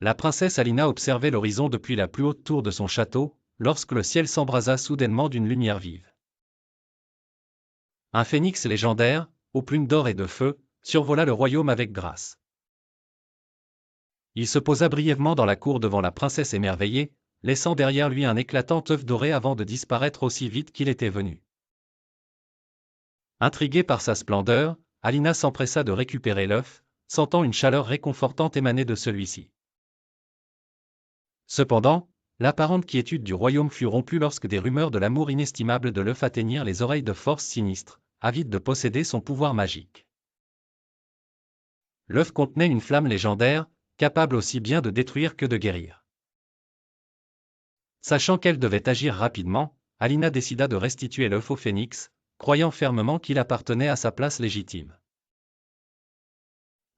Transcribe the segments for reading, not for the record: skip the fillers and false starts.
La princesse Alina observait l'horizon depuis la plus haute tour de son château, lorsque le ciel s'embrasa soudainement d'une lumière vive. Un phénix légendaire, aux plumes d'or et de feu, survola le royaume avec grâce. Il se posa brièvement dans la cour devant la princesse émerveillée, laissant derrière lui un éclatant œuf doré avant de disparaître aussi vite qu'il était venu. Intriguée par sa splendeur, Alina s'empressa de récupérer l'œuf, sentant une chaleur réconfortante émaner de celui-ci. Cependant, l'apparente quiétude du royaume fut rompue lorsque des rumeurs de l'amour inestimable de l'œuf atteignirent les oreilles de forces sinistres, avides de posséder son pouvoir magique. L'œuf contenait une flamme légendaire, capable aussi bien de détruire que de guérir. Sachant qu'elle devait agir rapidement, Alina décida de restituer l'œuf au phénix, croyant fermement qu'il appartenait à sa place légitime.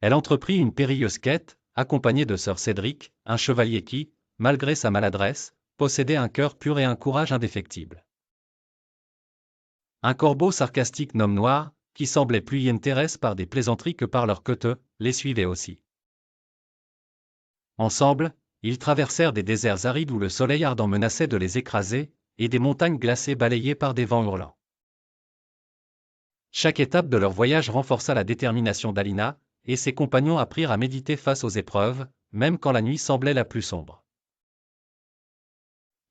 Elle entreprit une périlleuse quête, accompagnée de Sir Cédric, un chevalier qui, malgré sa maladresse, possédait un cœur pur et un courage indéfectible. Un corbeau sarcastique nomme noir, qui semblait plus intéressé par des plaisanteries que par leur queuteux, les suivait aussi. Ensemble, ils traversèrent des déserts arides où le soleil ardent menaçait de les écraser, et des montagnes glacées balayées par des vents hurlants. Chaque étape de leur voyage renforça la détermination d'Alina, et ses compagnons apprirent à méditer face aux épreuves, même quand la nuit semblait la plus sombre.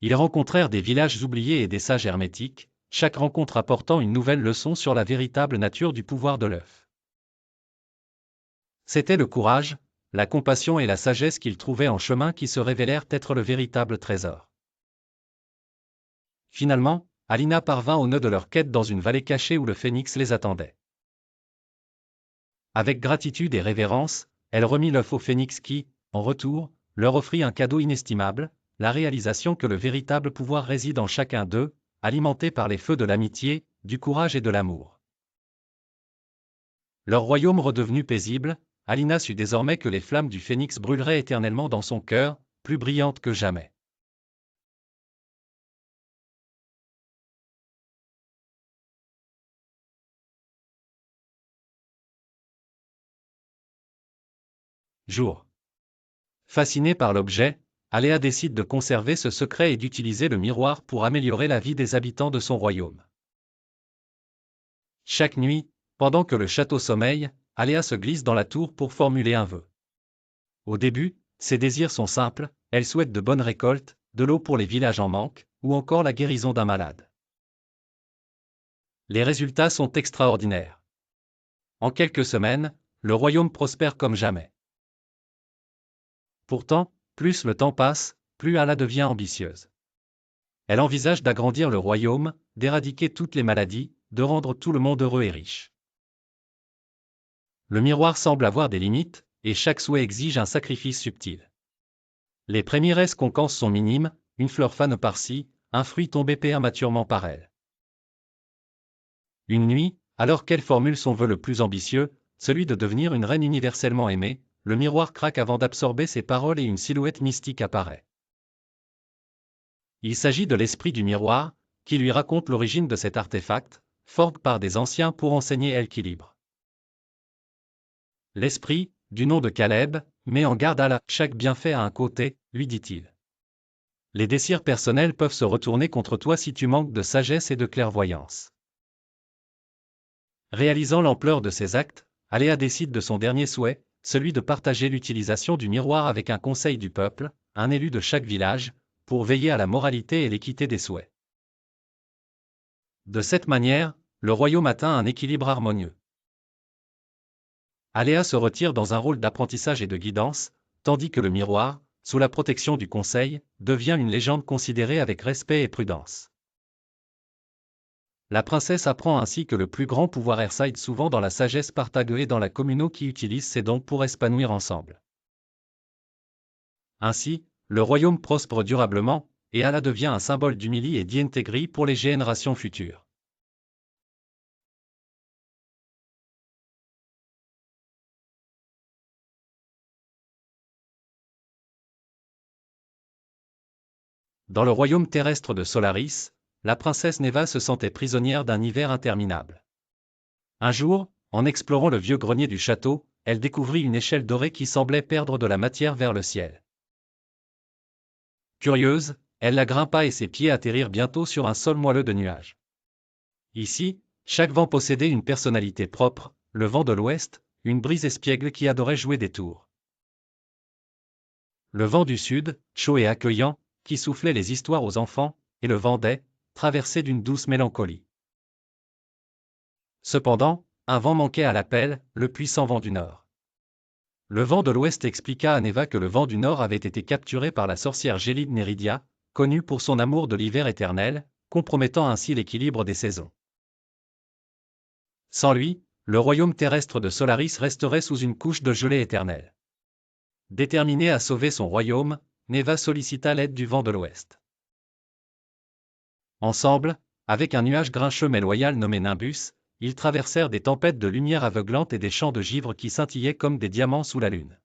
Ils rencontrèrent des villages oubliés et des sages hermétiques, chaque rencontre apportant une nouvelle leçon sur la véritable nature du pouvoir de l'œuf. C'était le courage, la compassion et la sagesse qu'ils trouvaient en chemin qui se révélèrent être le véritable trésor. Finalement, Alina parvint au nœud de leur quête dans une vallée cachée où le phénix les attendait. Avec gratitude et révérence, elle remit l'œuf au phénix qui, en retour, leur offrit un cadeau inestimable, la réalisation que le véritable pouvoir réside en chacun d'eux, alimenté par les feux de l'amitié, du courage et de l'amour. Leur royaume redevenu paisible, Alina sut désormais que les flammes du phénix brûleraient éternellement dans son cœur, plus brillantes que jamais. Jour. Fascinée par l'objet, Aléa décide de conserver ce secret et d'utiliser le miroir pour améliorer la vie des habitants de son royaume. Chaque nuit, pendant que le château sommeille, Aléa se glisse dans la tour pour formuler un vœu. Au début, ses désirs sont simples, elle souhaite de bonnes récoltes, de l'eau pour les villages en manque, ou encore la guérison d'un malade. Les résultats sont extraordinaires. En quelques semaines, le royaume prospère comme jamais. Pourtant, plus le temps passe, plus Ala devient ambitieuse. Elle envisage d'agrandir le royaume, d'éradiquer toutes les maladies, de rendre tout le monde heureux et riche. Le miroir semble avoir des limites, et chaque souhait exige un sacrifice subtil. Les premières conséquences sont minimes, une fleur fane par-ci, un fruit tombé prématurément par elle. Une nuit, alors qu'elle formule son vœu le plus ambitieux, celui de devenir une reine universellement aimée, le miroir craque avant d'absorber ses paroles et une silhouette mystique apparaît. Il s'agit de l'esprit du miroir, qui lui raconte l'origine de cet artefact, forgé par des anciens pour enseigner l'équilibre. L'esprit, du nom de Caleb, met en garde Ala, chaque bienfait a un côté, lui dit-il. Les désirs personnels peuvent se retourner contre toi si tu manques de sagesse et de clairvoyance. Réalisant l'ampleur de ses actes, Aléa décide de son dernier souhait, celui de partager l'utilisation du miroir avec un conseil du peuple, un élu de chaque village, pour veiller à la moralité et l'équité des souhaits. De cette manière, le royaume atteint un équilibre harmonieux. Aléa se retire dans un rôle d'apprentissage et de guidance, tandis que le miroir, sous la protection du conseil, devient une légende considérée avec respect et prudence. La princesse apprend ainsi que le plus grand pouvoir réside souvent dans la sagesse partagée et dans la communauté qui utilise ses dons pour s'épanouir ensemble. Ainsi, le royaume prospère durablement, et Ala devient un symbole d'humilité et d'intégrité pour les générations futures. Dans le royaume terrestre de Solaris, la princesse Neva se sentait prisonnière d'un hiver interminable. Un jour, en explorant le vieux grenier du château, elle découvrit une échelle dorée qui semblait perdre de la matière vers le ciel. Curieuse, elle la grimpa et ses pieds atterrirent bientôt sur un sol moelleux de nuages. Ici, chaque vent possédait une personnalité propre, le vent de l'ouest, une brise espiègle qui adorait jouer des tours. Le vent du sud, chaud et accueillant, qui soufflait les histoires aux enfants, et le vent d'Ai, traversé d'une douce mélancolie. Cependant, un vent manquait à l'appel, le puissant vent du nord. Le vent de l'ouest expliqua à Neva que le vent du nord avait été capturé par la sorcière gélide Néridia, connue pour son amour de l'hiver éternel, compromettant ainsi l'équilibre des saisons. Sans lui, le royaume terrestre de Solaris resterait sous une couche de gelée éternelle. Déterminée à sauver son royaume, Neva sollicita l'aide du vent de l'ouest. Ensemble, avec un nuage grincheux mais loyal nommé Nimbus, ils traversèrent des tempêtes de lumière aveuglante et des champs de givre qui scintillaient comme des diamants sous la lune.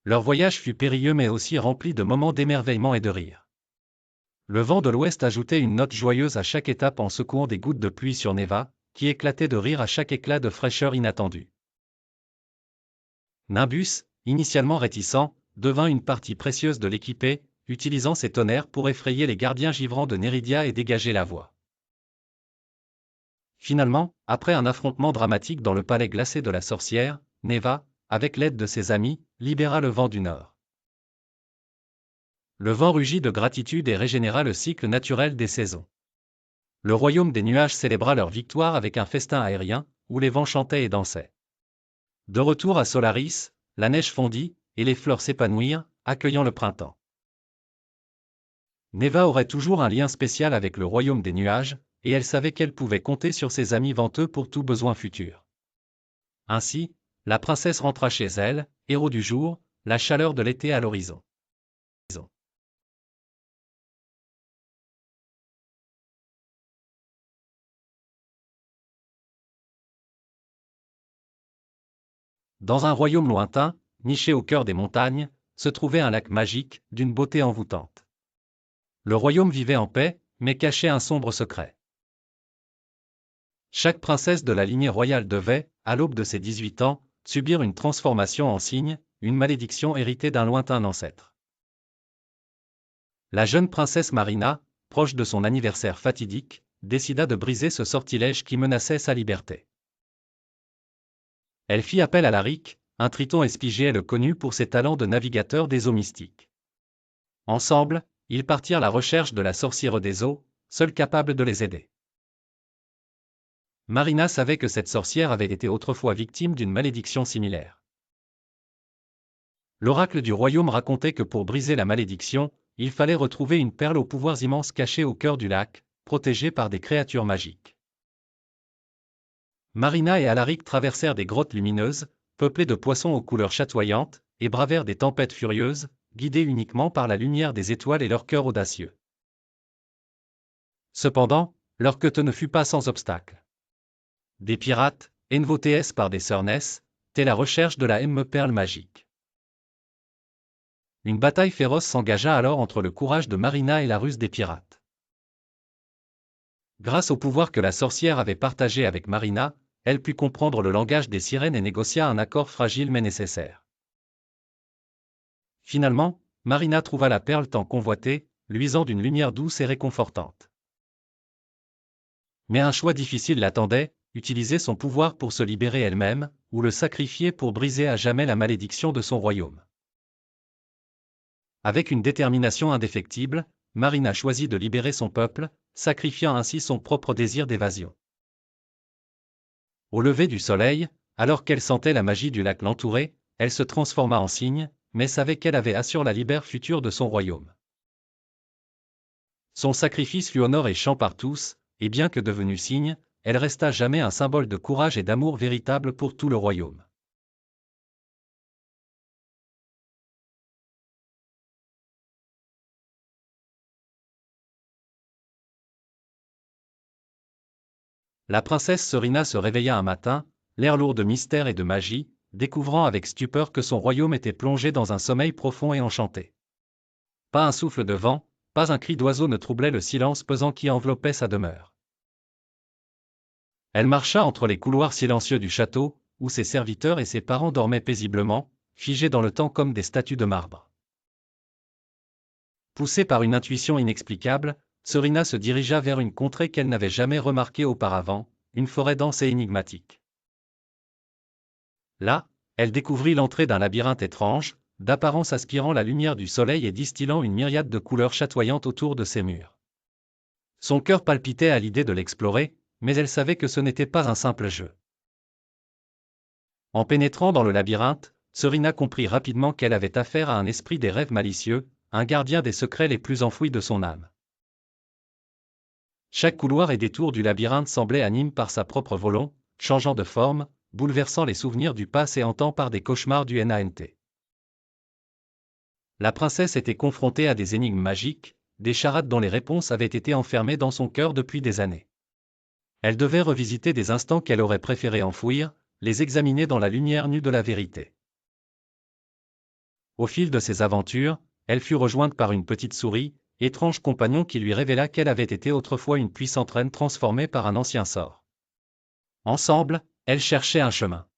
Leur voyage fut périlleux mais aussi rempli de moments d'émerveillement et de rire. Le vent de l'ouest ajoutait une note joyeuse à chaque étape en secouant des gouttes de pluie sur Neva, qui éclatait de rire à chaque éclat de fraîcheur inattendu. Nimbus, initialement réticent, devint une partie précieuse de l'équipée, utilisant ses tonnerres pour effrayer les gardiens givrants de Néridia et dégager la voie. Finalement, après un affrontement dramatique dans le palais glacé de la sorcière, Neva, avec l'aide de ses amis, libéra le vent du nord. Le vent rugit de gratitude et régénéra le cycle naturel des saisons. Le royaume des nuages célébra leur victoire avec un festin aérien, où les vents chantaient et dansaient. De retour à Solaris, la neige fondit, et les fleurs s'épanouirent, accueillant le printemps. Neva aurait toujours un lien spécial avec le royaume des nuages, et elle savait qu'elle pouvait compter sur ses amis venteux pour tout besoin futur. Ainsi, la princesse rentra chez elle, héros du jour, la chaleur de l'été à l'horizon. Dans un royaume lointain, niché au cœur des montagnes, se trouvait un lac magique, d'une beauté envoûtante. Le royaume vivait en paix, mais cachait un sombre secret. Chaque princesse de la lignée royale devait, à l'aube de ses 18 ans, subir une transformation en cygne, une malédiction héritée d'un lointain ancêtre. La jeune princesse Marina, proche de son anniversaire fatidique, décida de briser ce sortilège qui menaçait sa liberté. Elle fit appel à Larik, un triton espigéel connu pour ses talents de navigateur des eaux mystiques. Ensemble, ils partirent à la recherche de la sorcière des eaux, seule capable de les aider. Marina savait que cette sorcière avait été autrefois victime d'une malédiction similaire. L'oracle du royaume racontait que pour briser la malédiction, il fallait retrouver une perle aux pouvoirs immenses cachée au cœur du lac, protégée par des créatures magiques. Marina et Alaric traversèrent des grottes lumineuses, peuplées de poissons aux couleurs chatoyantes, et bravèrent des tempêtes furieuses, guidés uniquement par la lumière des étoiles et leur cœur audacieux. Cependant, leur quête ne fut pas sans obstacle. Des pirates, envotés par des sœurs Ness, telle la recherche de la perle magique. Une bataille féroce s'engagea alors entre le courage de Marina et la ruse des pirates. Grâce au pouvoir que la sorcière avait partagé avec Marina, elle put comprendre le langage des sirènes et négocia un accord fragile mais nécessaire. Finalement, Marina trouva la perle tant convoitée, luisant d'une lumière douce et réconfortante. Mais un choix difficile l'attendait, utiliser son pouvoir pour se libérer elle-même, ou le sacrifier pour briser à jamais la malédiction de son royaume. Avec une détermination indéfectible, Marina choisit de libérer son peuple, sacrifiant ainsi son propre désir d'évasion. Au lever du soleil, alors qu'elle sentait la magie du lac l'entourer, elle se transforma en cygne, mais savait qu'elle avait assuré la libère future de son royaume. Son sacrifice fut honneur et chant par tous, et bien que devenue cygne, elle resta jamais un symbole de courage et d'amour véritable pour tout le royaume. La princesse Serena se réveilla un matin, l'air lourd de mystère et de magie, découvrant avec stupeur que son royaume était plongé dans un sommeil profond et enchanté. Pas un souffle de vent, pas un cri d'oiseau ne troublait le silence pesant qui enveloppait sa demeure. Elle marcha entre les couloirs silencieux du château, où ses serviteurs et ses parents dormaient paisiblement, figés dans le temps comme des statues de marbre. Poussée par une intuition inexplicable, Serena se dirigea vers une contrée qu'elle n'avait jamais remarquée auparavant, une forêt dense et énigmatique. Là, elle découvrit l'entrée d'un labyrinthe étrange, d'apparence aspirant la lumière du soleil et distillant une myriade de couleurs chatoyantes autour de ses murs. Son cœur palpitait à l'idée de l'explorer, mais elle savait que ce n'était pas un simple jeu. En pénétrant dans le labyrinthe, Serena comprit rapidement qu'elle avait affaire à un esprit des rêves malicieux, un gardien des secrets les plus enfouis de son âme. Chaque couloir et détour du labyrinthe semblait anime par sa propre volonté, changeant de forme, bouleversant les souvenirs du passé et hantant par des cauchemars du NANT. La princesse était confrontée à des énigmes magiques, des charades dont les réponses avaient été enfermées dans son cœur depuis des années. Elle devait revisiter des instants qu'elle aurait préféré enfouir, les examiner dans la lumière nue de la vérité. Au fil de ses aventures, elle fut rejointe par une petite souris, étrange compagnon qui lui révéla qu'elle avait été autrefois une puissante reine transformée par un ancien sort. Ensemble, elles cherchaient un chemin.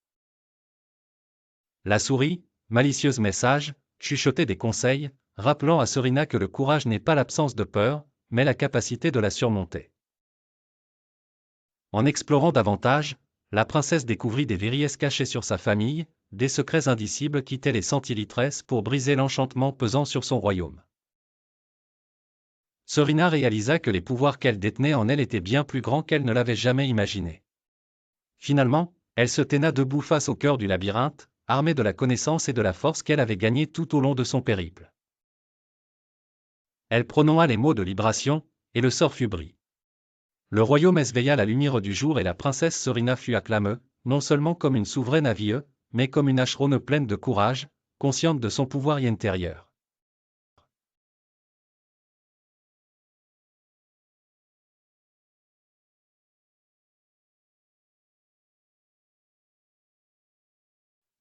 La souris, malicieuse mais sage, chuchotait des conseils, rappelant à Serena que le courage n'est pas l'absence de peur, mais la capacité de la surmonter. En explorant davantage, la princesse découvrit des vérités cachées sur sa famille, des secrets indicibles qui étaient les sentilitresses pour briser l'enchantement pesant sur son royaume. Serena réalisa que les pouvoirs qu'elle détenait en elle étaient bien plus grands qu'elle ne l'avait jamais imaginé. Finalement, elle se tenait debout face au cœur du labyrinthe, armée de la connaissance et de la force qu'elle avait gagnée tout au long de son périple. Elle prononça les mots de libération, et le sort fut bris. Le royaume éveilla la lumière du jour et la princesse Serena fut acclamée, non seulement comme une souveraine avieuse, mais comme une acheronne pleine de courage, consciente de son pouvoir intérieur.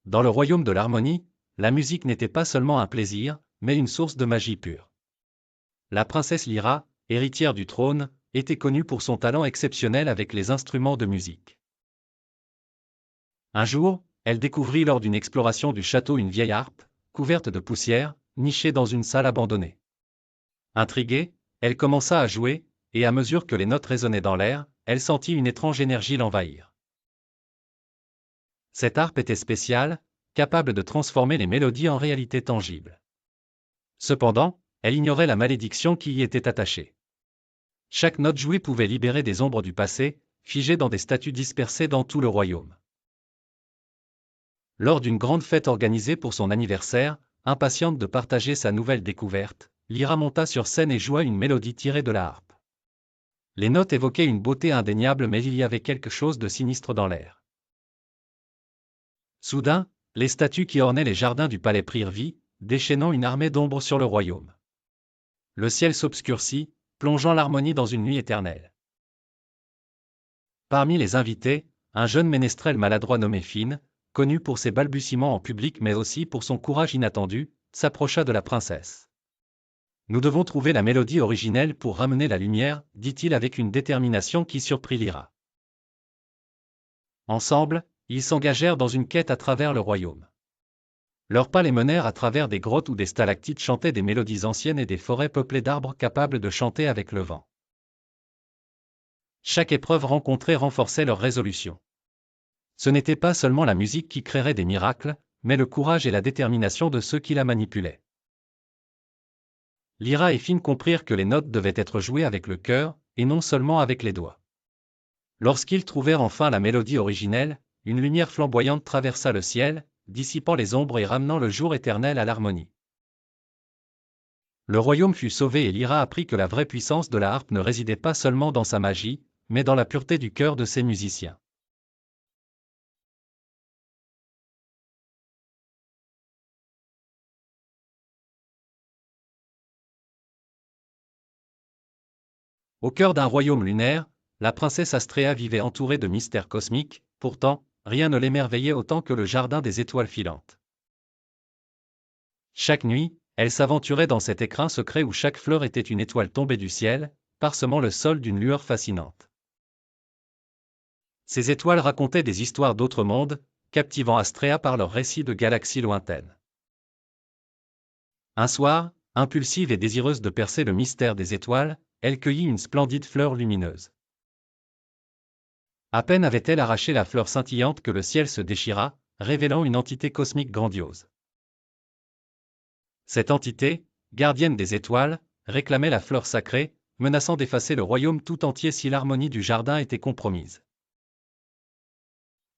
Dans le royaume de l'harmonie, la musique n'était pas seulement un plaisir, mais une source de magie pure. La princesse Lyra, héritière du trône, était connue pour son talent exceptionnel avec les instruments de musique. Un jour, elle découvrit lors d'une exploration du château une vieille harpe, couverte de poussière, nichée dans une salle abandonnée. Intriguée, elle commença à jouer, et à mesure que les notes résonnaient dans l'air, elle sentit une étrange énergie l'envahir. Cette harpe était spéciale, capable de transformer les mélodies en réalité tangible. Cependant, elle ignorait la malédiction qui y était attachée. Chaque note jouée pouvait libérer des ombres du passé, figées dans des statues dispersées dans tout le royaume. Lors d'une grande fête organisée pour son anniversaire, impatiente de partager sa nouvelle découverte, Lyra monta sur scène et joua une mélodie tirée de la harpe. Les notes évoquaient une beauté indéniable mais il y avait quelque chose de sinistre dans l'air. Soudain, les statues qui ornaient les jardins du palais prirent vie, déchaînant une armée d'ombres sur le royaume. Le ciel s'obscurcit, plongeant l'harmonie dans une nuit éternelle. Parmi les invités, un jeune ménestrel maladroit nommé Finn, connu pour ses balbutiements en public mais aussi pour son courage inattendu, s'approcha de la princesse. « Nous devons trouver la mélodie originelle pour ramener la lumière, dit-il avec une détermination qui surprit Lyra. Ensemble, ils s'engagèrent dans une quête à travers le royaume. Leurs pas les menèrent à travers des grottes où des stalactites chantaient des mélodies anciennes et des forêts peuplées d'arbres capables de chanter avec le vent. Chaque épreuve rencontrée renforçait leur résolution. Ce n'était pas seulement la musique qui créerait des miracles, mais le courage et la détermination de ceux qui la manipulaient. Lyra et Finn comprirent que les notes devaient être jouées avec le cœur, et non seulement avec les doigts. Lorsqu'ils trouvèrent enfin la mélodie originelle, une lumière flamboyante traversa le ciel, dissipant les ombres et ramenant le jour éternel à l'harmonie. Le royaume fut sauvé et Lyra apprit que la vraie puissance de la harpe ne résidait pas seulement dans sa magie, mais dans la pureté du cœur de ses musiciens. Au cœur d'un royaume lunaire, la princesse Astrea vivait entourée de mystères cosmiques, pourtant, rien ne l'émerveillait autant que le jardin des étoiles filantes. Chaque nuit, elle s'aventurait dans cet écrin secret où chaque fleur était une étoile tombée du ciel, parsemant le sol d'une lueur fascinante. Ces étoiles racontaient des histoires d'autres mondes, captivant Astrea par leurs récits de galaxies lointaines. Un soir, impulsive et désireuse de percer le mystère des étoiles, elle cueillit une splendide fleur lumineuse. À peine avait-elle arraché la fleur scintillante que le ciel se déchira, révélant une entité cosmique grandiose. Cette entité, gardienne des étoiles, réclamait la fleur sacrée, menaçant d'effacer le royaume tout entier si l'harmonie du jardin était compromise.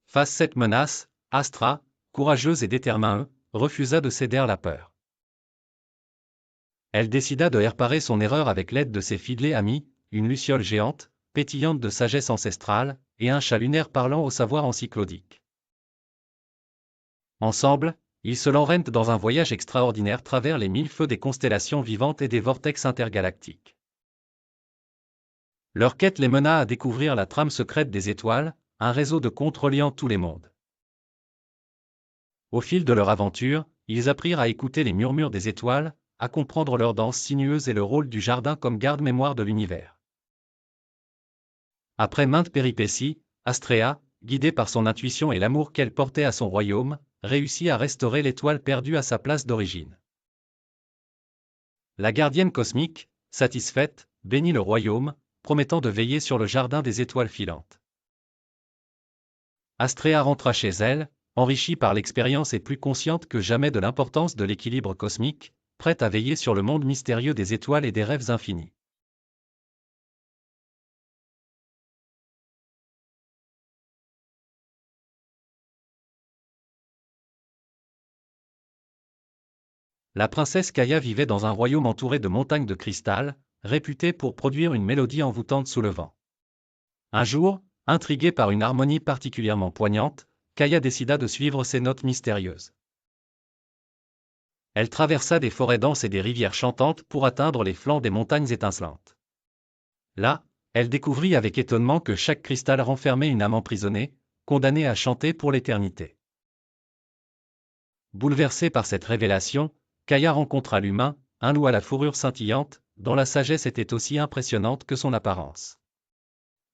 Face cette menace, Astra, courageuse et déterminée, refusa de céder à la peur. Elle décida de réparer son erreur avec l'aide de ses fidèles amis, une luciole géante, pétillante de sagesse ancestrale, et un chat lunaire parlant au savoir encyclodique. Ensemble, ils se lancèrent dans un voyage extraordinaire travers les 1000 feux des constellations vivantes et des vortex intergalactiques. Leur quête les mena à découvrir la trame secrète des étoiles, un réseau de contes reliant tous les mondes. Au fil de leur aventure, ils apprirent à écouter les murmures des étoiles, à comprendre leur danse sinueuse et le rôle du jardin comme garde-mémoire de l'univers. Après maintes péripéties, Astrea, guidée par son intuition et l'amour qu'elle portait à son royaume, réussit à restaurer l'étoile perdue à sa place d'origine. La gardienne cosmique, satisfaite, bénit le royaume, promettant de veiller sur le jardin des étoiles filantes. Astrea rentra chez elle, enrichie par l'expérience et plus consciente que jamais de l'importance de l'équilibre cosmique, prête à veiller sur le monde mystérieux des étoiles et des rêves infinis. La princesse Kaya vivait dans un royaume entouré de montagnes de cristal, réputé pour produire une mélodie envoûtante sous le vent. Un jour, intriguée par une harmonie particulièrement poignante, Kaya décida de suivre ces notes mystérieuses. Elle traversa des forêts denses et des rivières chantantes pour atteindre les flancs des montagnes étincelantes. Là, elle découvrit avec étonnement que chaque cristal renfermait une âme emprisonnée, condamnée à chanter pour l'éternité. Bouleversée par cette révélation, Kaya rencontra l'humain, un loup à la fourrure scintillante, dont la sagesse était aussi impressionnante que son apparence.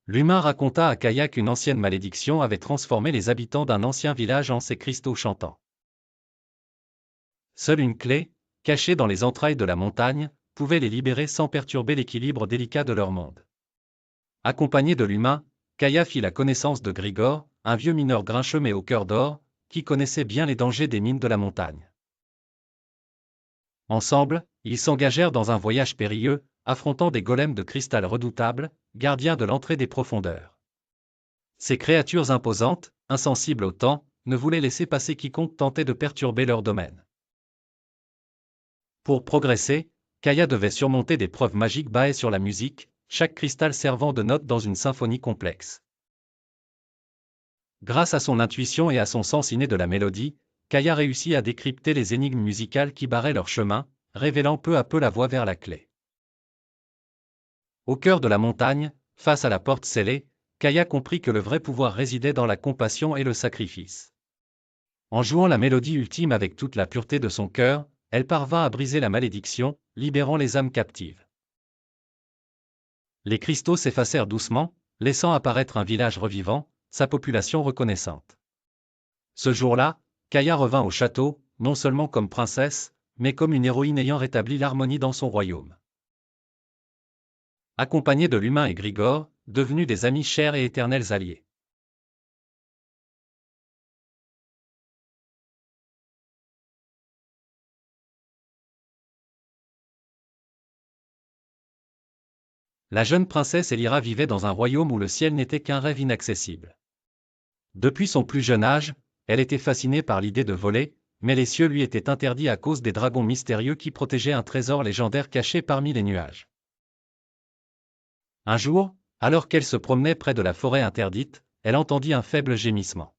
L'humain raconta à Kaya qu'une ancienne malédiction avait transformé les habitants d'un ancien village en ces cristaux chantants. Seule une clé, cachée dans les entrailles de la montagne, pouvait les libérer sans perturber l'équilibre délicat de leur monde. Accompagné de l'humain, Kaya fit la connaissance de Grigor, un vieux mineur grincheux mais au cœur d'or, qui connaissait bien les dangers des mines de la montagne. Ensemble, ils s'engagèrent dans un voyage périlleux, affrontant des golems de cristal redoutables, gardiens de l'entrée des profondeurs. Ces créatures imposantes, insensibles au temps, ne voulaient laisser passer quiconque tentait de perturber leur domaine. Pour progresser, Kaya devait surmonter des preuves magiques basées sur la musique, chaque cristal servant de note dans une symphonie complexe. Grâce à son intuition et à son sens inné de la mélodie, Kaya réussit à décrypter les énigmes musicales qui barraient leur chemin, révélant peu à peu la voie vers la clé. Au cœur de la montagne, face à la porte scellée, Kaya comprit que le vrai pouvoir résidait dans la compassion et le sacrifice. En jouant la mélodie ultime avec toute la pureté de son cœur, elle parvint à briser la malédiction, libérant les âmes captives. Les cristaux s'effacèrent doucement, laissant apparaître un village revivant, sa population reconnaissante. Ce jour-là, Kaya revint au château, non seulement comme princesse, mais comme une héroïne ayant rétabli l'harmonie dans son royaume. Accompagnée de l'humain et Grigor, devenus des amis chers et éternels alliés. La jeune princesse Elira vivait dans un royaume où le ciel n'était qu'un rêve inaccessible. Depuis son plus jeune âge, elle était fascinée par l'idée de voler, mais les cieux lui étaient interdits à cause des dragons mystérieux qui protégeaient un trésor légendaire caché parmi les nuages. Un jour, alors qu'elle se promenait près de la forêt interdite, elle entendit un faible gémissement.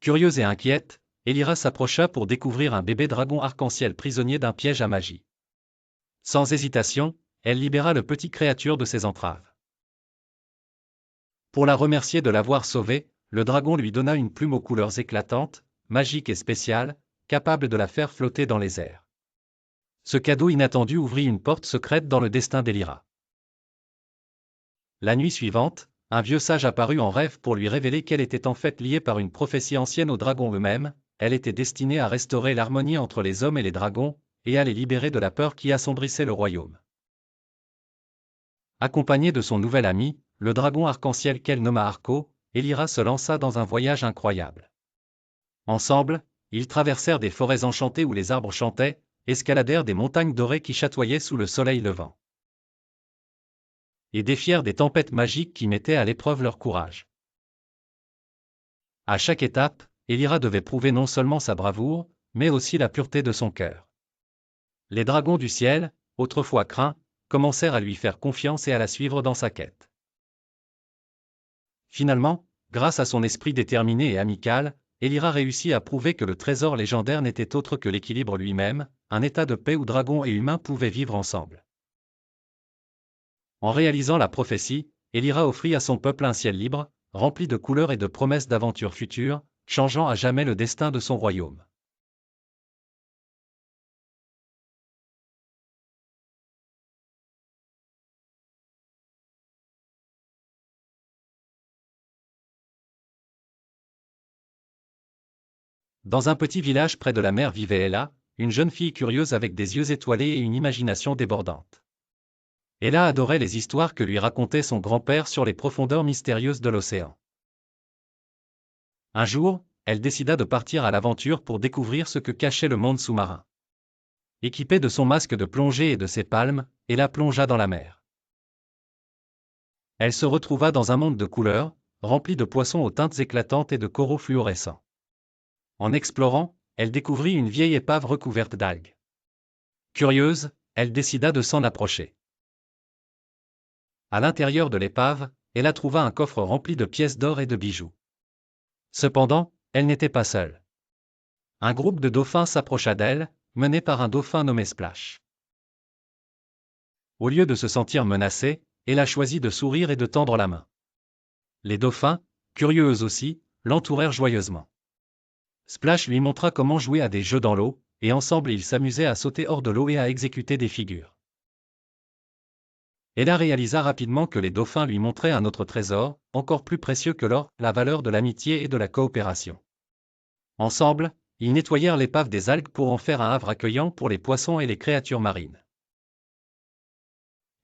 Curieuse et inquiète, Elira s'approcha pour découvrir un bébé dragon arc-en-ciel prisonnier d'un piège à magie. Sans hésitation, elle libéra le petit créature de ses entraves. Pour la remercier de l'avoir sauvée, le dragon lui donna une plume aux couleurs éclatantes, magique et spéciale, capable de la faire flotter dans les airs. Ce cadeau inattendu ouvrit une porte secrète dans le destin d'Elira. La nuit suivante, un vieux sage apparut en rêve pour lui révéler qu'elle était en fait liée par une prophétie ancienne aux dragons eux-mêmes, elle était destinée à restaurer l'harmonie entre les hommes et les dragons, et à les libérer de la peur qui assombrissait le royaume. Accompagné de son nouvel ami, le dragon arc-en-ciel qu'elle nomma Arco, Elira se lança dans un voyage incroyable. Ensemble, ils traversèrent des forêts enchantées où les arbres chantaient, escaladèrent des montagnes dorées qui chatoyaient sous le soleil levant, et défièrent des tempêtes magiques qui mettaient à l'épreuve leur courage. À chaque étape, Elira devait prouver non seulement sa bravoure, mais aussi la pureté de son cœur. Les dragons du ciel, autrefois craints, commencèrent à lui faire confiance et à la suivre dans sa quête. Finalement, grâce à son esprit déterminé et amical, Elira réussit à prouver que le trésor légendaire n'était autre que l'équilibre lui-même, un état de paix où dragons et humains pouvaient vivre ensemble. En réalisant la prophétie, Elira offrit à son peuple un ciel libre, rempli de couleurs et de promesses d'aventures futures, changeant à jamais le destin de son royaume. Dans un petit village près de la mer vivait Ella, une jeune fille curieuse avec des yeux étoilés et une imagination débordante. Ella adorait les histoires que lui racontait son grand-père sur les profondeurs mystérieuses de l'océan. Un jour, elle décida de partir à l'aventure pour découvrir ce que cachait le monde sous-marin. Équipée de son masque de plongée et de ses palmes, Ella plongea dans la mer. Elle se retrouva dans un monde de couleurs, rempli de poissons aux teintes éclatantes et de coraux fluorescents. En explorant, elle découvrit une vieille épave recouverte d'algues. Curieuse, elle décida de s'en approcher. À l'intérieur de l'épave, Ella trouva un coffre rempli de pièces d'or et de bijoux. Cependant, elle n'était pas seule. Un groupe de dauphins s'approcha d'elle, mené par un dauphin nommé Splash. Au lieu de se sentir menacée, Ella choisit de sourire et de tendre la main. Les dauphins, curieux eux aussi, l'entourèrent joyeusement. Splash lui montra comment jouer à des jeux dans l'eau, et ensemble ils s'amusaient à sauter hors de l'eau et à exécuter des figures. Ella réalisa rapidement que les dauphins lui montraient un autre trésor, encore plus précieux que l'or, la valeur de l'amitié et de la coopération. Ensemble, ils nettoyèrent l'épave des algues pour en faire un havre accueillant pour les poissons et les créatures marines.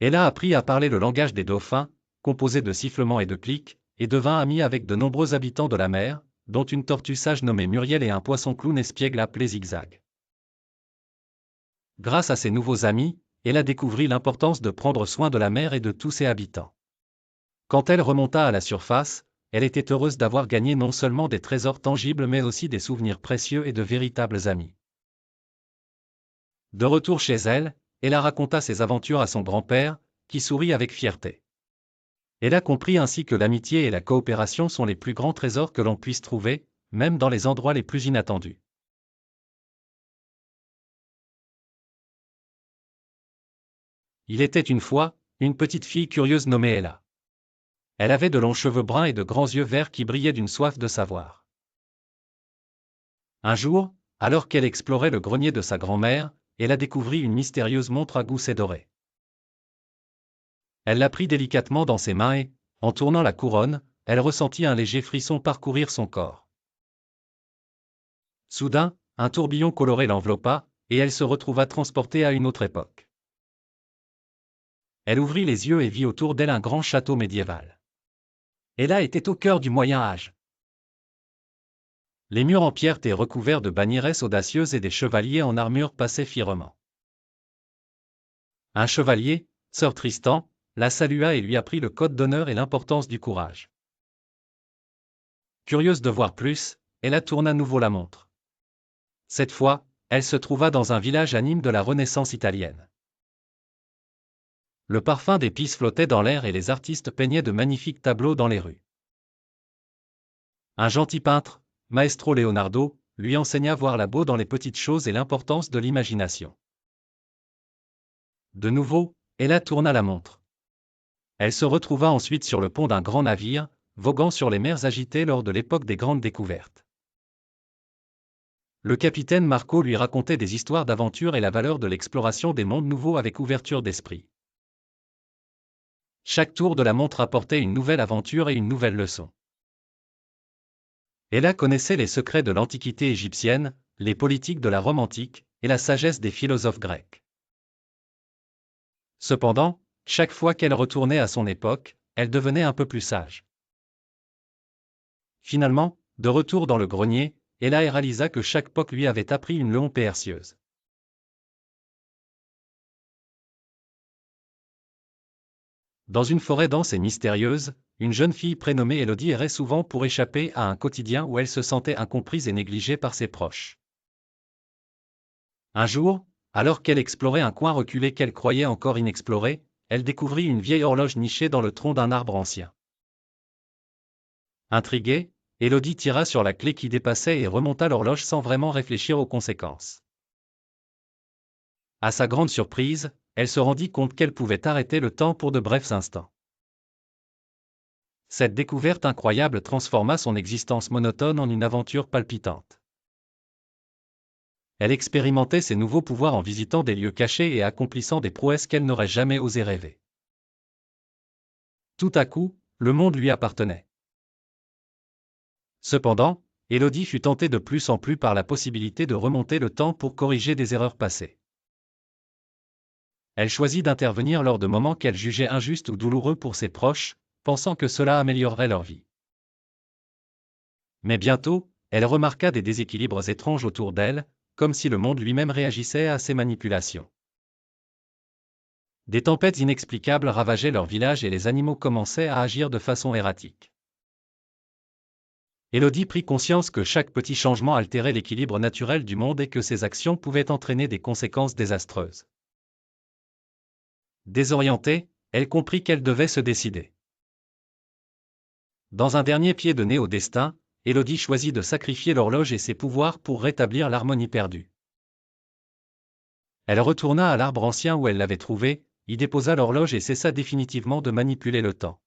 Ella apprit à parler le langage des dauphins, composé de sifflements et de clics, et devint amie avec de nombreux habitants de la mer, dont une tortue sage nommée Muriel et un poisson clown espiègle appelé Zigzag. Grâce à ses nouveaux amis, Ella découvrit l'importance de prendre soin de la mer et de tous ses habitants. Quand elle remonta à la surface, elle était heureuse d'avoir gagné non seulement des trésors tangibles mais aussi des souvenirs précieux et de véritables amis. De retour chez elle, Ella raconta ses aventures à son grand-père, qui sourit avec fierté. Ella comprit ainsi que l'amitié et la coopération sont les plus grands trésors que l'on puisse trouver, même dans les endroits les plus inattendus. Il était une fois, une petite fille curieuse nommée Ella. Elle avait de longs cheveux bruns et de grands yeux verts qui brillaient d'une soif de savoir. Un jour, alors qu'elle explorait le grenier de sa grand-mère, Ella découvrit une mystérieuse montre à gousset doré. Elle la prit délicatement dans ses mains et, en tournant la couronne, elle ressentit un léger frisson parcourir son corps. Soudain, un tourbillon coloré l'enveloppa, et elle se retrouva transportée à une autre époque. Elle ouvrit les yeux et vit autour d'elle un grand château médiéval. Ella était au cœur du Moyen Âge. Les murs en pierre étaient recouverts de bannieresses audacieuses et des chevaliers en armure passaient fièrement. Un chevalier, Sir Tristan, la salua et lui apprit le code d'honneur et l'importance du courage. Curieuse de voir plus, Ella tourna à nouveau la montre. Cette fois, elle se trouva dans un village anime de la Renaissance italienne. Le parfum d'épices flottait dans l'air et les artistes peignaient de magnifiques tableaux dans les rues. Un gentil peintre, Maestro Leonardo, lui enseigna à voir la beauté dans les petites choses et l'importance de l'imagination. De nouveau, Ella tourna la montre. Elle se retrouva ensuite sur le pont d'un grand navire, voguant sur les mers agitées lors de l'époque des grandes découvertes. Le capitaine Marco lui racontait des histoires d'aventure et la valeur de l'exploration des mondes nouveaux avec ouverture d'esprit. Chaque tour de la montre apportait une nouvelle aventure et une nouvelle leçon. Ella connaissait les secrets de l'Antiquité égyptienne, les politiques de la Rome antique, et la sagesse des philosophes grecs. Cependant, chaque fois qu'elle retournait à son époque, elle devenait un peu plus sage. Finalement, de retour dans le grenier, Ella réalisa que chaque époque lui avait appris une leçon précieuse. Dans une forêt dense et mystérieuse, une jeune fille prénommée Élodie errait souvent pour échapper à un quotidien où elle se sentait incomprise et négligée par ses proches. Un jour, alors qu'elle explorait un coin reculé qu'elle croyait encore inexploré, elle découvrit une vieille horloge nichée dans le tronc d'un arbre ancien. Intriguée, Élodie tira sur la clé qui dépassait et remonta l'horloge sans vraiment réfléchir aux conséquences. À sa grande surprise, elle se rendit compte qu'elle pouvait arrêter le temps pour de brefs instants. Cette découverte incroyable transforma son existence monotone en une aventure palpitante. Elle expérimentait ses nouveaux pouvoirs en visitant des lieux cachés et accomplissant des prouesses qu'elle n'aurait jamais osé rêver. Tout à coup, le monde lui appartenait. Cependant, Élodie fut tentée de plus en plus par la possibilité de remonter le temps pour corriger des erreurs passées. Elle choisit d'intervenir lors de moments qu'elle jugeait injustes ou douloureux pour ses proches, pensant que cela améliorerait leur vie. Mais bientôt, elle remarqua des déséquilibres étranges autour d'elle, comme si le monde lui-même réagissait à ses manipulations. Des tempêtes inexplicables ravageaient leur village et les animaux commençaient à agir de façon erratique. Élodie prit conscience que chaque petit changement altérait l'équilibre naturel du monde et que ses actions pouvaient entraîner des conséquences désastreuses. Désorientée, elle comprit qu'elle devait se décider. Dans un dernier pied de nez au destin, Élodie choisit de sacrifier l'horloge et ses pouvoirs pour rétablir l'harmonie perdue. Elle retourna à l'arbre ancien où elle l'avait trouvé, y déposa l'horloge et cessa définitivement de manipuler le temps.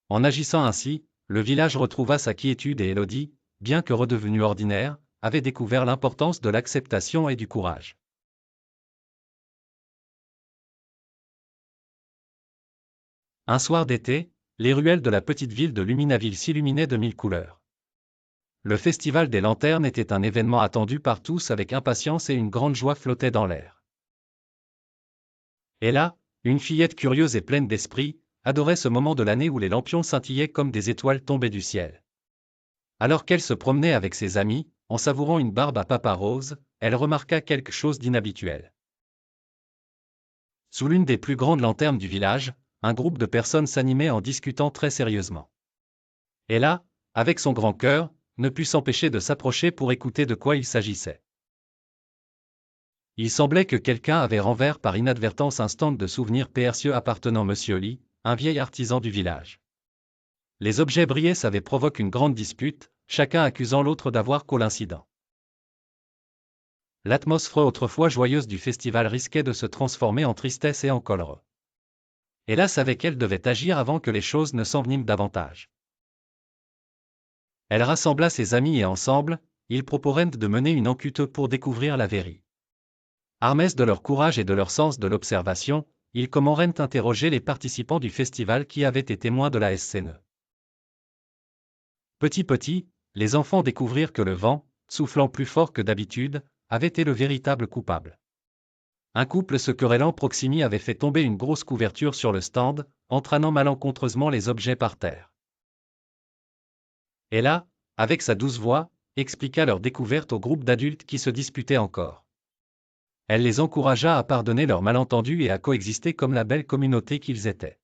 En agissant ainsi, le village retrouva sa quiétude et Élodie, bien que redevenue ordinaire, avait découvert l'importance de l'acceptation et du courage. Un soir d'été, les ruelles de la petite ville de Luminaville s'illuminaient de 1000 couleurs. Le festival des lanternes était un événement attendu par tous avec impatience et une grande joie flottait dans l'air. Et là, une fillette curieuse et pleine d'esprit, adorait ce moment de l'année où les lampions scintillaient comme des étoiles tombées du ciel. Alors qu'elle se promenait avec ses amis, en savourant une barbe à papa rose, elle remarqua quelque chose d'inhabituel. Sous l'une des plus grandes lanternes du village, un groupe de personnes s'animait en discutant très sérieusement. Et là, avec son grand cœur, ne put s'empêcher de s'approcher pour écouter de quoi il s'agissait. Il semblait que quelqu'un avait renversé par inadvertance un stand de souvenirs précieux appartenant à Monsieur Lee, un vieil artisan du village. Les objets brillaient savaient provoquer une grande dispute, chacun accusant l'autre d'avoir causé l'incident. L'atmosphère autrefois joyeuse du festival risquait de se transformer en tristesse et en colère. Hélas, avec elle devait agir avant que les choses ne s'enveniment davantage. Elle rassembla ses amis et ensemble, ils proposèrent de mener une enquête pour découvrir la vérité. Armés de leur courage et de leur sens de l'observation, ils commencèrent à interroger les participants du festival qui avaient été témoins de la scène. Petit à petit, les enfants découvrirent que le vent, soufflant plus fort que d'habitude, avait été le véritable coupable. Un couple se querellant proximi avait fait tomber une grosse couverture sur le stand, entraînant malencontreusement les objets par terre. Et là, avec sa douce voix, expliqua leur découverte au groupe d'adultes qui se disputaient encore. Elle les encouragea à pardonner leurs malentendus et à coexister comme la belle communauté qu'ils étaient.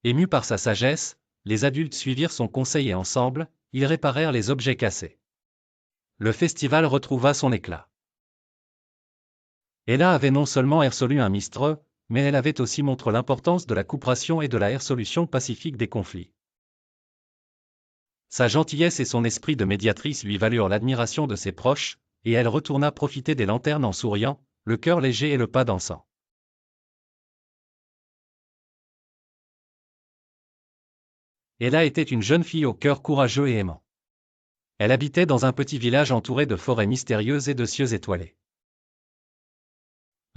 Émus par sa sagesse, les adultes suivirent son conseil et ensemble, ils réparèrent les objets cassés. Le festival retrouva son éclat. Ella avait non seulement résolu un mystère, mais elle avait aussi montré l'importance de la coopération et de la résolution pacifique des conflits. Sa gentillesse et son esprit de médiatrice lui valurent l'admiration de ses proches, et elle retourna profiter des lanternes en souriant, le cœur léger et le pas dansant. Ella était une jeune fille au cœur courageux et aimant. Elle habitait dans un petit village entouré de forêts mystérieuses et de cieux étoilés.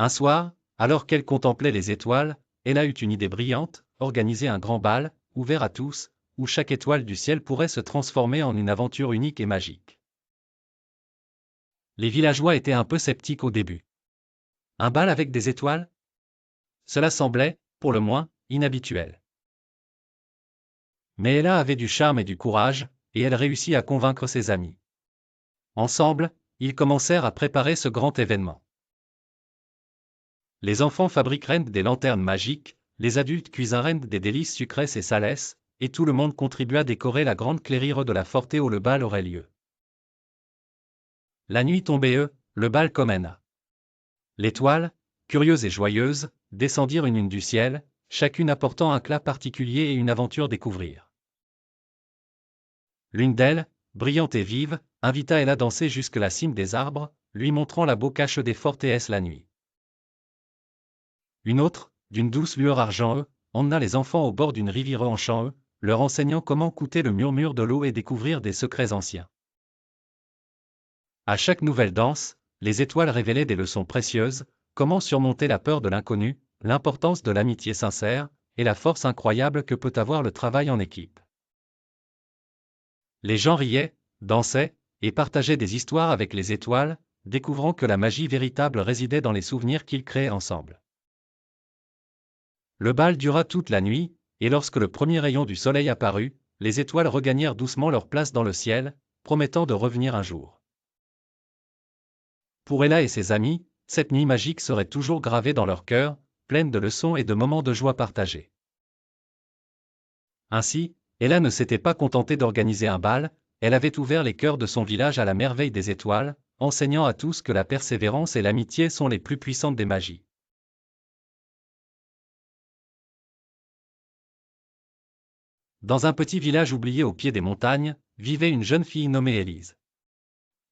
Un soir, alors qu'elle contemplait les étoiles, Ella eut une idée brillante, organiser un grand bal, ouvert à tous, où chaque étoile du ciel pourrait se transformer en une aventure unique et magique. Les villageois étaient un peu sceptiques au début. Un bal avec des étoiles? Cela semblait, pour le moins, inhabituel. Mais Ella avait du charme et du courage, et elle réussit à convaincre ses amis. Ensemble, ils commencèrent à préparer ce grand événement. Les enfants fabriquèrent des lanternes magiques, les adultes cuisinrent des délices sucrées et salées, et tout le monde contribua à décorer la grande clairière de la forte où le bal aurait lieu. La nuit tombait, le bal commença. L'étoile, curieuse et joyeuse, descendirent une du ciel, chacune apportant un éclat particulier et une aventure découvrir. L'une d'elles, brillante et vive, invita Ella à danser jusque la cime des arbres, lui montrant la beau cache des fortesses la nuit. Une autre, d'une douce lueur argent, emmena les enfants au bord d'une rivière en chant, leur enseignant comment écouter le murmure de l'eau et découvrir des secrets anciens. À chaque nouvelle danse, les étoiles révélaient des leçons précieuses, comment surmonter la peur de l'inconnu, l'importance de l'amitié sincère, et la force incroyable que peut avoir le travail en équipe. Les gens riaient, dansaient, et partageaient des histoires avec les étoiles, découvrant que la magie véritable résidait dans les souvenirs qu'ils créaient ensemble. Le bal dura toute la nuit, et lorsque le premier rayon du soleil apparut, les étoiles regagnèrent doucement leur place dans le ciel, promettant de revenir un jour. Pour Ella et ses amis, cette nuit magique serait toujours gravée dans leur cœur, pleine de leçons et de moments de joie partagés. Ainsi, Ella ne s'était pas contentée d'organiser un bal, elle avait ouvert les cœurs de son village à la merveille des étoiles, enseignant à tous que la persévérance et l'amitié sont les plus puissantes des magies. Dans un petit village oublié au pied des montagnes, vivait une jeune fille nommée Élise.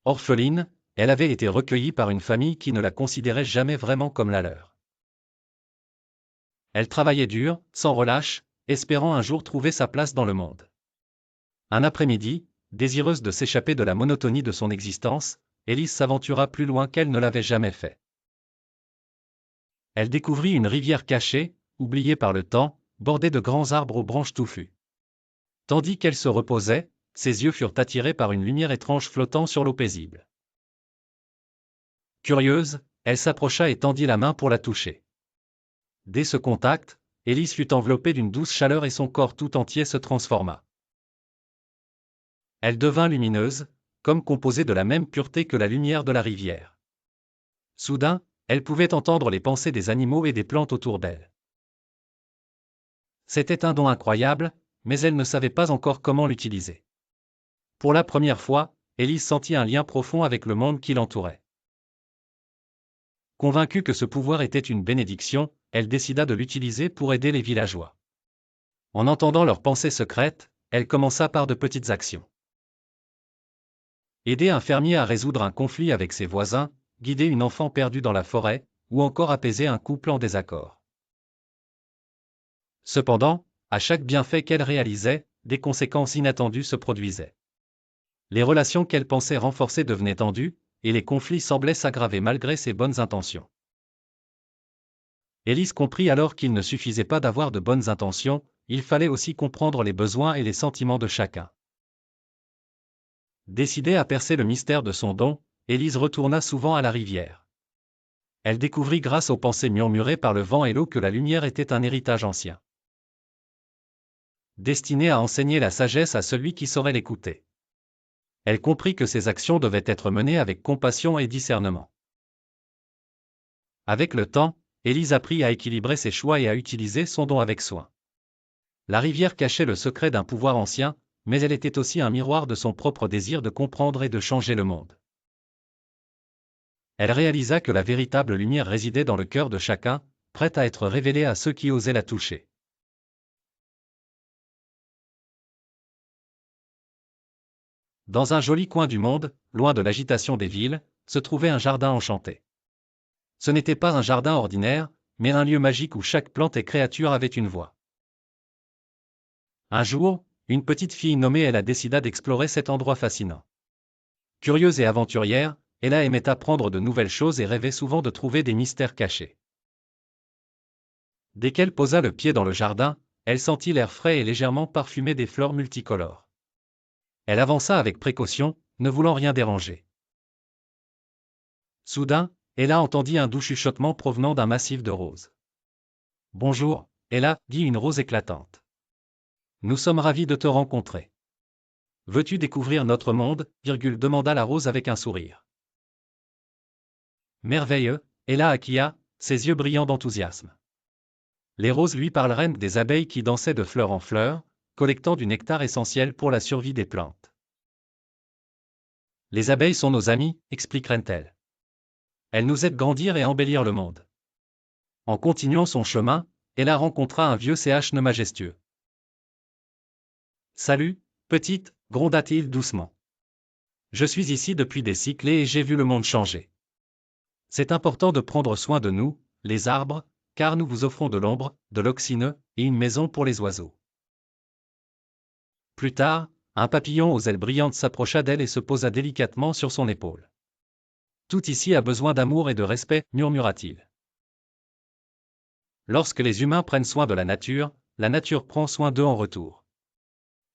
Orpheline, elle avait été recueillie par une famille qui ne la considérait jamais vraiment comme la leur. Elle travaillait dur, sans relâche, espérant un jour trouver sa place dans le monde. Un après-midi, désireuse de s'échapper de la monotonie de son existence, Élise s'aventura plus loin qu'elle ne l'avait jamais fait. Elle découvrit une rivière cachée, oubliée par le temps, bordée de grands arbres aux branches touffues. Tandis qu'elle se reposait, ses yeux furent attirés par une lumière étrange flottant sur l'eau paisible. Curieuse, elle s'approcha et tendit la main pour la toucher. Dès ce contact, Élise fut enveloppée d'une douce chaleur et son corps tout entier se transforma. Elle devint lumineuse, comme composée de la même pureté que la lumière de la rivière. Soudain, elle pouvait entendre les pensées des animaux et des plantes autour d'elle. C'était un don incroyable, mais elle ne savait pas encore comment l'utiliser. Pour la première fois, Élise sentit un lien profond avec le monde qui l'entourait. Convaincue que ce pouvoir était une bénédiction, elle décida de l'utiliser pour aider les villageois. En entendant leurs pensées secrètes, elle commença par de petites actions. Aider un fermier à résoudre un conflit avec ses voisins, guider une enfant perdue dans la forêt, ou encore apaiser un couple en désaccord. Cependant, à chaque bienfait qu'elle réalisait, des conséquences inattendues se produisaient. Les relations qu'elle pensait renforcer devenaient tendues, et les conflits semblaient s'aggraver malgré ses bonnes intentions. Élise comprit alors qu'il ne suffisait pas d'avoir de bonnes intentions, il fallait aussi comprendre les besoins et les sentiments de chacun. Décidée à percer le mystère de son don, Élise retourna souvent à la rivière. Elle découvrit grâce aux pensées murmurées par le vent et l'eau que la lumière était un héritage ancien, destiné à enseigner la sagesse à celui qui saurait l'écouter. Elle comprit que ses actions devaient être menées avec compassion et discernement. Avec le temps, Élise apprit à équilibrer ses choix et à utiliser son don avec soin. La rivière cachait le secret d'un pouvoir ancien, mais elle était aussi un miroir de son propre désir de comprendre et de changer le monde. Elle réalisa que la véritable lumière résidait dans le cœur de chacun, prête à être révélée à ceux qui osaient la toucher. Dans un joli coin du monde, loin de l'agitation des villes, se trouvait un jardin enchanté. Ce n'était pas un jardin ordinaire, mais un lieu magique où chaque plante et créature avait une voix. Un jour, une petite fille nommée Ella décida d'explorer cet endroit fascinant. Curieuse et aventurière, Ella aimait apprendre de nouvelles choses et rêvait souvent de trouver des mystères cachés. Dès qu'elle posa le pied dans le jardin, elle sentit l'air frais et légèrement parfumé des fleurs multicolores. Elle avança avec précaution, ne voulant rien déranger. Soudain, Ella entendit un doux chuchotement provenant d'un massif de roses. « Bonjour, Ella, dit une rose éclatante. Nous sommes ravis de te rencontrer. Veux-tu découvrir notre monde, demanda la rose avec un sourire. Merveilleux, Ella acquia, ses yeux brillants d'enthousiasme. Les roses lui parleraient des abeilles qui dansaient de fleur en fleur, collectant du nectar essentiel pour la survie des plantes. Les abeilles sont nos amies, expliqueraient-elles. Elles nous aident à grandir et à embellir le monde. En continuant son chemin, Ella rencontra un vieux CH majestueux. Salut, petite, gronda-t-il doucement. Je suis ici depuis des siècles et j'ai vu le monde changer. C'est important de prendre soin de nous, les arbres, car nous vous offrons de l'ombre, de l'oxygène et une maison pour les oiseaux. Plus tard, un papillon aux ailes brillantes s'approcha d'elle et se posa délicatement sur son épaule. Tout ici a besoin d'amour et de respect, murmura-t-il. Lorsque les humains prennent soin de la nature prend soin d'eux en retour.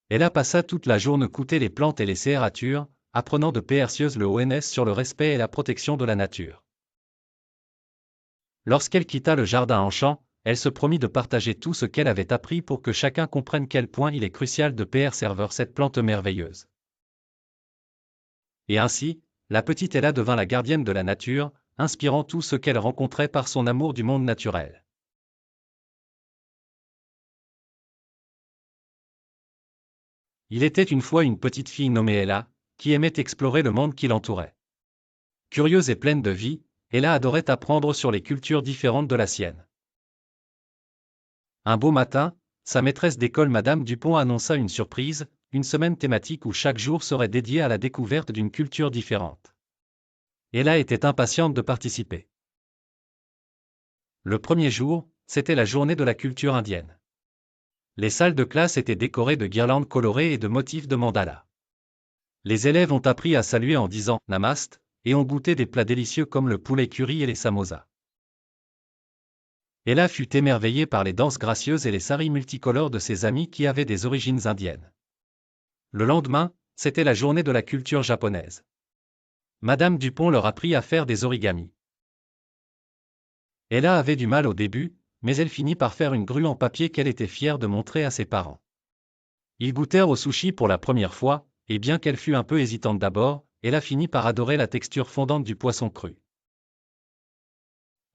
Ella passa toute la journée écouter les plantes et les créatures, apprenant de précieuses leçons sur le respect et la protection de la nature. Lorsqu'elle quitta le jardin en chant, elle se promit de partager tout ce qu'elle avait appris pour que chacun comprenne quel point il est crucial de préserver cette plante merveilleuse. Et ainsi, la petite Ella devint la gardienne de la nature, inspirant tout ce qu'elle rencontrait par son amour du monde naturel. Il était une fois une petite fille nommée Ella, qui aimait explorer le monde qui l'entourait. Curieuse et pleine de vie, Ella adorait apprendre sur les cultures différentes de la sienne. Un beau matin, sa maîtresse d'école Madame Dupont annonça une surprise, une semaine thématique où chaque jour serait dédié à la découverte d'une culture différente. Ella était impatiente de participer. Le premier jour, c'était la journée de la culture indienne. Les salles de classe étaient décorées de guirlandes colorées et de motifs de mandala. Les élèves ont appris à saluer en disant « Namaste » et ont goûté des plats délicieux comme le poulet curry et les samosas. Ella fut émerveillée par les danses gracieuses et les saris multicolores de ses amis qui avaient des origines indiennes. Le lendemain, c'était la journée de la culture japonaise. Madame Dupont leur apprit à faire des origamis. Ella avait du mal au début, mais elle finit par faire une grue en papier qu'elle était fière de montrer à ses parents. Ils goûtèrent au sushi pour la première fois, et bien qu'elle fût un peu hésitante d'abord, Ella finit par adorer la texture fondante du poisson cru.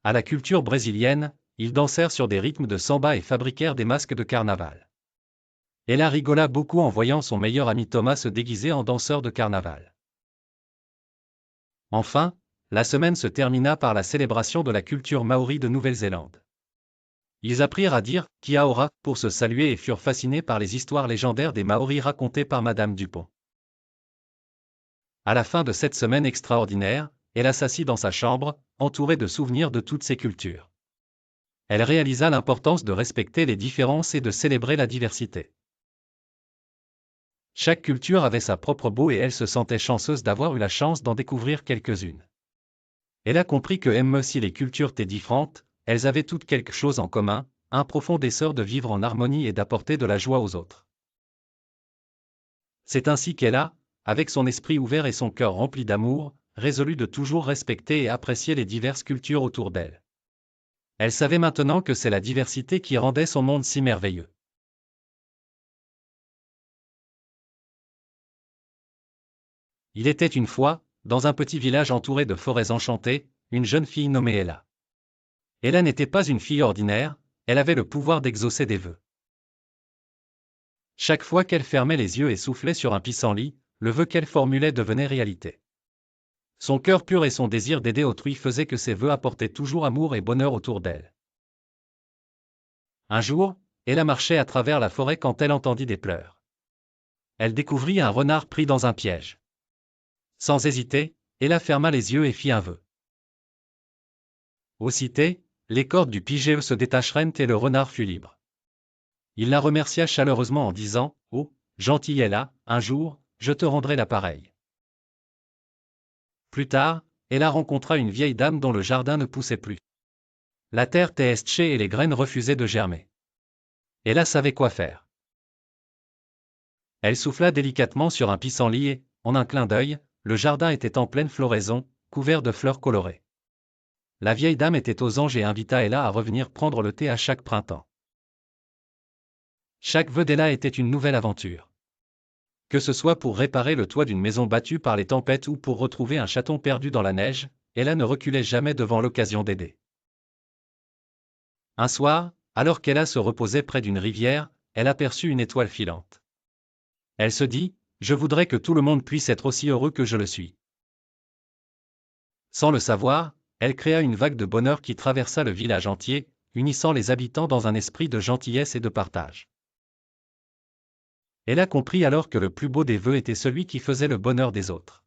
À la culture brésilienne, ils dansèrent sur des rythmes de samba et fabriquèrent des masques de carnaval. Ella rigola beaucoup en voyant son meilleur ami Thomas se déguiser en danseur de carnaval. Enfin, la semaine se termina par la célébration de la culture maori de Nouvelle-Zélande. Ils apprirent à dire « Kia ora » pour se saluer et furent fascinés par les histoires légendaires des Maoris racontées par Madame Dupont. À la fin de cette semaine extraordinaire, Ella s'assit dans sa chambre, entourée de souvenirs de toutes ces cultures. Elle réalisa l'importance de respecter les différences et de célébrer la diversité. Chaque culture avait sa propre beauté et elle se sentait chanceuse d'avoir eu la chance d'en découvrir quelques-unes. Elle a compris que même si les cultures étaient différentes, elles avaient toutes quelque chose en commun, un profond désir de vivre en harmonie et d'apporter de la joie aux autres. C'est ainsi qu'Ella, avec son esprit ouvert et son cœur rempli d'amour, résolut de toujours respecter et apprécier les diverses cultures autour d'elle. Elle savait maintenant que c'est la diversité qui rendait son monde si merveilleux. Il était une fois, dans un petit village entouré de forêts enchantées, une jeune fille nommée Ella. Ella n'était pas une fille ordinaire, elle avait le pouvoir d'exaucer des vœux. Chaque fois qu'elle fermait les yeux et soufflait sur un pissenlit, le vœu qu'elle formulait devenait réalité. Son cœur pur et son désir d'aider autrui faisaient que ses vœux apportaient toujours amour et bonheur autour d'elle. Un jour, Ella marchait à travers la forêt quand elle entendit des pleurs. Elle découvrit un renard pris dans un piège. Sans hésiter, Ella ferma les yeux et fit un vœu. Aussitôt, les cordes du pigeon se détachèrent et le renard fut libre. Il la remercia chaleureusement en disant « Oh, gentille Ella, un jour, je te rendrai l'appareil. » Plus tard, Ella rencontra une vieille dame dont le jardin ne poussait plus. La terre était séchée et les graines refusaient de germer. Ella savait quoi faire. Elle souffla délicatement sur un pissenlit et, en un clin d'œil, le jardin était en pleine floraison, couverts de fleurs colorées. La vieille dame était aux anges et invita Ella à revenir prendre le thé à chaque printemps. Chaque vœu d'Ella était une nouvelle aventure. Que ce soit pour réparer le toit d'une maison battue par les tempêtes ou pour retrouver un chaton perdu dans la neige, Ella ne reculait jamais devant l'occasion d'aider. Un soir, alors qu'Ella se reposait près d'une rivière, elle aperçut une étoile filante. Elle se dit, « Je voudrais que tout le monde puisse être aussi heureux que je le suis. » Sans le savoir, elle créa une vague de bonheur qui traversa le village entier, unissant les habitants dans un esprit de gentillesse et de partage. Elle a compris alors que le plus beau des vœux était celui qui faisait le bonheur des autres.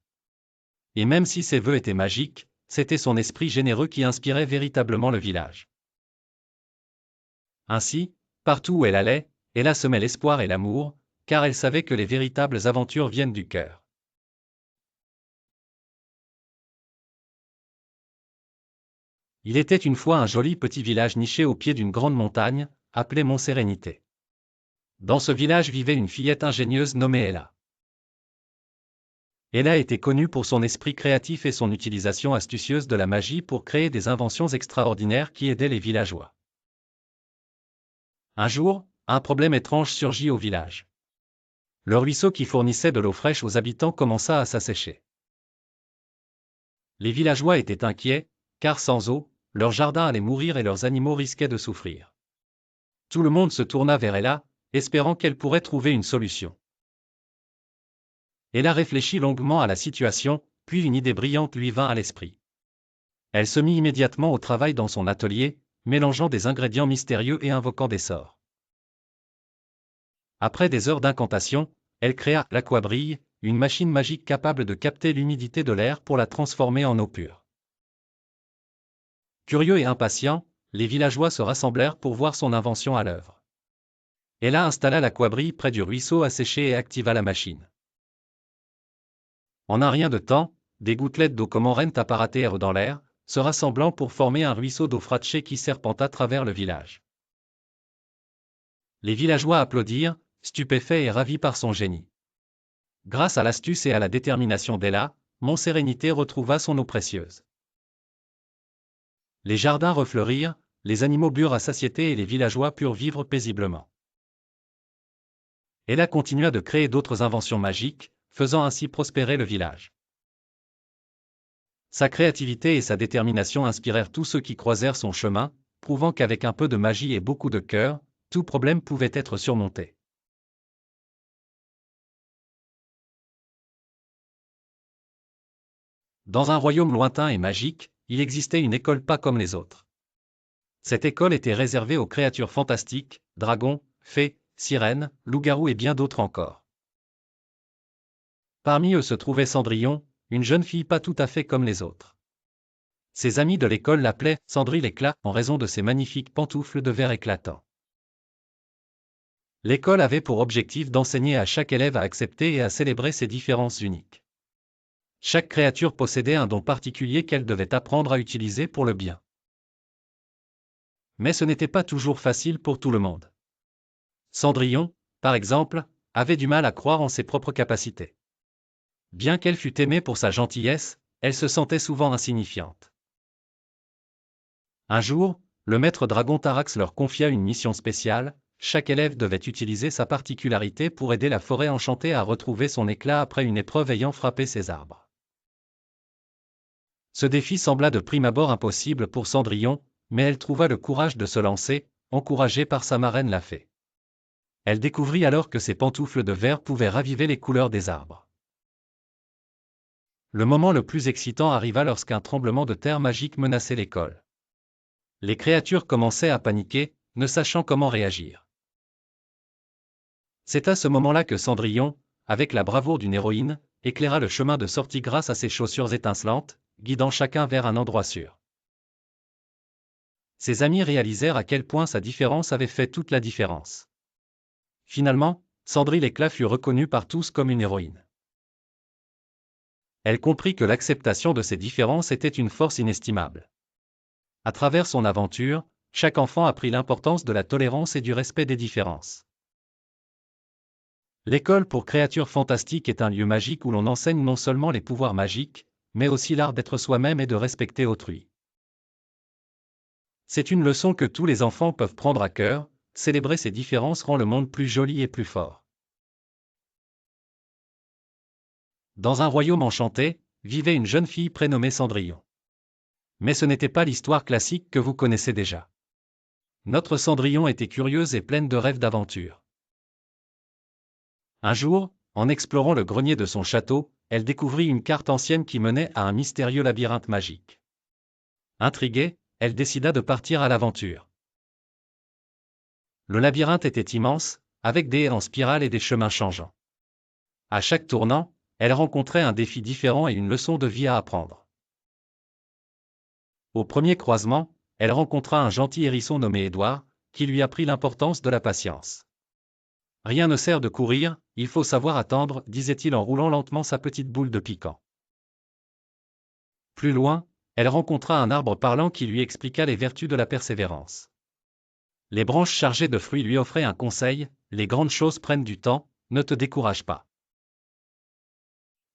Et même si ses vœux étaient magiques, c'était son esprit généreux qui inspirait véritablement le village. Ainsi, partout où elle allait, Ella semait l'espoir et l'amour, car elle savait que les véritables aventures viennent du cœur. Il était une fois un joli petit village niché au pied d'une grande montagne, appelé Mont Sérénité. Dans ce village vivait une fillette ingénieuse nommée Ella. Ella était connue pour son esprit créatif et son utilisation astucieuse de la magie pour créer des inventions extraordinaires qui aidaient les villageois. Un jour, un problème étrange surgit au village. Le ruisseau qui fournissait de l'eau fraîche aux habitants commença à s'assécher. Les villageois étaient inquiets, car sans eau, leur jardin allait mourir et leurs animaux risquaient de souffrir. Tout le monde se tourna vers Ella, espérant qu'elle pourrait trouver une solution. Ella réfléchit longuement à la situation, puis une idée brillante lui vint à l'esprit. Elle se mit immédiatement au travail dans son atelier, mélangeant des ingrédients mystérieux et invoquant des sorts. Après des heures d'incantation, elle créa l'Aquabrille, une machine magique capable de capter l'humidité de l'air pour la transformer en eau pure. Curieux et impatients, les villageois se rassemblèrent pour voir son invention à l'œuvre. Ella installa l'Aquabrille près du ruisseau asséché et activa la machine. En un rien de temps, des gouttelettes d'eau comorrente apparaissèrent dans l'air, se rassemblant pour former un ruisseau d'eau fracchée qui serpenta à travers le village. Les villageois applaudirent, stupéfaits et ravis par son génie. Grâce à l'astuce et à la détermination d'Ella, Mont Sérénité retrouva son eau précieuse. Les jardins refleurirent, les animaux burent à satiété et les villageois purent vivre paisiblement. Ella continua de créer d'autres inventions magiques, faisant ainsi prospérer le village. Sa créativité et sa détermination inspirèrent tous ceux qui croisèrent son chemin, prouvant qu'avec un peu de magie et beaucoup de cœur, tout problème pouvait être surmonté. Dans un royaume lointain et magique, il existait une école pas comme les autres. Cette école était réservée aux créatures fantastiques, dragons, fées, sirènes, loups-garous et bien d'autres encore. Parmi eux se trouvait Cendrillon, une jeune fille pas tout à fait comme les autres. Ses amis de l'école l'appelaient « Cendry l'éclat » en raison de ses magnifiques pantoufles de verre éclatant. L'école avait pour objectif d'enseigner à chaque élève à accepter et à célébrer ses différences uniques. Chaque créature possédait un don particulier qu'elle devait apprendre à utiliser pour le bien. Mais ce n'était pas toujours facile pour tout le monde. Cendrillon, par exemple, avait du mal à croire en ses propres capacités. Bien qu'elle fût aimée pour sa gentillesse, elle se sentait souvent insignifiante. Un jour, le maître dragon Tarax leur confia une mission spéciale, chaque élève devait utiliser sa particularité pour aider la forêt enchantée à retrouver son éclat après une épreuve ayant frappé ses arbres. Ce défi sembla de prime abord impossible pour Cendrillon, mais elle trouva le courage de se lancer, encouragée par sa marraine la fée. Elle découvrit alors que ses pantoufles de verre pouvaient raviver les couleurs des arbres. Le moment le plus excitant arriva lorsqu'un tremblement de terre magique menaçait l'école. Les créatures commençaient à paniquer, ne sachant comment réagir. C'est à ce moment-là que Cendrillon, avec la bravoure d'une héroïne, éclaira le chemin de sortie grâce à ses chaussures étincelantes, guidant chacun vers un endroit sûr. Ses amis réalisèrent à quel point sa différence avait fait toute la différence. Finalement, Cendry l'éclat fut reconnue par tous comme une héroïne. Elle comprit que l'acceptation de ces différences était une force inestimable. À travers son aventure, chaque enfant apprit l'importance de la tolérance et du respect des différences. L'école pour créatures fantastiques est un lieu magique où l'on enseigne non seulement les pouvoirs magiques, mais aussi l'art d'être soi-même et de respecter autrui. C'est une leçon que tous les enfants peuvent prendre à cœur, célébrer ces différences rend le monde plus joli et plus fort. Dans un royaume enchanté, vivait une jeune fille prénommée Cendrillon. Mais ce n'était pas l'histoire classique que vous connaissez déjà. Notre Cendrillon était curieuse et pleine de rêves d'aventure. Un jour, en explorant le grenier de son château, elle découvrit une carte ancienne qui menait à un mystérieux labyrinthe magique. Intriguée, elle décida de partir à l'aventure. Le labyrinthe était immense, avec des haies en spirale et des chemins changeants. À chaque tournant, elle rencontrait un défi différent et une leçon de vie à apprendre. Au premier croisement, elle rencontra un gentil hérisson nommé Édouard, qui lui apprit l'importance de la patience. Rien ne sert de courir, il faut savoir attendre, disait-il en roulant lentement sa petite boule de piquant. Plus loin, elle rencontra un arbre parlant qui lui expliqua les vertus de la persévérance. Les branches chargées de fruits lui offraient un conseil, les grandes choses prennent du temps, ne te décourage pas.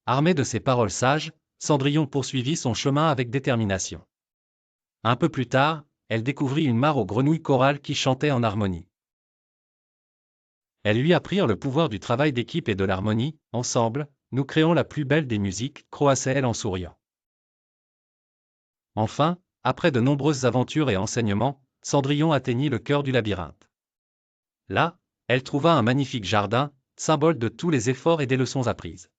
Armée de ces paroles sages, Cendrillon poursuivit son chemin avec détermination. Un peu plus tard, elle découvrit une mare aux grenouilles corales qui chantaient en harmonie. Elles lui apprirent le pouvoir du travail d'équipe et de l'harmonie. Ensemble, nous créons la plus belle des musiques, croassait-elle en souriant. Enfin, après de nombreuses aventures et enseignements, Cendrillon atteignit le cœur du labyrinthe. Là, elle trouva un magnifique jardin, symbole de tous les efforts et des leçons apprises.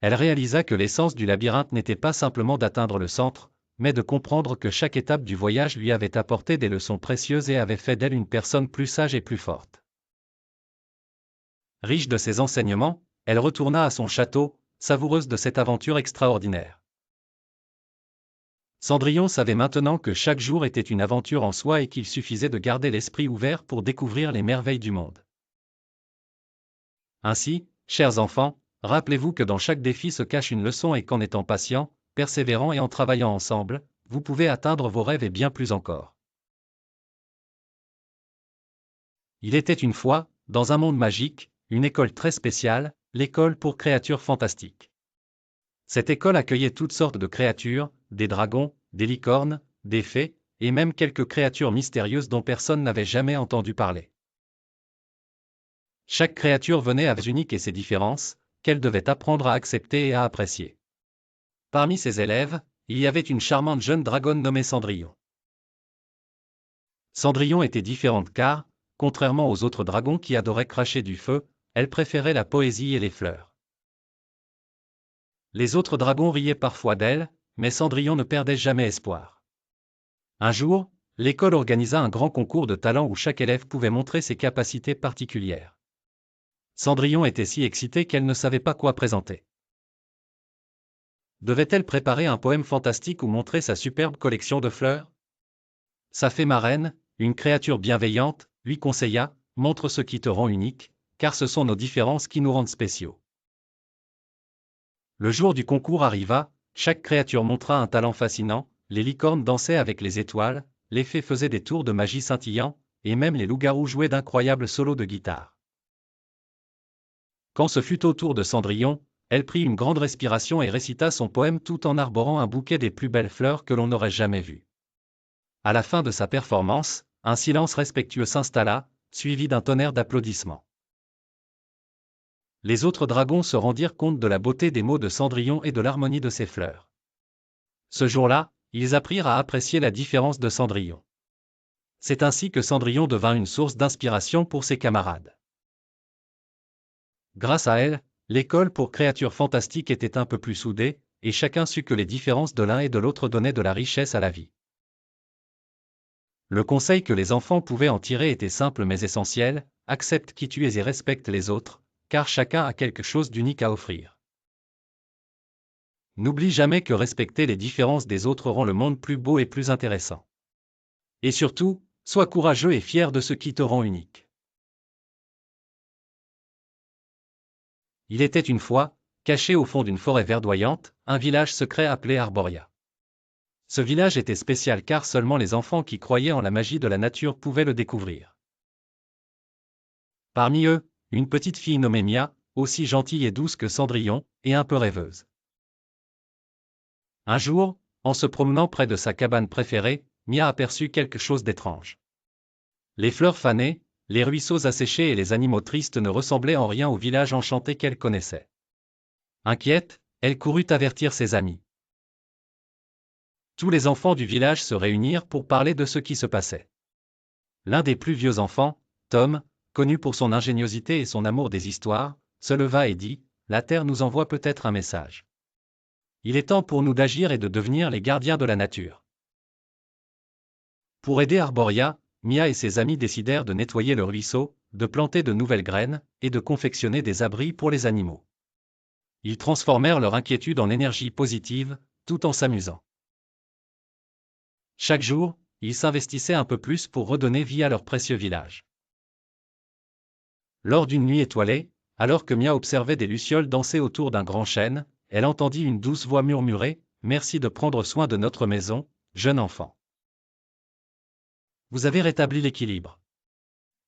Elle réalisa que l'essence du labyrinthe n'était pas simplement d'atteindre le centre, mais de comprendre que chaque étape du voyage lui avait apporté des leçons précieuses et avait fait d'elle une personne plus sage et plus forte. Riche de ces enseignements, elle retourna à son château, savoureuse de cette aventure extraordinaire. Cendrillon savait maintenant que chaque jour était une aventure en soi et qu'il suffisait de garder l'esprit ouvert pour découvrir les merveilles du monde. Ainsi, chers enfants, rappelez-vous que dans chaque défi se cache une leçon et qu'en étant patient, persévérant et en travaillant ensemble, vous pouvez atteindre vos rêves et bien plus encore. Il était une fois, dans un monde magique, une école très spéciale, l'école pour créatures fantastiques. Cette école accueillait toutes sortes de créatures, des dragons, des licornes, des fées, et même quelques créatures mystérieuses dont personne n'avait jamais entendu parler. Chaque créature venait avec ses uniques et ses différences, qu'elle devait apprendre à accepter et à apprécier. Parmi ses élèves, il y avait une charmante jeune dragonne nommée Cendrillon. Cendrillon était différente car, contrairement aux autres dragons qui adoraient cracher du feu, elle préférait la poésie et les fleurs. Les autres dragons riaient parfois d'elle, mais Cendrillon ne perdait jamais espoir. Un jour, l'école organisa un grand concours de talent où chaque élève pouvait montrer ses capacités particulières. Cendrillon était si excitée qu'elle ne savait pas quoi présenter. Devait-elle préparer un poème fantastique ou montrer sa superbe collection de fleurs? Sa fée marraine, une créature bienveillante, lui conseilla, montre ce qui te rend unique, car ce sont nos différences qui nous rendent spéciaux. Le jour du concours arriva, chaque créature montra un talent fascinant, les licornes dansaient avec les étoiles, les fées faisaient des tours de magie scintillants, et même les loups-garous jouaient d'incroyables solos de guitare. Quand ce fut au tour de Cendrillon, elle prit une grande respiration et récita son poème tout en arborant un bouquet des plus belles fleurs que l'on n'aurait jamais vues. À la fin de sa performance, un silence respectueux s'installa, suivi d'un tonnerre d'applaudissements. Les autres dragons se rendirent compte de la beauté des mots de Cendrillon et de l'harmonie de ses fleurs. Ce jour-là, ils apprirent à apprécier la différence de Cendrillon. C'est ainsi que Cendrillon devint une source d'inspiration pour ses camarades. Grâce à elle, l'école pour créatures fantastiques était un peu plus soudée, et chacun sut que les différences de l'un et de l'autre donnaient de la richesse à la vie. Le conseil que les enfants pouvaient en tirer était simple mais essentiel, accepte qui tu es et respecte les autres, car chacun a quelque chose d'unique à offrir. N'oublie jamais que respecter les différences des autres rend le monde plus beau et plus intéressant. Et surtout, sois courageux et fier de ce qui te rend unique. Il était une fois, caché au fond d'une forêt verdoyante, un village secret appelé Arboria. Ce village était spécial car seulement les enfants qui croyaient en la magie de la nature pouvaient le découvrir. Parmi eux, une petite fille nommée Mia, aussi gentille et douce que Cendrillon, et un peu rêveuse. Un jour, en se promenant près de sa cabane préférée, Mia aperçut quelque chose d'étrange. Les fleurs fanées, les ruisseaux asséchés et les animaux tristes ne ressemblaient en rien au village enchanté qu'elle connaissait. Inquiète, elle courut avertir ses amis. Tous les enfants du village se réunirent pour parler de ce qui se passait. L'un des plus vieux enfants, Tom, connu pour son ingéniosité et son amour des histoires, se leva et dit « La Terre nous envoie peut-être un message. Il est temps pour nous d'agir et de devenir les gardiens de la nature. » Pour aider Arboria, Mia et ses amis décidèrent de nettoyer le ruisseau, de planter de nouvelles graines, et de confectionner des abris pour les animaux. Ils transformèrent leur inquiétude en énergie positive, tout en s'amusant. Chaque jour, ils s'investissaient un peu plus pour redonner vie à leur précieux village. Lors d'une nuit étoilée, alors que Mia observait des lucioles danser autour d'un grand chêne, elle entendit une douce voix murmurer « Merci de prendre soin de notre maison, jeune enfant. Vous avez rétabli l'équilibre. »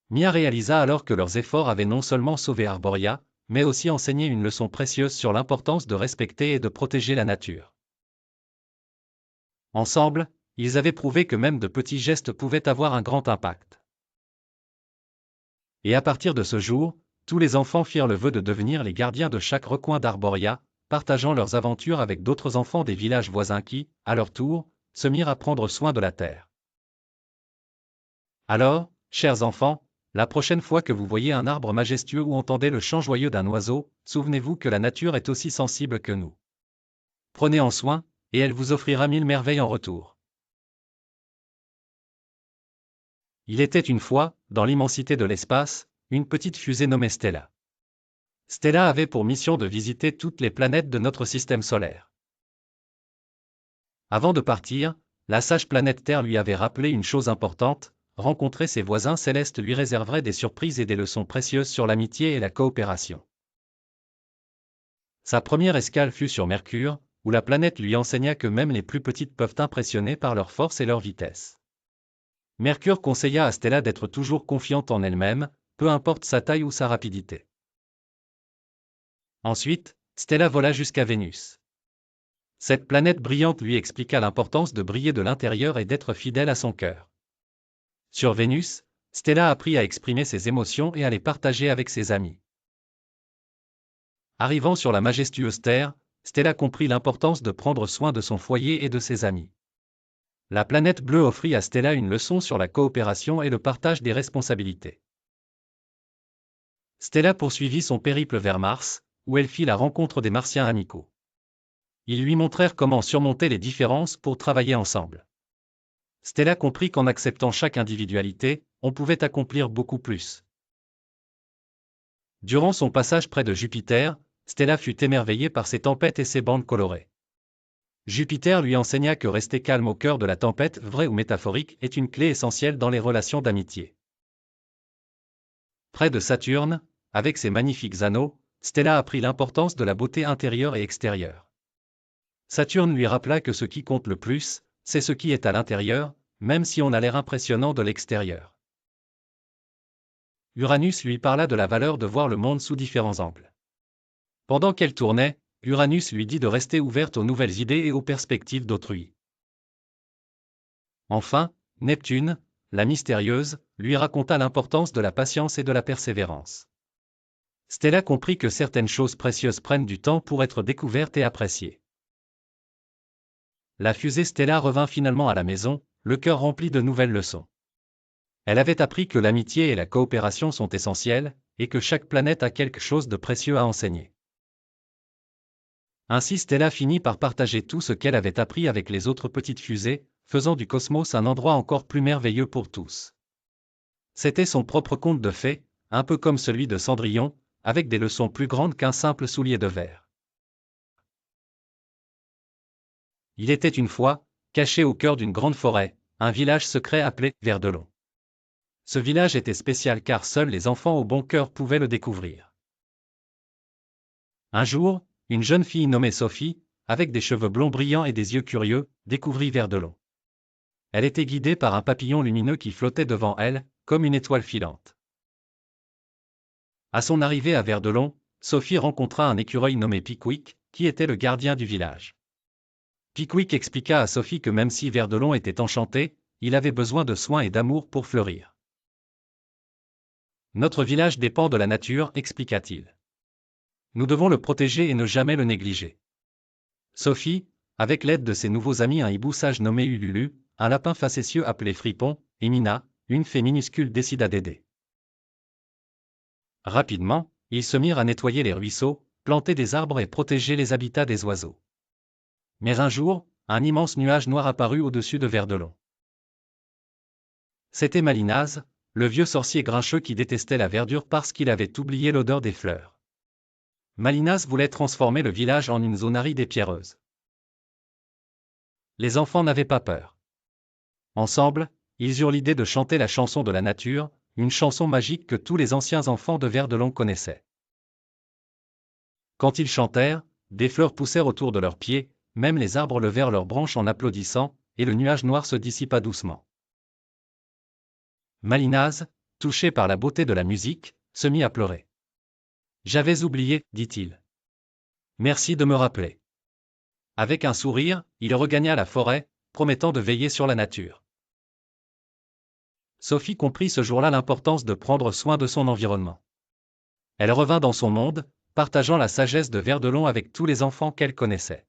Mia réalisa alors que leurs efforts avaient non seulement sauvé Arboria, mais aussi enseigné une leçon précieuse sur l'importance de respecter et de protéger la nature. Ensemble, ils avaient prouvé que même de petits gestes pouvaient avoir un grand impact. Et à partir de ce jour, tous les enfants firent le vœu de devenir les gardiens de chaque recoin d'Arboria, partageant leurs aventures avec d'autres enfants des villages voisins qui, à leur tour, se mirent à prendre soin de la terre. Alors, chers enfants, la prochaine fois que vous voyez un arbre majestueux ou entendez le chant joyeux d'un oiseau, souvenez-vous que la nature est aussi sensible que nous. Prenez en soin, et elle vous offrira 1000 merveilles en retour. Il était une fois, dans l'immensité de l'espace, une petite fusée nommée Stella. Stella avait pour mission de visiter toutes les planètes de notre système solaire. Avant de partir, la sage planète Terre lui avait rappelé une chose importante, rencontrer ses voisins célestes lui réserverait des surprises et des leçons précieuses sur l'amitié et la coopération. Sa première escale fut sur Mercure, où la planète lui enseigna que même les plus petites peuvent impressionner par leur force et leur vitesse. Mercure conseilla à Stella d'être toujours confiante en elle-même, peu importe sa taille ou sa rapidité. Ensuite, Stella vola jusqu'à Vénus. Cette planète brillante lui expliqua l'importance de briller de l'intérieur et d'être fidèle à son cœur. Sur Vénus, Stella apprit à exprimer ses émotions et à les partager avec ses amis. Arrivant sur la majestueuse Terre, Stella comprit l'importance de prendre soin de son foyer et de ses amis. La planète bleue offrit à Stella une leçon sur la coopération et le partage des responsabilités. Stella poursuivit son périple vers Mars, où elle fit la rencontre des Martiens amicaux. Ils lui montrèrent comment surmonter les différences pour travailler ensemble. Stella comprit qu'en acceptant chaque individualité, on pouvait accomplir beaucoup plus. Durant son passage près de Jupiter, Stella fut émerveillée par ses tempêtes et ses bandes colorées. Jupiter lui enseigna que rester calme au cœur de la tempête, vraie ou métaphorique, est une clé essentielle dans les relations d'amitié. Près de Saturne, avec ses magnifiques anneaux, Stella apprit l'importance de la beauté intérieure et extérieure. Saturne lui rappela que ce qui compte le plus, c'est ce qui est à l'intérieur, même si on a l'air impressionnant de l'extérieur. Uranus lui parla de la valeur de voir le monde sous différents angles. Pendant qu'elle tournait, Uranus lui dit de rester ouverte aux nouvelles idées et aux perspectives d'autrui. Enfin, Neptune, la mystérieuse, lui raconta l'importance de la patience et de la persévérance. Stella comprit que certaines choses précieuses prennent du temps pour être découvertes et appréciées. La fusée Stella revint finalement à la maison, le cœur rempli de nouvelles leçons. Elle avait appris que l'amitié et la coopération sont essentielles, et que chaque planète a quelque chose de précieux à enseigner. Ainsi Stella finit par partager tout ce qu'elle avait appris avec les autres petites fusées, faisant du cosmos un endroit encore plus merveilleux pour tous. C'était son propre conte de fées, un peu comme celui de Cendrillon, avec des leçons plus grandes qu'un simple soulier de verre. Il était une fois, caché au cœur d'une grande forêt, un village secret appelé Verdelon. Ce village était spécial car seuls les enfants au bon cœur pouvaient le découvrir. Un jour, une jeune fille nommée Sophie, avec des cheveux blonds brillants et des yeux curieux, découvrit Verdelon. Elle était guidée par un papillon lumineux qui flottait devant elle, comme une étoile filante. À son arrivée à Verdelon, Sophie rencontra un écureuil nommé Pickwick, qui était le gardien du village. Pickwick expliqua à Sophie que même si Verdelon était enchanté, il avait besoin de soins et d'amour pour fleurir. Notre village dépend de la nature, expliqua-t-il. Nous devons le protéger et ne jamais le négliger. Sophie, avec l'aide de ses nouveaux amis un hibou sage nommé Ululu, un lapin facétieux appelé Fripon, et Mina, une fée minuscule décida d'aider. Rapidement, ils se mirent à nettoyer les ruisseaux, planter des arbres et protéger les habitats des oiseaux. Mais un jour, un immense nuage noir apparut au-dessus de Verdelon. C'était Malinaz, le vieux sorcier grincheux qui détestait la verdure parce qu'il avait oublié l'odeur des fleurs. Malinaz voulait transformer le village en une zone aride et pierreuse. Les enfants n'avaient pas peur. Ensemble, ils eurent l'idée de chanter la chanson de la nature, une chanson magique que tous les anciens enfants de Verdelon connaissaient. Quand ils chantèrent, des fleurs poussèrent autour de leurs pieds, même les arbres levèrent leurs branches en applaudissant, et le nuage noir se dissipa doucement. Malinaz, touché par la beauté de la musique, se mit à pleurer. « J'avais oublié, dit-il. Merci de me rappeler. » Avec un sourire, il regagna la forêt, promettant de veiller sur la nature. Sophie comprit ce jour-là l'importance de prendre soin de son environnement. Elle revint dans son monde, partageant la sagesse de Verdelon avec tous les enfants qu'elle connaissait.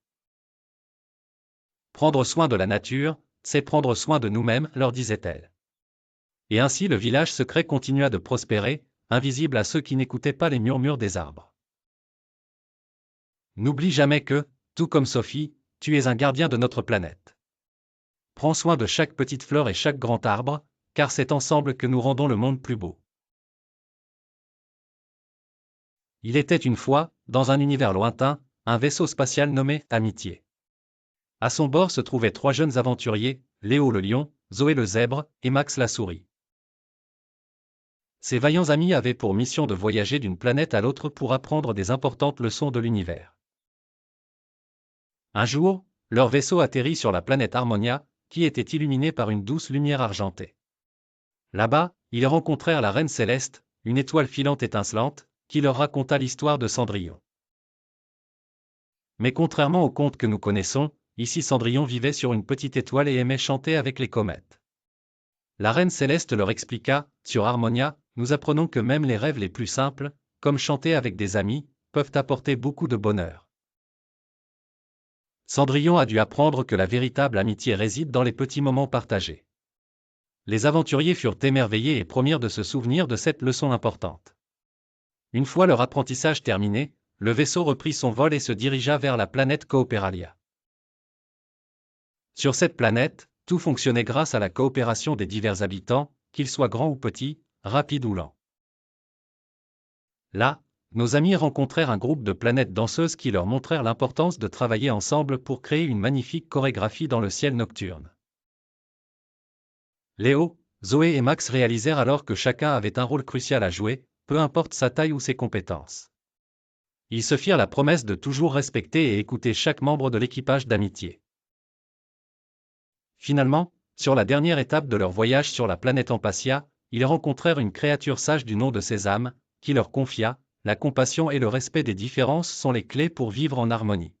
Prendre soin de la nature, c'est prendre soin de nous-mêmes, leur disait-elle. Et ainsi le village secret continua de prospérer, invisible à ceux qui n'écoutaient pas les murmures des arbres. N'oublie jamais que, tout comme Sophie, tu es un gardien de notre planète. Prends soin de chaque petite fleur et chaque grand arbre, car c'est ensemble que nous rendons le monde plus beau. Il était une fois, dans un univers lointain, un vaisseau spatial nommé Amitié. À son bord se trouvaient 3 jeunes aventuriers, Léo le lion, Zoé le zèbre, et Max la souris. Ces vaillants amis avaient pour mission de voyager d'une planète à l'autre pour apprendre des importantes leçons de l'univers. Un jour, leur vaisseau atterrit sur la planète Harmonia, qui était illuminée par une douce lumière argentée. Là-bas, ils rencontrèrent la Reine Céleste, une étoile filante étincelante, qui leur raconta l'histoire de Cendrillon. Mais contrairement aux contes que nous connaissons, ici Cendrillon vivait sur une petite étoile et aimait chanter avec les comètes. La Reine Céleste leur expliqua, sur Harmonia, nous apprenons que même les rêves les plus simples, comme chanter avec des amis, peuvent apporter beaucoup de bonheur. Cendrillon a dû apprendre que la véritable amitié réside dans les petits moments partagés. Les aventuriers furent émerveillés et promirent de se souvenir de cette leçon importante. Une fois leur apprentissage terminé, le vaisseau reprit son vol et se dirigea vers la planète Cooperalia. Sur cette planète, tout fonctionnait grâce à la coopération des divers habitants, qu'ils soient grands ou petits, rapides ou lents. Là, nos amis rencontrèrent un groupe de planètes danseuses qui leur montrèrent l'importance de travailler ensemble pour créer une magnifique chorégraphie dans le ciel nocturne. Léo, Zoé et Max réalisèrent alors que chacun avait un rôle crucial à jouer, peu importe sa taille ou ses compétences. Ils se firent la promesse de toujours respecter et écouter chaque membre de l'équipage d'amitié. Finalement, sur la dernière étape de leur voyage sur la planète Ampasia, ils rencontrèrent une créature sage du nom de Sésame, qui leur confia, la compassion et le respect des différences sont les clés pour vivre en harmonie.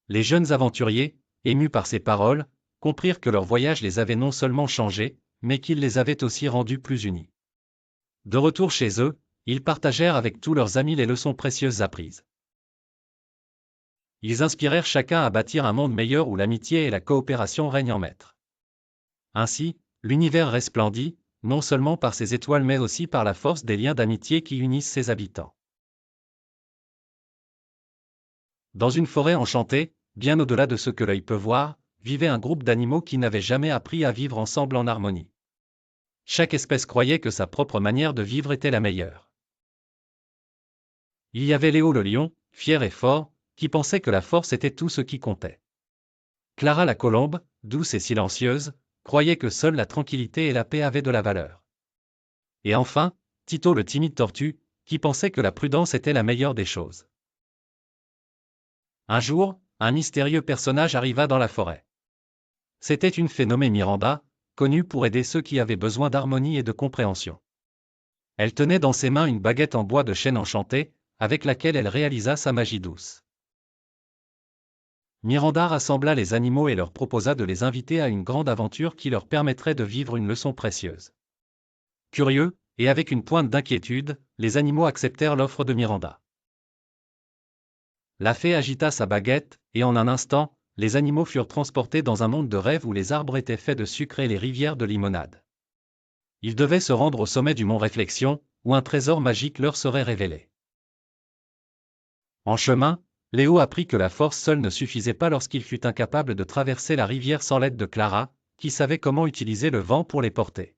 Les jeunes aventuriers, émus par ces paroles, comprirent que leur voyage les avait non seulement changés, mais qu'il les avait aussi rendus plus unis. De retour chez eux, ils partagèrent avec tous leurs amis les leçons précieuses apprises. Ils inspirèrent chacun à bâtir un monde meilleur où l'amitié et la coopération règnent en maître. Ainsi, l'univers resplendit, non seulement par ses étoiles mais aussi par la force des liens d'amitié qui unissent ses habitants. Dans une forêt enchantée, bien au-delà de ce que l'œil peut voir, vivait un groupe d'animaux qui n'avaient jamais appris à vivre ensemble en harmonie. Chaque espèce croyait que sa propre manière de vivre était la meilleure. Il y avait Léo le lion, fier et fort, qui pensait que la force était tout ce qui comptait. Clara la colombe, douce et silencieuse, croyait que seule la tranquillité et la paix avaient de la valeur. Et enfin, Tito le timide tortue, qui pensait que la prudence était la meilleure des choses. Un jour, un mystérieux personnage arriva dans la forêt. C'était une fée nommée Miranda, connue pour aider ceux qui avaient besoin d'harmonie et de compréhension. Elle tenait dans ses mains une baguette en bois de chêne enchanté, avec laquelle elle réalisa sa magie douce. Miranda rassembla les animaux et leur proposa de les inviter à une grande aventure qui leur permettrait de vivre une leçon précieuse. Curieux, et avec une pointe d'inquiétude, les animaux acceptèrent l'offre de Miranda. La fée agita sa baguette, et en un instant, les animaux furent transportés dans un monde de rêve où les arbres étaient faits de sucre et les rivières de limonade. Ils devaient se rendre au sommet du mont Réflexion, où un trésor magique leur serait révélé. En chemin, Léo apprit que la force seule ne suffisait pas lorsqu'il fut incapable de traverser la rivière sans l'aide de Clara, qui savait comment utiliser le vent pour les porter.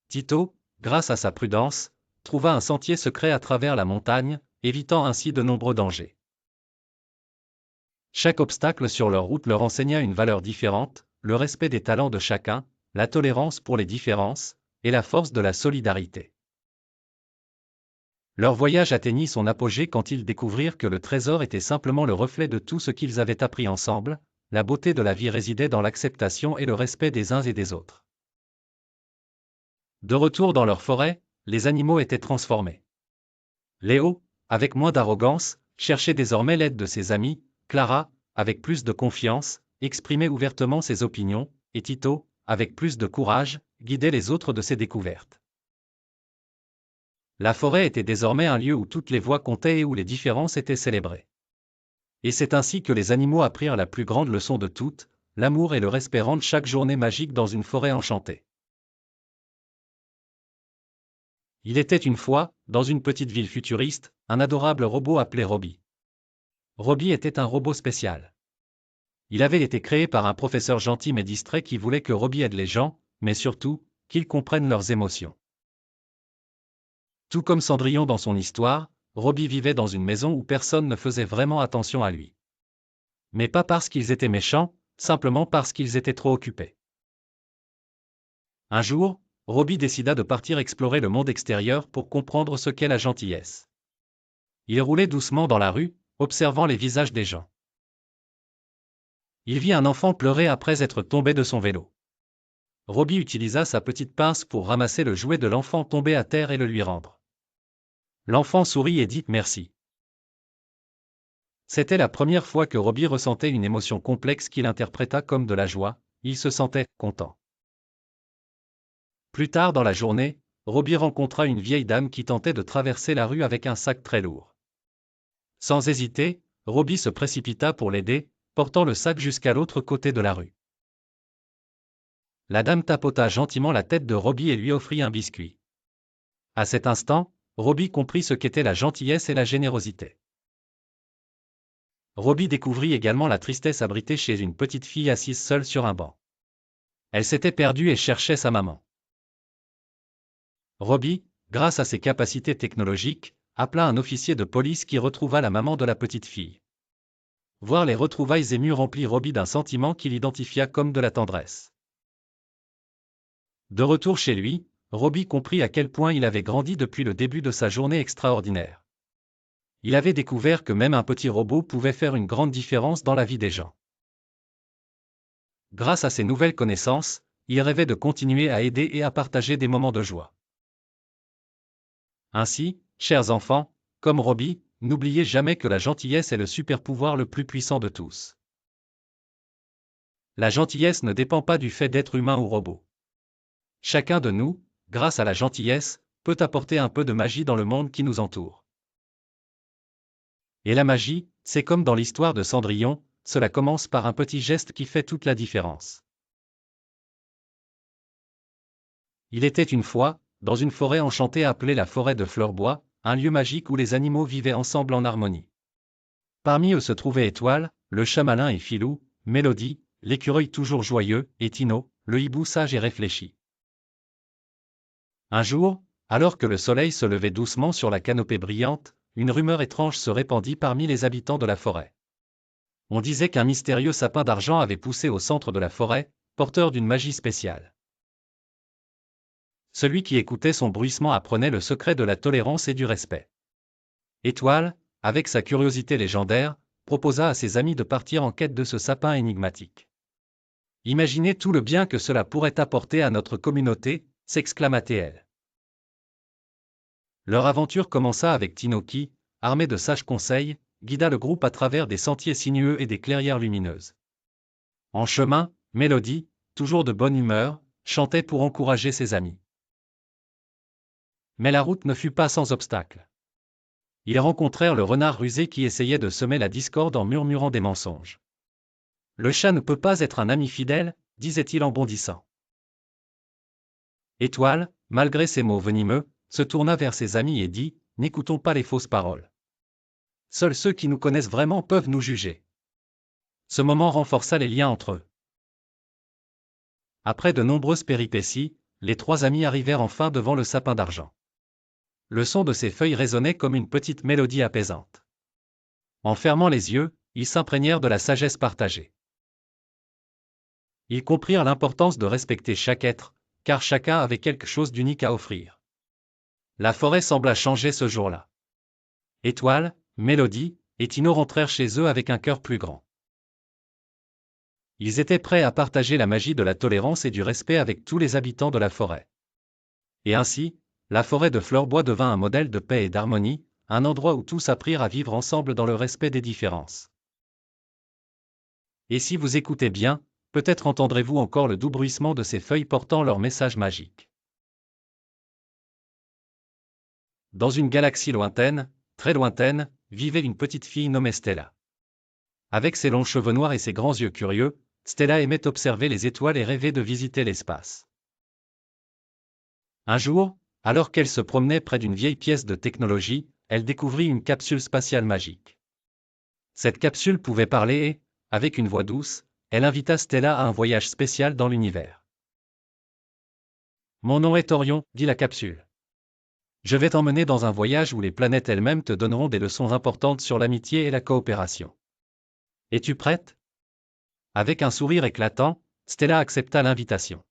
Tito, grâce à sa prudence, trouva un sentier secret à travers la montagne, évitant ainsi de nombreux dangers. Chaque obstacle sur leur route leur enseigna une valeur différente, le respect des talents de chacun, la tolérance pour les différences, et la force de la solidarité. Leur voyage atteignit son apogée quand ils découvrirent que le trésor était simplement le reflet de tout ce qu'ils avaient appris ensemble, la beauté de la vie résidait dans l'acceptation et le respect des uns et des autres. De retour dans leur forêt, les animaux étaient transformés. Léo, avec moins d'arrogance, cherchait désormais l'aide de ses amis, Clara, avec plus de confiance, exprimait ouvertement ses opinions, et Tito, avec plus de courage, guidait les autres de ses découvertes. La forêt était désormais un lieu où toutes les voix comptaient et où les différences étaient célébrées. Et c'est ainsi que les animaux apprirent la plus grande leçon de toutes, l'amour et le respect rendent chaque journée magique dans une forêt enchantée. Il était une fois, dans une petite ville futuriste, un adorable robot appelé Robbie. Robbie était un robot spécial. Il avait été créé par un professeur gentil mais distrait qui voulait que Robbie aide les gens, mais surtout, qu'ils comprennent leurs émotions. Tout comme Cendrillon dans son histoire, Robbie vivait dans une maison où personne ne faisait vraiment attention à lui. Mais pas parce qu'ils étaient méchants, simplement parce qu'ils étaient trop occupés. Un jour, Robbie décida de partir explorer le monde extérieur pour comprendre ce qu'est la gentillesse. Il roulait doucement dans la rue, observant les visages des gens. Il vit un enfant pleurer après être tombé de son vélo. Robbie utilisa sa petite pince pour ramasser le jouet de l'enfant tombé à terre et le lui rendre. L'enfant sourit et dit « merci ». C'était la première fois que Robbie ressentait une émotion complexe qu'il interpréta comme de la joie, il se sentait content. Plus tard dans la journée, Robbie rencontra une vieille dame qui tentait de traverser la rue avec un sac très lourd. Sans hésiter, Robbie se précipita pour l'aider, portant le sac jusqu'à l'autre côté de la rue. La dame tapota gentiment la tête de Robbie et lui offrit un biscuit. À cet instant, Robbie comprit ce qu'était la gentillesse et la générosité. Robbie découvrit également la tristesse abritée chez une petite fille assise seule sur un banc. Elle s'était perdue et cherchait sa maman. Robbie, grâce à ses capacités technologiques, appela un officier de police qui retrouva la maman de la petite fille. Voir les retrouvailles émues remplit Robbie d'un sentiment qu'il identifia comme de la tendresse. De retour chez lui, Robbie comprit à quel point il avait grandi depuis le début de sa journée extraordinaire. Il avait découvert que même un petit robot pouvait faire une grande différence dans la vie des gens. Grâce à ces nouvelles connaissances, il rêvait de continuer à aider et à partager des moments de joie. Ainsi, chers enfants, comme Robbie, n'oubliez jamais que la gentillesse est le super-pouvoir le plus puissant de tous. La gentillesse ne dépend pas du fait d'être humain ou robot. Chacun de nous, grâce à la gentillesse, peut apporter un peu de magie dans le monde qui nous entoure. Et la magie, c'est comme dans l'histoire de Cendrillon, cela commence par un petit geste qui fait toute la différence. Il était une fois, dans une forêt enchantée appelée la forêt de Fleurbois, un lieu magique où les animaux vivaient ensemble en harmonie. Parmi eux se trouvaient Étoile, le chamalin et Filou, Mélodie, l'écureuil toujours joyeux, et Tino, le hibou sage et réfléchi. Un jour, alors que le soleil se levait doucement sur la canopée brillante, une rumeur étrange se répandit parmi les habitants de la forêt. On disait qu'un mystérieux sapin d'argent avait poussé au centre de la forêt, porteur d'une magie spéciale. Celui qui écoutait son bruissement apprenait le secret de la tolérance et du respect. Étoile, avec sa curiosité légendaire, proposa à ses amis de partir en quête de ce sapin énigmatique. « Imaginez tout le bien que cela pourrait apporter à notre communauté », s'exclama-t-elle. Leur aventure commença avec Tino qui, armé de sages conseils, guida le groupe à travers des sentiers sinueux et des clairières lumineuses. En chemin, Mélodie, toujours de bonne humeur, chantait pour encourager ses amis. Mais la route ne fut pas sans obstacles. Ils rencontrèrent le renard rusé qui essayait de semer la discorde en murmurant des mensonges. Le chat ne peut pas être un ami fidèle, disait-il en bondissant. Étoile, malgré ces mots venimeux, se tourna vers ses amis et dit « N'écoutons pas les fausses paroles. Seuls ceux qui nous connaissent vraiment peuvent nous juger. » Ce moment renforça les liens entre eux. Après de nombreuses péripéties, les trois amis arrivèrent enfin devant le sapin d'argent. Le son de ses feuilles résonnait comme une petite mélodie apaisante. En fermant les yeux, ils s'imprégnèrent de la sagesse partagée. Ils comprirent l'importance de respecter chaque être, car chacun avait quelque chose d'unique à offrir. La forêt sembla changer ce jour-là. Étoile, Mélodie et Tino rentrèrent chez eux avec un cœur plus grand. Ils étaient prêts à partager la magie de la tolérance et du respect avec tous les habitants de la forêt. Et ainsi, la forêt de Fleurbois devint un modèle de paix et d'harmonie, un endroit où tous apprirent à vivre ensemble dans le respect des différences. Et si vous écoutez bien, peut-être entendrez-vous encore le doux bruissement de ces feuilles portant leur message magique. Dans une galaxie lointaine, très lointaine, vivait une petite fille nommée Stella. Avec ses longs cheveux noirs et ses grands yeux curieux, Stella aimait observer les étoiles et rêvait de visiter l'espace. Un jour, alors qu'elle se promenait près d'une vieille pièce de technologie, elle découvrit une capsule spatiale magique. Cette capsule pouvait parler et, avec une voix douce, elle invita Stella à un voyage spécial dans l'univers. « Mon nom est Orion, dit la capsule. Je vais t'emmener dans un voyage où les planètes elles-mêmes te donneront des leçons importantes sur l'amitié et la coopération. Es-tu prête ? » Avec un sourire éclatant, Stella accepta l'invitation.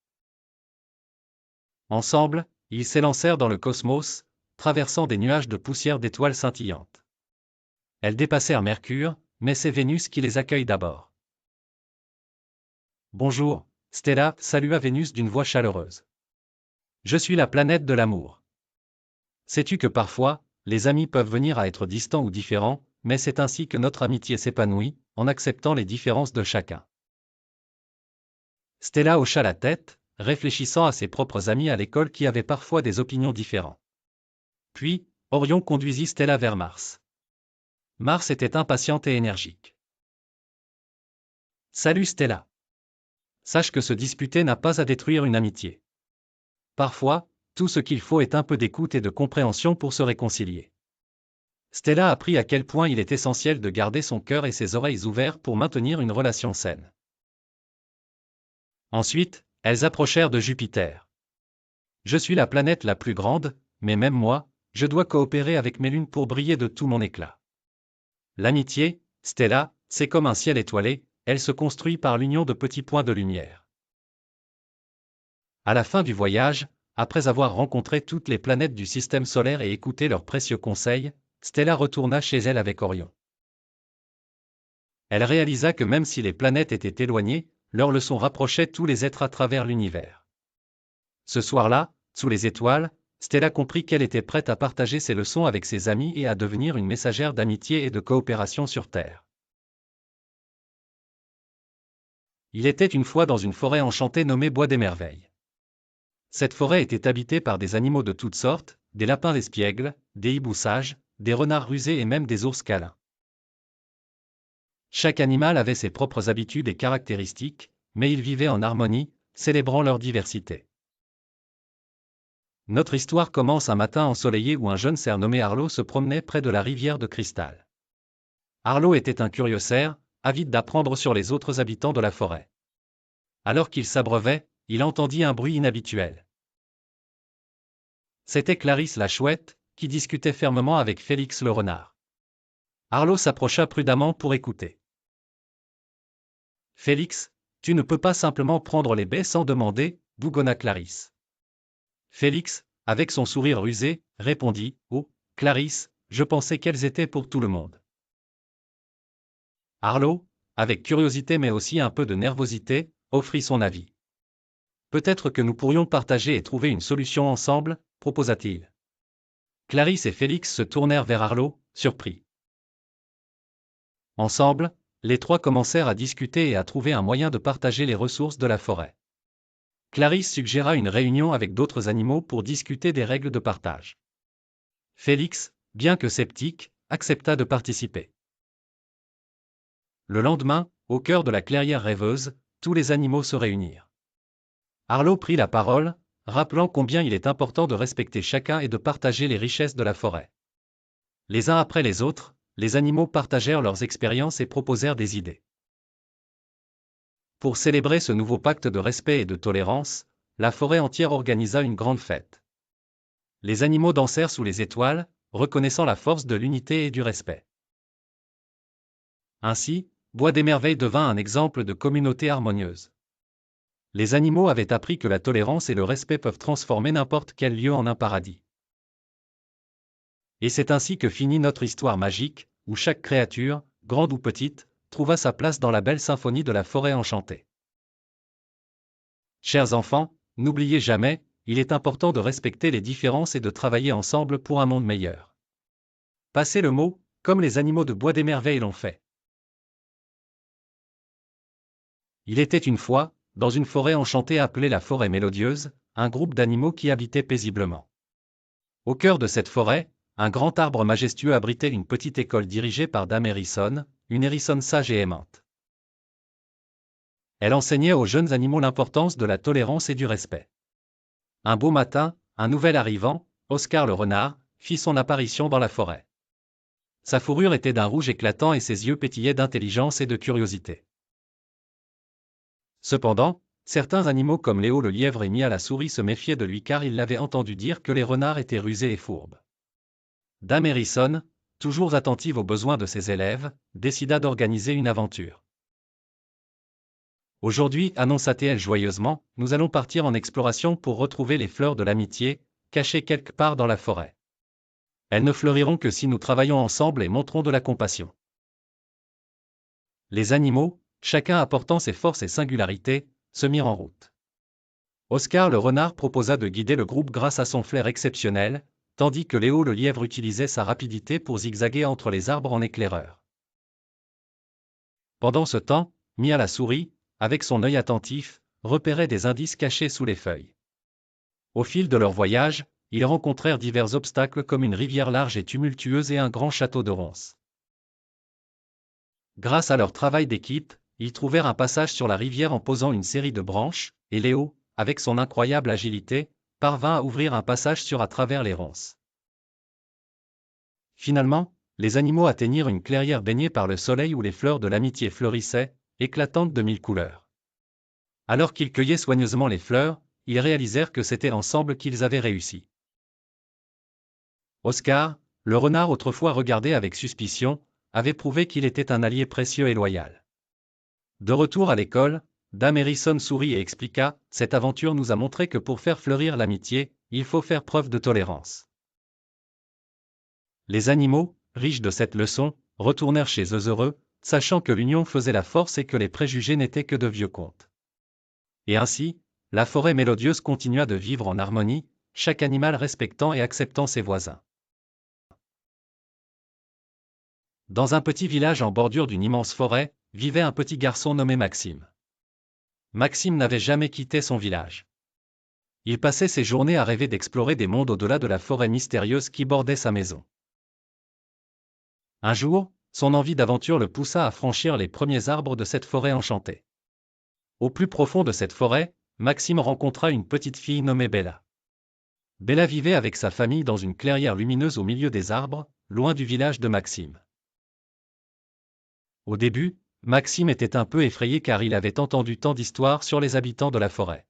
Ensemble, ils s'élancèrent dans le cosmos, traversant des nuages de poussière d'étoiles scintillantes. Elles dépassèrent Mercure, mais c'est Vénus qui les accueille d'abord. « Bonjour, Stella, salua Vénus d'une voix chaleureuse. Je suis la planète de l'amour. Sais-tu que parfois, les amis peuvent venir à être distants ou différents, mais c'est ainsi que notre amitié s'épanouit, en acceptant les différences de chacun. » Stella hocha la tête, réfléchissant à ses propres amis à l'école qui avaient parfois des opinions différentes. Puis, Orion conduisit Stella vers Mars. Mars était impatiente et énergique. « Salut Stella. Sache que se disputer n'a pas à détruire une amitié. Parfois, tout ce qu'il faut est un peu d'écoute et de compréhension pour se réconcilier. » Stella apprit à quel point il est essentiel de garder son cœur et ses oreilles ouverts pour maintenir une relation saine. Ensuite, elles approchèrent de Jupiter. « Je suis la planète la plus grande, mais même moi, je dois coopérer avec mes lunes pour briller de tout mon éclat. L'amitié, Stella, c'est comme un ciel étoilé, elle se construit par l'union de petits points de lumière. » À la fin du voyage, après avoir rencontré toutes les planètes du système solaire et écouté leurs précieux conseils, Stella retourna chez elle avec Orion. Elle réalisa que même si les planètes étaient éloignées, leurs leçons rapprochaient tous les êtres à travers l'univers. Ce soir-là, sous les étoiles, Stella comprit qu'elle était prête à partager ses leçons avec ses amis et à devenir une messagère d'amitié et de coopération sur Terre. Il était une fois dans une forêt enchantée nommée Bois des Merveilles. Cette forêt était habitée par des animaux de toutes sortes, des lapins espiègles, des hiboux sages, des renards rusés et même des ours câlins. Chaque animal avait ses propres habitudes et caractéristiques, mais ils vivaient en harmonie, célébrant leur diversité. Notre histoire commence un matin ensoleillé où un jeune cerf nommé Arlo se promenait près de la rivière de cristal. Arlo était un curieux cerf, avide d'apprendre sur les autres habitants de la forêt. Alors qu'il s'abreuvait, il entendit un bruit inhabituel. C'était Clarisse la chouette, qui discutait fermement avec Félix le renard. Arlo s'approcha prudemment pour écouter. « Félix, tu ne peux pas simplement prendre les baies sans demander, bougonna Clarisse. Félix, avec son sourire rusé, répondit « Oh, Clarisse, je pensais qu'elles étaient pour tout le monde. » Arlo, avec curiosité mais aussi un peu de nervosité, offrit son avis. « Peut-être que nous pourrions partager et trouver une solution ensemble, proposa-t-il. Clarisse et Félix se tournèrent vers Arlo, surpris. Ensemble, les trois commencèrent à discuter et à trouver un moyen de partager les ressources de la forêt. Clarisse suggéra une réunion avec d'autres animaux pour discuter des règles de partage. Félix, bien que sceptique, accepta de participer. Le lendemain, au cœur de la clairière rêveuse, tous les animaux se réunirent. Arlo prit la parole, rappelant combien il est important de respecter chacun et de partager les richesses de la forêt. Les uns après les autres, les animaux partagèrent leurs expériences et proposèrent des idées. Pour célébrer ce nouveau pacte de respect et de tolérance, la forêt entière organisa une grande fête. Les animaux dansèrent sous les étoiles, reconnaissant la force de l'unité et du respect. Ainsi, Bois des Merveilles devint un exemple de communauté harmonieuse. Les animaux avaient appris que la tolérance et le respect peuvent transformer n'importe quel lieu en un paradis. Et c'est ainsi que finit notre histoire magique, où chaque créature, grande ou petite, trouva sa place dans la belle symphonie de la forêt enchantée. Chers enfants, n'oubliez jamais, il est important de respecter les différences et de travailler ensemble pour un monde meilleur. Passez le mot, comme les animaux de Bois des Merveilles l'ont fait. Il était une fois, dans une forêt enchantée appelée la forêt mélodieuse, un groupe d'animaux qui habitaient paisiblement. Au cœur de cette forêt, un grand arbre majestueux abritait une petite école dirigée par Dame Hérissonne, une hérissonne sage et aimante. Elle enseignait aux jeunes animaux l'importance de la tolérance et du respect. Un beau matin, un nouvel arrivant, Oscar le renard, fit son apparition dans la forêt. Sa fourrure était d'un rouge éclatant et ses yeux pétillaient d'intelligence et de curiosité. Cependant, certains animaux comme Léo le lièvre et Mia la souris se méfiaient de lui car ils l'avaient entendu dire que les renards étaient rusés et fourbes. Dame Hérissonne, toujours attentive aux besoins de ses élèves, décida d'organiser une aventure. Aujourd'hui, annonça-t-elle joyeusement, nous allons partir en exploration pour retrouver les fleurs de l'amitié, cachées quelque part dans la forêt. Elles ne fleuriront que si nous travaillons ensemble et montrons de la compassion. Les animaux, chacun apportant ses forces et singularités, se mirent en route. Oscar le renard proposa de guider le groupe grâce à son flair exceptionnel, tandis que Léo le lièvre utilisait sa rapidité pour zigzaguer entre les arbres en éclaireur. Pendant ce temps, Mia la souris, avec son œil attentif, repérait des indices cachés sous les feuilles. Au fil de leur voyage, ils rencontrèrent divers obstacles comme une rivière large et tumultueuse et un grand château de ronces. Grâce à leur travail d'équipe, ils trouvèrent un passage sur la rivière en posant une série de branches, et Léo, avec son incroyable agilité, parvint à ouvrir un passage sur à travers les ronces. Finalement, les animaux atteignirent une clairière baignée par le soleil où les fleurs de l'amitié fleurissaient, éclatantes de mille couleurs. Alors qu'ils cueillaient soigneusement les fleurs, ils réalisèrent que c'était ensemble qu'ils avaient réussi. Oscar, le renard autrefois regardé avec suspicion, avait prouvé qu'il était un allié précieux et loyal. De retour à l'école, Dame Hérissonne sourit et expliqua, « Cette aventure nous a montré que pour faire fleurir l'amitié, il faut faire preuve de tolérance. » Les animaux, riches de cette leçon, retournèrent chez eux heureux, sachant que l'union faisait la force et que les préjugés n'étaient que de vieux contes. Et ainsi, la forêt mélodieuse continua de vivre en harmonie, chaque animal respectant et acceptant ses voisins. Dans un petit village en bordure d'une immense forêt, vivait un petit garçon nommé Maxime. Maxime n'avait jamais quitté son village. Il passait ses journées à rêver d'explorer des mondes au-delà de la forêt mystérieuse qui bordait sa maison. Un jour, son envie d'aventure le poussa à franchir les premiers arbres de cette forêt enchantée. Au plus profond de cette forêt, Maxime rencontra une petite fille nommée Bella. Bella vivait avec sa famille dans une clairière lumineuse au milieu des arbres, loin du village de Maxime. Au début, Maxime était un peu effrayé car il avait entendu tant d'histoires sur les habitants de la forêt.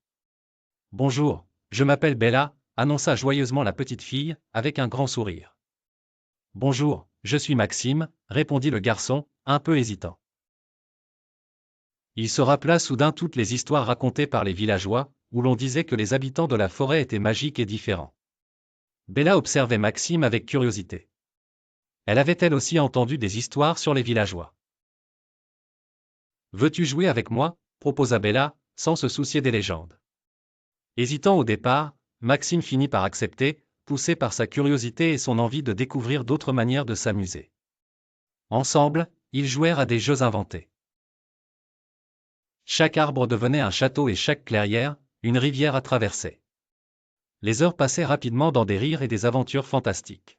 « Bonjour, je m'appelle Bella », annonça joyeusement la petite fille, avec un grand sourire. « Bonjour, je suis Maxime », répondit le garçon, un peu hésitant. Il se rappela soudain toutes les histoires racontées par les villageois, où l'on disait que les habitants de la forêt étaient magiques et différents. Bella observait Maxime avec curiosité. Elle avait elle aussi entendu des histoires sur les villageois. « Veux-tu jouer avec moi ?» proposa Bella, sans se soucier des légendes. Hésitant au départ, Maxime finit par accepter, poussé par sa curiosité et son envie de découvrir d'autres manières de s'amuser. Ensemble, ils jouèrent à des jeux inventés. Chaque arbre devenait un château et chaque clairière, une rivière à traverser. Les heures passaient rapidement dans des rires et des aventures fantastiques.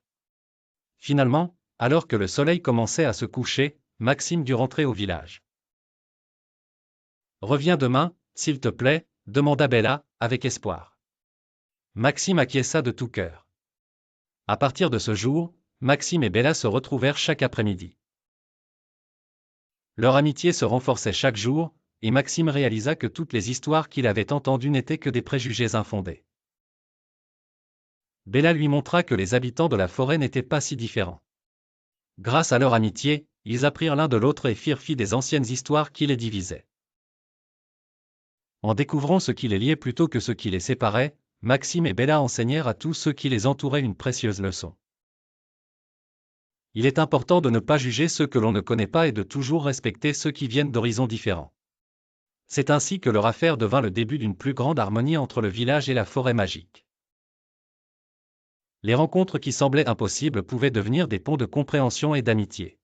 Finalement, alors que le soleil commençait à se coucher, Maxime dut rentrer au village. « Reviens demain, s'il te plaît », demanda Bella, avec espoir. Maxime acquiesça de tout cœur. À partir de ce jour, Maxime et Bella se retrouvèrent chaque après-midi. Leur amitié se renforçait chaque jour, et Maxime réalisa que toutes les histoires qu'il avait entendues n'étaient que des préjugés infondés. Bella lui montra que les habitants de la forêt n'étaient pas si différents. Grâce à leur amitié, ils apprirent l'un de l'autre et firent fi des anciennes histoires qui les divisaient. En découvrant ce qui les liait plutôt que ce qui les séparait, Maxime et Bella enseignèrent à tous ceux qui les entouraient une précieuse leçon. Il est important de ne pas juger ceux que l'on ne connaît pas et de toujours respecter ceux qui viennent d'horizons différents. C'est ainsi que leur affaire devint le début d'une plus grande harmonie entre le village et la forêt magique. Les rencontres qui semblaient impossibles pouvaient devenir des ponts de compréhension et d'amitié.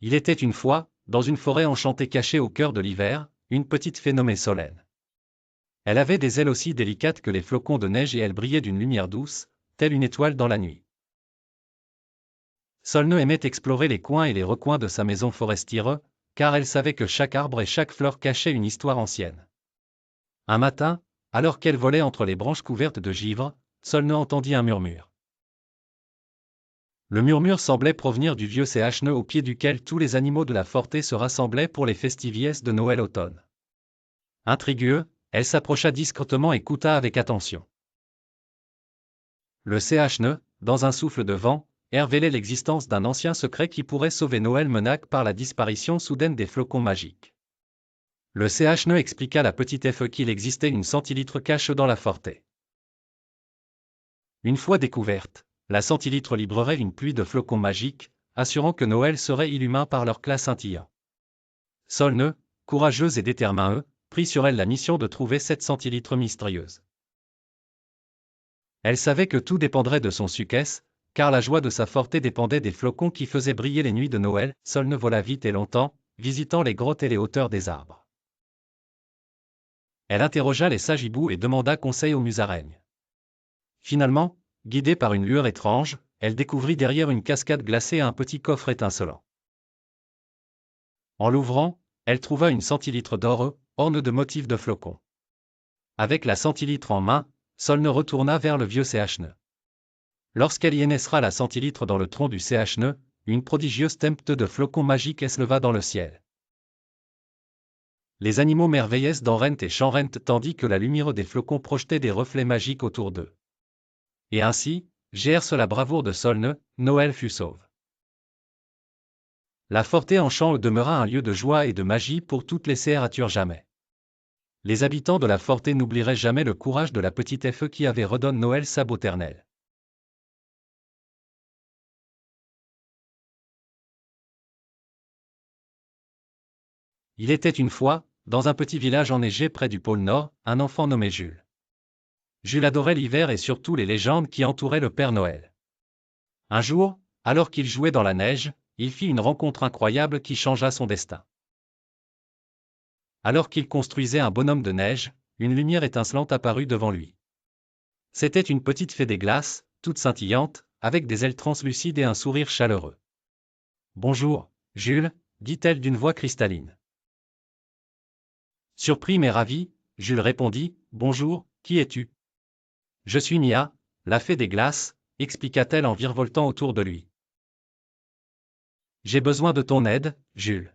Il était une fois, dans une forêt enchantée cachée au cœur de l'hiver, une petite fée nommée Solène. Elle avait des ailes aussi délicates que les flocons de neige et elle brillait d'une lumière douce, telle une étoile dans la nuit. Solène aimait explorer les coins et les recoins de sa maison forestière, car elle savait que chaque arbre et chaque fleur cachait une histoire ancienne. Un matin, alors qu'elle volait entre les branches couvertes de givre, Solène entendit un murmure. Le murmure semblait provenir du vieux CHNE au pied duquel tous les animaux de la forêt se rassemblaient pour les festivies de Noël-automne. Intrigueux, elle s'approcha discrètement et écouta avec attention. Le CHNE, dans un souffle de vent, révélait l'existence d'un ancien secret qui pourrait sauver Noël Menac par la disparition soudaine des flocons magiques. Le CHNE expliqua à la petite F qu'il existait une centilitre cache dans la forêt. Une fois découverte, la centilitre libérerait une pluie de flocons magiques, assurant que Noël serait illumin par leur classe scintillant. Solène, courageuse et déterminée, prit sur elle la mission de trouver cette centilitre mystérieuse. Elle savait que tout dépendrait de son succès, car la joie de sa forêt dépendait des flocons qui faisaient briller les nuits de Noël. Solène vola vite et longtemps, visitant les grottes et les hauteurs des arbres. Elle interrogea les sages hiboux et demanda conseil aux musaraignes. Finalement, guidée par une lueur étrange, elle découvrit derrière une cascade glacée un petit coffre étincelant. En l'ouvrant, elle trouva une centilitre d'or, orne de motifs de flocons. Avec la centilitre en main, Solène retourna vers le vieux CHNE. Lorsqu'elle y enlaça la centilitre dans le tronc du CHNE, une prodigieuse tempête de flocons magiques s'éleva dans le ciel. Les animaux merveilleux d'Enrent et Chanrent tandis que la lumière des flocons projetait des reflets magiques autour d'eux. Et ainsi, grâce à la bravoure de Solène, Noël fut sauvé. La forêt en champ demeura un lieu de joie et de magie pour toutes les créatures jamais. Les habitants de la forêt n'oublieraient jamais le courage de la petite F qui avait redonné Noël sa beauté éternelle. Il était une fois, dans un petit village enneigé près du pôle Nord, un enfant nommé Jules. Jules adorait l'hiver et surtout les légendes qui entouraient le Père Noël. Un jour, alors qu'il jouait dans la neige, il fit une rencontre incroyable qui changea son destin. Alors qu'il construisait un bonhomme de neige, une lumière étincelante apparut devant lui. C'était une petite fée des glaces, toute scintillante, avec des ailes translucides et un sourire chaleureux. « Bonjour, Jules », dit-elle d'une voix cristalline. Surpris mais ravi, Jules répondit, « Bonjour, qui es-tu » ? « Je suis Mia, la fée des glaces », expliqua-t-elle en virevoltant autour de lui. « J'ai besoin de ton aide, Jules.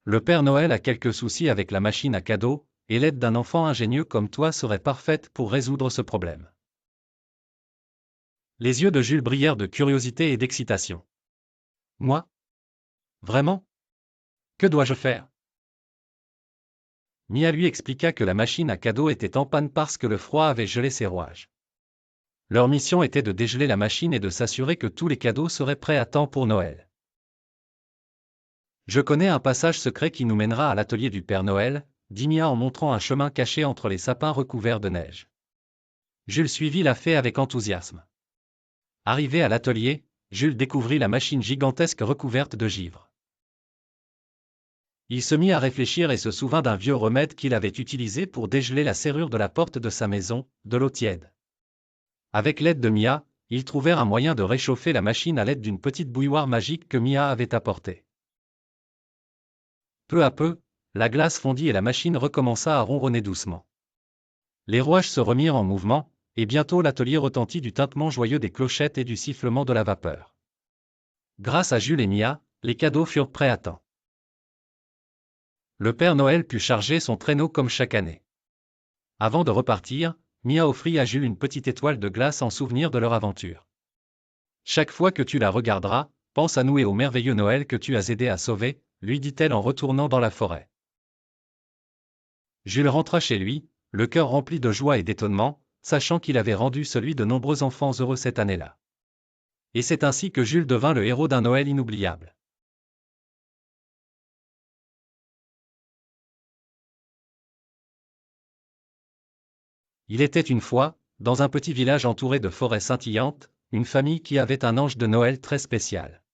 Le Père Noël a quelques soucis avec la machine à cadeaux, et l'aide d'un enfant ingénieux comme toi serait parfaite pour résoudre ce problème. » Les yeux de Jules brillèrent de curiosité et d'excitation. « Moi ? Vraiment ? Que dois-je faire ?» Mia lui expliqua que la machine à cadeaux était en panne parce que le froid avait gelé ses rouages. Leur mission était de dégeler la machine et de s'assurer que tous les cadeaux seraient prêts à temps pour Noël. « Je connais un passage secret qui nous mènera à l'atelier du Père Noël, » dit Mia en montrant un chemin caché entre les sapins recouverts de neige. Jules suivit la fée avec enthousiasme. Arrivé à l'atelier, Jules découvrit la machine gigantesque recouverte de givre. Il se mit à réfléchir et se souvint d'un vieux remède qu'il avait utilisé pour dégeler la serrure de la porte de sa maison, de l'eau tiède. Avec l'aide de Mia, ils trouvèrent un moyen de réchauffer la machine à l'aide d'une petite bouilloire magique que Mia avait apportée. Peu à peu, la glace fondit et la machine recommença à ronronner doucement. Les rouages se remirent en mouvement, et bientôt l'atelier retentit du tintement joyeux des clochettes et du sifflement de la vapeur. Grâce à Jules et Mia, les cadeaux furent prêts à temps. Le Père Noël put charger son traîneau comme chaque année. Avant de repartir, Mia offrit à Jules une petite étoile de glace en souvenir de leur aventure. Chaque fois que tu la regarderas, pense à nous et au merveilleux Noël que tu as aidé à sauver, lui dit-elle en retournant dans la forêt. Jules rentra chez lui, le cœur rempli de joie et d'étonnement, sachant qu'il avait rendu celui de nombreux enfants heureux cette année-là. Et c'est ainsi que Jules devint le héros d'un Noël inoubliable. Il était une fois, dans un petit village entouré de forêts scintillantes, une famille qui avait un ange de Noël très spécial.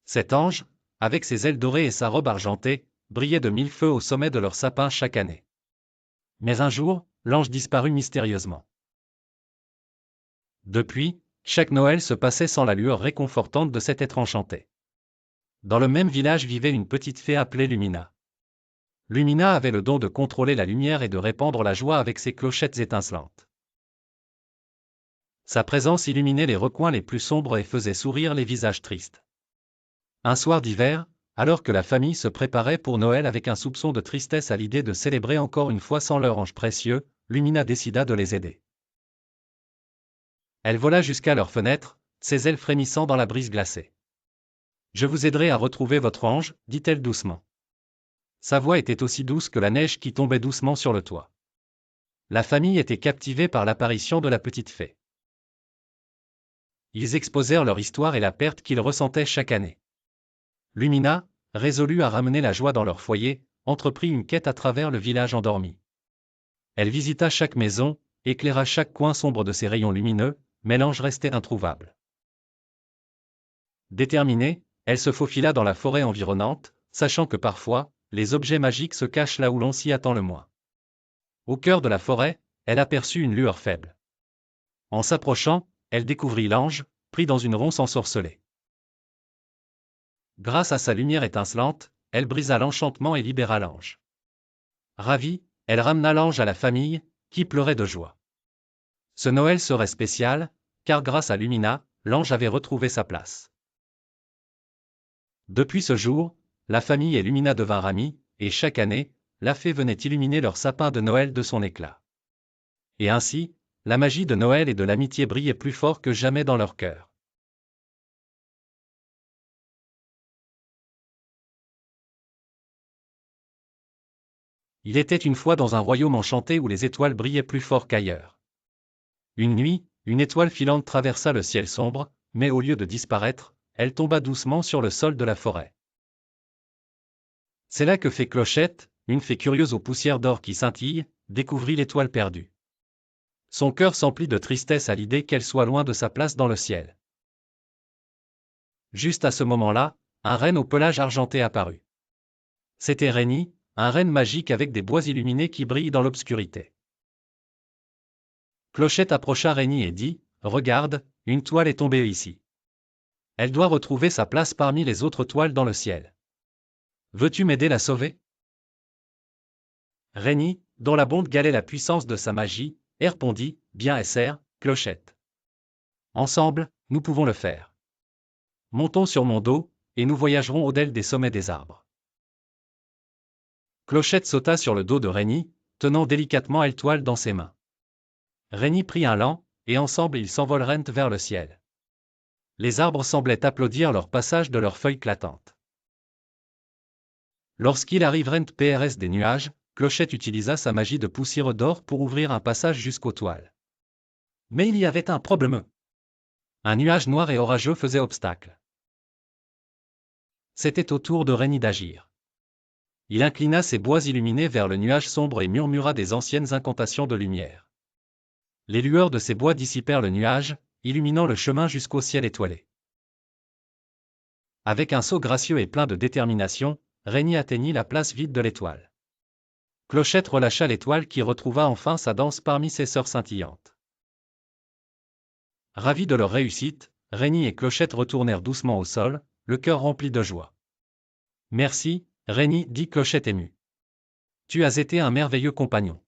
Cet ange, avec ses ailes dorées et sa robe argentée, brillait de mille feux au sommet de leur sapin chaque année. Mais un jour, l'ange disparut mystérieusement. Depuis, chaque Noël se passait sans la lueur réconfortante de cet être enchanté. Dans le même village vivait une petite fée appelée Lumina. Lumina avait le don de contrôler la lumière et de répandre la joie avec ses clochettes étincelantes. Sa présence illuminait les recoins les plus sombres et faisait sourire les visages tristes. Un soir d'hiver, alors que la famille se préparait pour Noël avec un soupçon de tristesse à l'idée de célébrer encore une fois sans leur ange précieux, Lumina décida de les aider. Elle vola jusqu'à leur fenêtre, ses ailes frémissant dans la brise glacée. « Je vous aiderai à retrouver votre ange, dit-elle doucement. Sa voix était aussi douce que la neige qui tombait doucement sur le toit. La famille était captivée par l'apparition de la petite fée. Ils exposèrent leur histoire et la perte qu'ils ressentaient chaque année. Lumina, résolue à ramener la joie dans leur foyer, entreprit une quête à travers le village endormi. Elle visita chaque maison, éclaira chaque coin sombre de ses rayons lumineux, mais l'ange restait introuvable. Déterminée, elle se faufila dans la forêt environnante, sachant que parfois, les objets magiques se cachent là où l'on s'y attend le moins. Au cœur de la forêt, elle aperçut une lueur faible. En s'approchant, elle découvrit l'ange, pris dans une ronce ensorcelée. Grâce à sa lumière étincelante, elle brisa l'enchantement et libéra l'ange. Ravie, elle ramena l'ange à la famille, qui pleurait de joie. Ce Noël serait spécial, car grâce à Lumina, l'ange avait retrouvé sa place. Depuis ce jour, la famille et Lumina devinrent amies, et chaque année, la fée venait illuminer leur sapin de Noël de son éclat. Et ainsi, la magie de Noël et de l'amitié brillait plus fort que jamais dans leur cœur. Il était une fois dans un royaume enchanté où les étoiles brillaient plus fort qu'ailleurs. Une nuit, une étoile filante traversa le ciel sombre, mais au lieu de disparaître, elle tomba doucement sur le sol de la forêt. C'est là que Fée Clochette, une fée curieuse aux poussières d'or qui scintillent, découvrit l'étoile perdue. Son cœur s'emplit de tristesse à l'idée qu'elle soit loin de sa place dans le ciel. Juste à ce moment-là, un renne au pelage argenté apparut. C'était Renny, un renne magique avec des bois illuminés qui brillent dans l'obscurité. Clochette approcha Renny et dit, « Regarde, une toile est tombée ici. Elle doit retrouver sa place parmi les autres toiles dans le ciel. Veux-tu m'aider à la sauver ?» Renny, dont la bonde galait la puissance de sa magie, répondit, « Bien SR, Clochette. Ensemble, nous pouvons le faire. Montons sur mon dos, et nous voyagerons au-delà des sommets des arbres. » Clochette sauta sur le dos de Renny, tenant délicatement la toile dans ses mains. Renny prit un lan, et ensemble ils s'envolèrent vers le ciel. Les arbres semblaient applaudir leur passage de leurs feuilles clattantes. Lorsqu'ils arrivèrent PRS des nuages, Clochette utilisa sa magie de poussière d'or pour ouvrir un passage jusqu'aux toiles. Mais il y avait un problème. Un nuage noir et orageux faisait obstacle. C'était au tour de Renny d'agir. Il inclina ses bois illuminés vers le nuage sombre et murmura des anciennes incantations de lumière. Les lueurs de ces bois dissipèrent le nuage, illuminant le chemin jusqu'au ciel étoilé. Avec un saut gracieux et plein de détermination, Rémi atteignit la place vide de l'étoile. Clochette relâcha l'étoile qui retrouva enfin sa danse parmi ses sœurs scintillantes. Ravis de leur réussite, Rémi et Clochette retournèrent doucement au sol, le cœur rempli de joie. « Merci, Rémi, dit Clochette émue. Tu as été un merveilleux compagnon.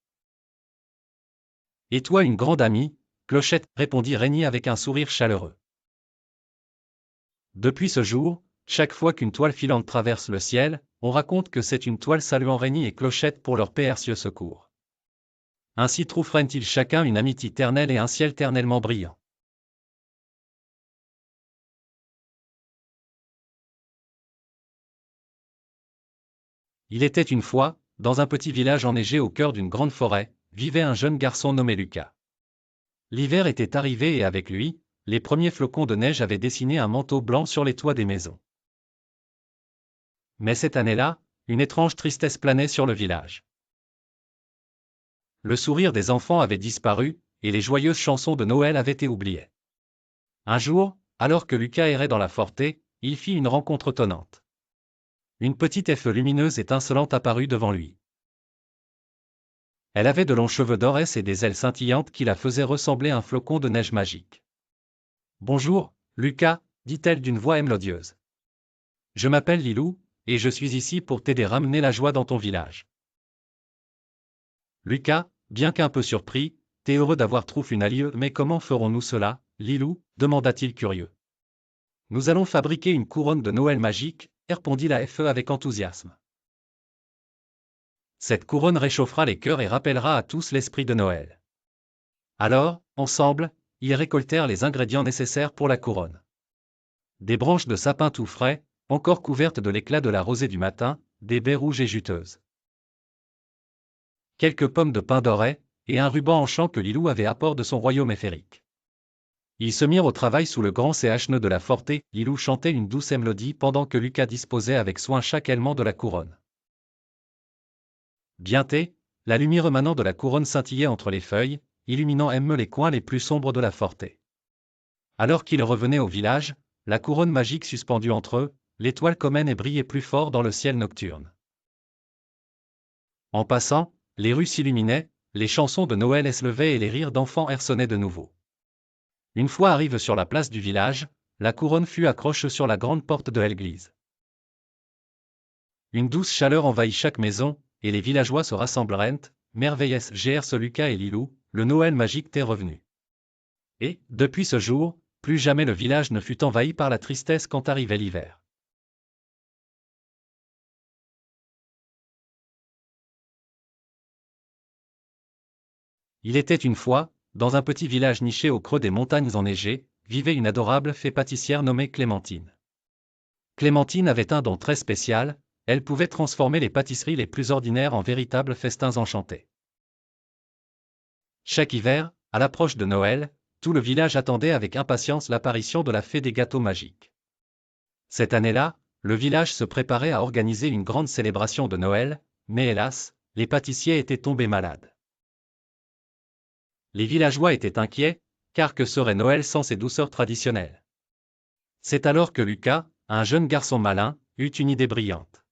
Et toi une grande amie, Clochette, répondit Rémi avec un sourire chaleureux. Depuis ce jour, chaque fois qu'une toile filante traverse le ciel, on raconte que c'est une toile saluant Rémi et Clochette pour leur précieux secours. Ainsi trouveront-ils chacun une amitié ternelle et un ciel ternellement brillant. Il était une fois, dans un petit village enneigé au cœur d'une grande forêt, vivait un jeune garçon nommé Lucas. L'hiver était arrivé et avec lui, les premiers flocons de neige avaient dessiné un manteau blanc sur les toits des maisons. Mais cette année-là, une étrange tristesse planait sur le village. Le sourire des enfants avait disparu, et les joyeuses chansons de Noël avaient été oubliées. Un jour, alors que Lucas errait dans la forêt, il fit une rencontre étonnante. Une petite elfe lumineuse étincelante apparut devant lui. Elle avait de longs cheveux dorés et des ailes scintillantes qui la faisaient ressembler à un flocon de neige magique. « Bonjour, Lucas, dit-elle d'une voix mélodieuse. Je m'appelle Lilou, et je suis ici pour t'aider à ramener la joie dans ton village. » Lucas, bien qu'un peu surpris, « T'es heureux d'avoir trouvé une alliée, mais comment ferons-nous cela, Lilou ?» demanda-t-il curieux. « Nous allons fabriquer une couronne de Noël magique, » répondit la fée avec enthousiasme. Cette couronne réchauffera les cœurs et rappellera à tous l'esprit de Noël. Alors, ensemble, ils récoltèrent les ingrédients nécessaires pour la couronne. Des branches de sapin tout frais, encore couvertes de l'éclat de la rosée du matin, des baies rouges et juteuses. Quelques pommes de pin doré, et un ruban en chant que Lilou avait apport de son royaume éthérique. Ils se mirent au travail sous le grand CH9 de la forêt. Lilou chantait une douce mélodie pendant que Lucas disposait avec soin chaque élément de la couronne. Bientôt, la lumière émanant de la couronne scintillait entre les feuilles, illuminant les coins les plus sombres de la forêt. Alors qu'ils revenaient au village, la couronne magique suspendue entre eux, l'étoile commune et brillait plus fort dans le ciel nocturne. En passant, les rues s'illuminaient, les chansons de Noël s'élevaient et les rires d'enfants ressonnaient de nouveau. Une fois arrivés sur la place du village, la couronne fut accrochée sur la grande porte de l'église. Une douce chaleur envahit chaque maison, et les villageois se rassemblèrent, merveilleux GRS Lucas et Lilou, le Noël magique t'est revenu. Et, depuis ce jour, plus jamais le village ne fut envahi par la tristesse quand arrivait l'hiver. Il était une fois, dans un petit village niché au creux des montagnes enneigées, vivait une adorable fée pâtissière nommée Clémentine. Clémentine avait un don très spécial, elle pouvait transformer les pâtisseries les plus ordinaires en véritables festins enchantés. Chaque hiver, à l'approche de Noël, tout le village attendait avec impatience l'apparition de la fée des gâteaux magiques. Cette année-là, le village se préparait à organiser une grande célébration de Noël, mais hélas, les pâtissiers étaient tombés malades. Les villageois étaient inquiets, car que serait Noël sans ses douceurs traditionnelles? C'est alors que Lucas, un jeune garçon malin, eut une idée brillante.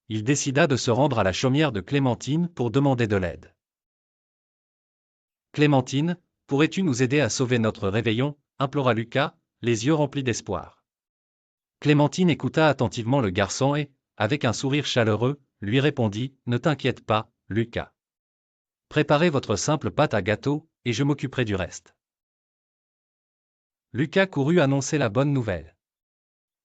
Il décida de se rendre à la chaumière de Clémentine pour demander de l'aide. « Clémentine, pourrais-tu nous aider à sauver notre réveillon ?» implora Lucas, les yeux remplis d'espoir. Clémentine écouta attentivement le garçon et, avec un sourire chaleureux, lui répondit « Ne t'inquiète pas, Lucas. Préparez votre simple pâte à gâteau, et je m'occuperai du reste. » Lucas courut annoncer la bonne nouvelle.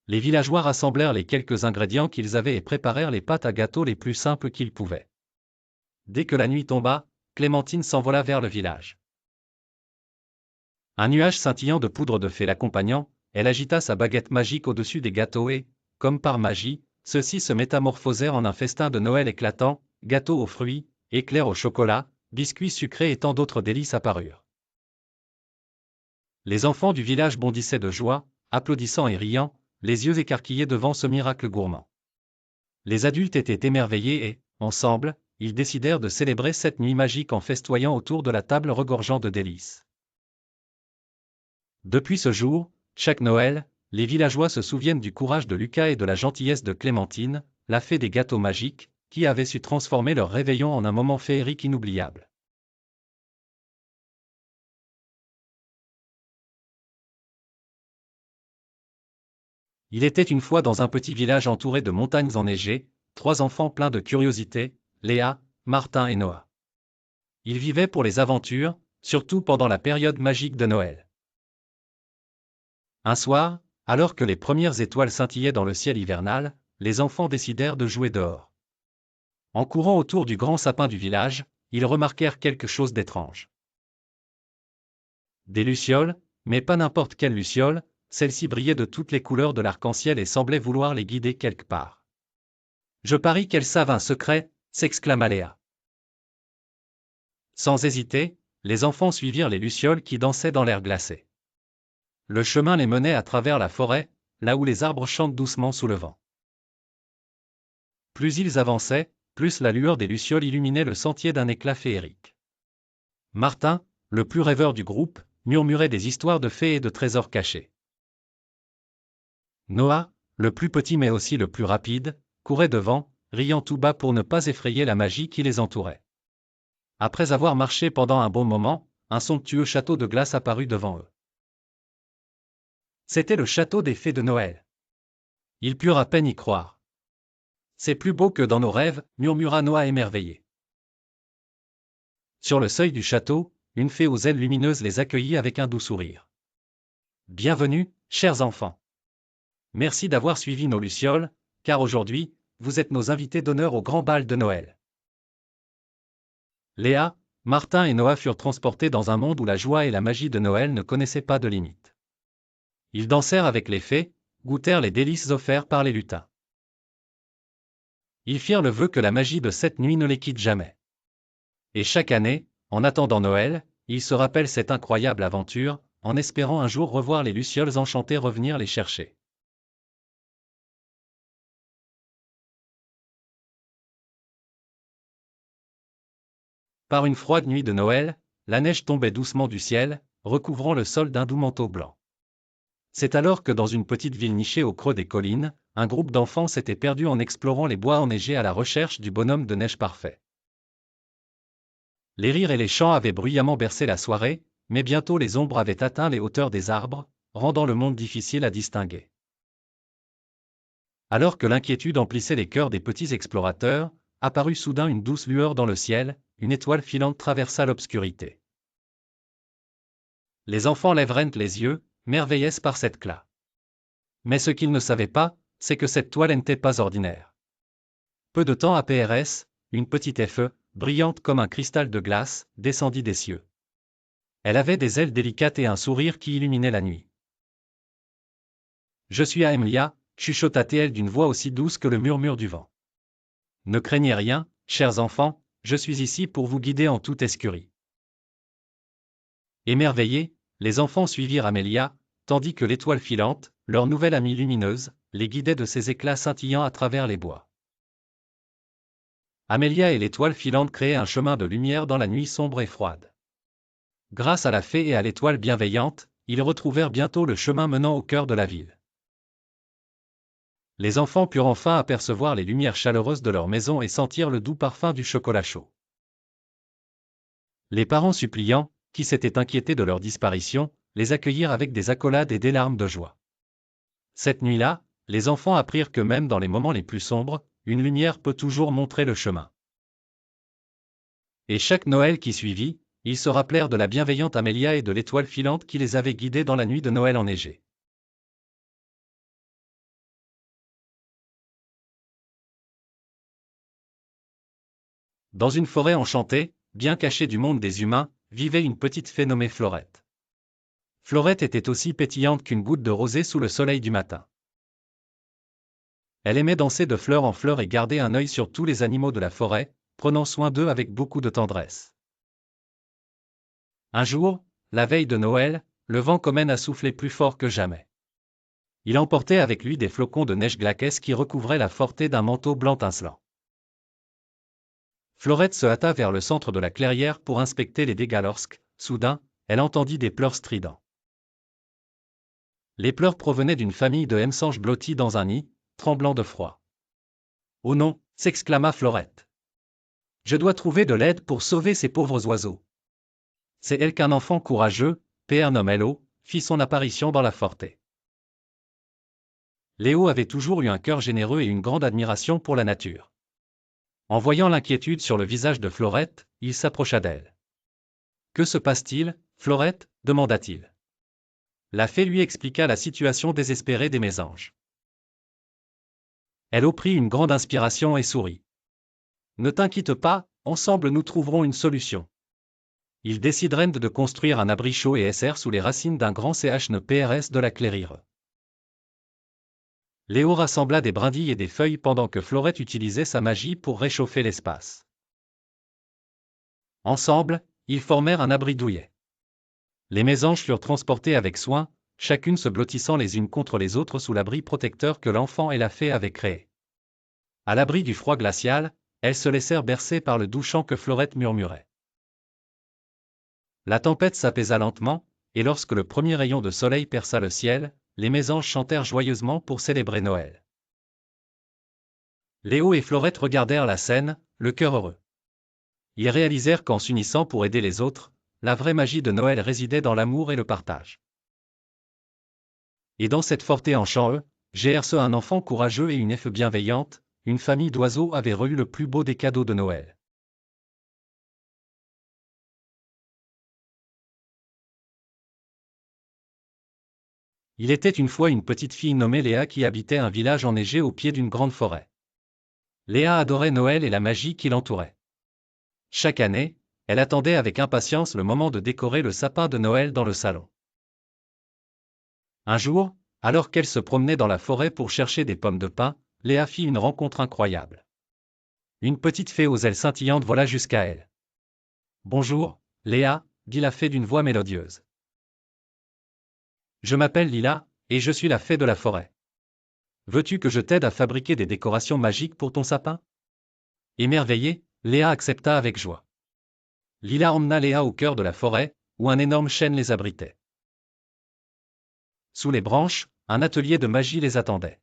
Les villageois rassemblèrent les quelques ingrédients qu'ils avaient et préparèrent les pâtes à gâteau les plus simples qu'ils pouvaient. Dès que la nuit tomba, Clémentine s'envola vers le village. Un nuage scintillant de poudre de fée l'accompagnant, elle agita sa baguette magique au-dessus des gâteaux et, comme par magie, ceux-ci se métamorphosèrent en un festin de Noël éclatant, gâteaux aux fruits, éclairs au chocolat, biscuits sucrés et tant d'autres délices apparurent. Les enfants du village bondissaient de joie, applaudissant et riant, les yeux écarquillés devant ce miracle gourmand. Les adultes étaient émerveillés et, ensemble, ils décidèrent de célébrer cette nuit magique en festoyant autour de la table regorgeant de délices. Depuis ce jour, chaque Noël, les villageois se souviennent du courage de Lucas et de la gentillesse de Clémentine, la fée des gâteaux magiques, qui avait su transformer leur réveillon en un moment féerique inoubliable. Il était une fois dans un petit village entouré de montagnes enneigées, 3 enfants pleins de curiosité, Léa, Martin et Noah. Ils vivaient pour les aventures, surtout pendant la période magique de Noël. Un soir, alors que les premières étoiles scintillaient dans le ciel hivernal, les enfants décidèrent de jouer dehors. En courant autour du grand sapin du village, ils remarquèrent quelque chose d'étrange. Des lucioles, mais pas n'importe quelles lucioles, celles-ci brillaient de toutes les couleurs de l'arc-en-ciel et semblaient vouloir les guider quelque part. « Je parie qu'elles savent un secret !» s'exclama Léa. Sans hésiter, les enfants suivirent les lucioles qui dansaient dans l'air glacé. Le chemin les menait à travers la forêt, là où les arbres chantent doucement sous le vent. Plus ils avançaient, plus la lueur des lucioles illuminait le sentier d'un éclat féerique. Martin, le plus rêveur du groupe, murmurait des histoires de fées et de trésors cachés. Noah, le plus petit mais aussi le plus rapide, courait devant, riant tout bas pour ne pas effrayer la magie qui les entourait. Après avoir marché pendant un bon moment, un somptueux château de glace apparut devant eux. C'était le château des fées de Noël. Ils purent à peine y croire. « C'est plus beau que dans nos rêves », murmura Noah émerveillé. Sur le seuil du château, une fée aux ailes lumineuses les accueillit avec un doux sourire. « Bienvenue, chers enfants. Merci d'avoir suivi nos lucioles, car aujourd'hui, vous êtes nos invités d'honneur au grand bal de Noël. » Léa, Martin et Noah furent transportés dans un monde où la joie et la magie de Noël ne connaissaient pas de limites. Ils dansèrent avec les fées, goûtèrent les délices offertes par les lutins. Ils firent le vœu que la magie de cette nuit ne les quitte jamais. Et chaque année, en attendant Noël, ils se rappellent cette incroyable aventure, en espérant un jour revoir les lucioles enchantées revenir les chercher. Par une froide nuit de Noël, la neige tombait doucement du ciel, recouvrant le sol d'un doux manteau blanc. C'est alors que dans une petite ville nichée au creux des collines, un groupe d'enfants s'était perdu en explorant les bois enneigés à la recherche du bonhomme de neige parfait. Les rires et les chants avaient bruyamment bercé la soirée, mais bientôt les ombres avaient atteint les hauteurs des arbres, rendant le monde difficile à distinguer. Alors que l'inquiétude emplissait les cœurs des petits explorateurs, apparut soudain une douce lueur dans le ciel, une étoile filante traversa l'obscurité. Les enfants lèvèrent les yeux, merveillés par cet éclat. Mais ce qu'ils ne savaient pas, c'est que cette toile n'était pas ordinaire. Peu de temps après, une petite fée, brillante comme un cristal de glace, descendit des cieux. Elle avait des ailes délicates et un sourire qui illuminait la nuit. « Je suis Amelia », chuchota-t-elle d'une voix aussi douce que le murmure du vent. « Ne craignez rien, chers enfants, je suis ici pour vous guider en toute escurie. » Émerveillés, les enfants suivirent Amelia, tandis que l'étoile filante, leur nouvelle amie lumineuse, les guidait de ses éclats scintillants à travers les bois. Amelia et l'étoile filante créaient un chemin de lumière dans la nuit sombre et froide. Grâce à la fée et à l'étoile bienveillante, ils retrouvèrent bientôt le chemin menant au cœur de la ville. Les enfants purent enfin apercevoir les lumières chaleureuses de leur maison et sentir le doux parfum du chocolat chaud. Les parents suppliants, qui s'étaient inquiétés de leur disparition, les accueillirent avec des accolades et des larmes de joie. Cette nuit-là, les enfants apprirent que même dans les moments les plus sombres, une lumière peut toujours montrer le chemin. Et chaque Noël qui suivit, ils se rappelèrent de la bienveillante Amelia et de l'étoile filante qui les avait guidés dans la nuit de Noël enneigée. Dans une forêt enchantée, bien cachée du monde des humains, vivait une petite fée nommée Florette. Florette était aussi pétillante qu'une goutte de rosée sous le soleil du matin. Elle aimait danser de fleur en fleur et garder un œil sur tous les animaux de la forêt, prenant soin d'eux avec beaucoup de tendresse. Un jour, la veille de Noël, le vent commen a soufflé plus fort que jamais. Il emportait avec lui des flocons de neige glaquesse qui recouvraient la forêt d'un manteau blanc tincelant. Florette se hâta vers le centre de la clairière pour inspecter les dégâts lorsque, soudain, elle entendit des pleurs stridents. Les pleurs provenaient d'une famille de M-singes blottis dans un nid, tremblant de froid. « Oh non !» s'exclama Florette. « Je dois trouver de l'aide pour sauver ces pauvres oiseaux. » C'est elle qu'un enfant courageux, Père nommé Léo, fit son apparition dans la forêt. Léo avait toujours eu un cœur généreux et une grande admiration pour la nature. En voyant l'inquiétude sur le visage de Florette, il s'approcha d'elle. « Que se passe-t-il, Florette » demanda-t-il. La fée lui expliqua la situation désespérée des mésanges. Elle prit une grande inspiration et sourit. « Ne t'inquiète pas, ensemble nous trouverons une solution. » Ils décidèrent de construire un abri chaud et serré sous les racines d'un grand chêne de la clairière. Léo rassembla des brindilles et des feuilles pendant que Florette utilisait sa magie pour réchauffer l'espace. Ensemble, ils formèrent un abri douillet. Les mésanges furent transportés avec soin, chacune se blottissant les unes contre les autres sous l'abri protecteur que l'enfant et la fée avaient créé. À l'abri du froid glacial, elles se laissèrent bercer par le doux chant que Florette murmurait. La tempête s'apaisa lentement, et lorsque le premier rayon de soleil perça le ciel, les mésanges chantèrent joyeusement pour célébrer Noël. Léo et Florette regardèrent la scène, le cœur heureux. Ils réalisèrent qu'en s'unissant pour aider les autres, la vraie magie de Noël résidait dans l'amour et le partage. Et dans cette forêt en champ gerce un enfant courageux et une fée bienveillante, une famille d'oiseaux avait reçu le plus beau des cadeaux de Noël. Il était une fois une petite fille nommée Léa qui habitait un village enneigé au pied d'une grande forêt. Léa adorait Noël et la magie qui l'entourait. Chaque année, elle attendait avec impatience le moment de décorer le sapin de Noël dans le salon. Un jour, alors qu'elle se promenait dans la forêt pour chercher des pommes de pin, Léa fit une rencontre incroyable. Une petite fée aux ailes scintillantes vola jusqu'à elle. « Bonjour, Léa » dit la fée d'une voix mélodieuse. « Je m'appelle Lila, et je suis la fée de la forêt. Veux-tu que je t'aide à fabriquer des décorations magiques pour ton sapin ?» Émerveillée, Léa accepta avec joie. Lila emmena Léa au cœur de la forêt, où un énorme chêne les abritait. Sous les branches, un atelier de magie les attendait.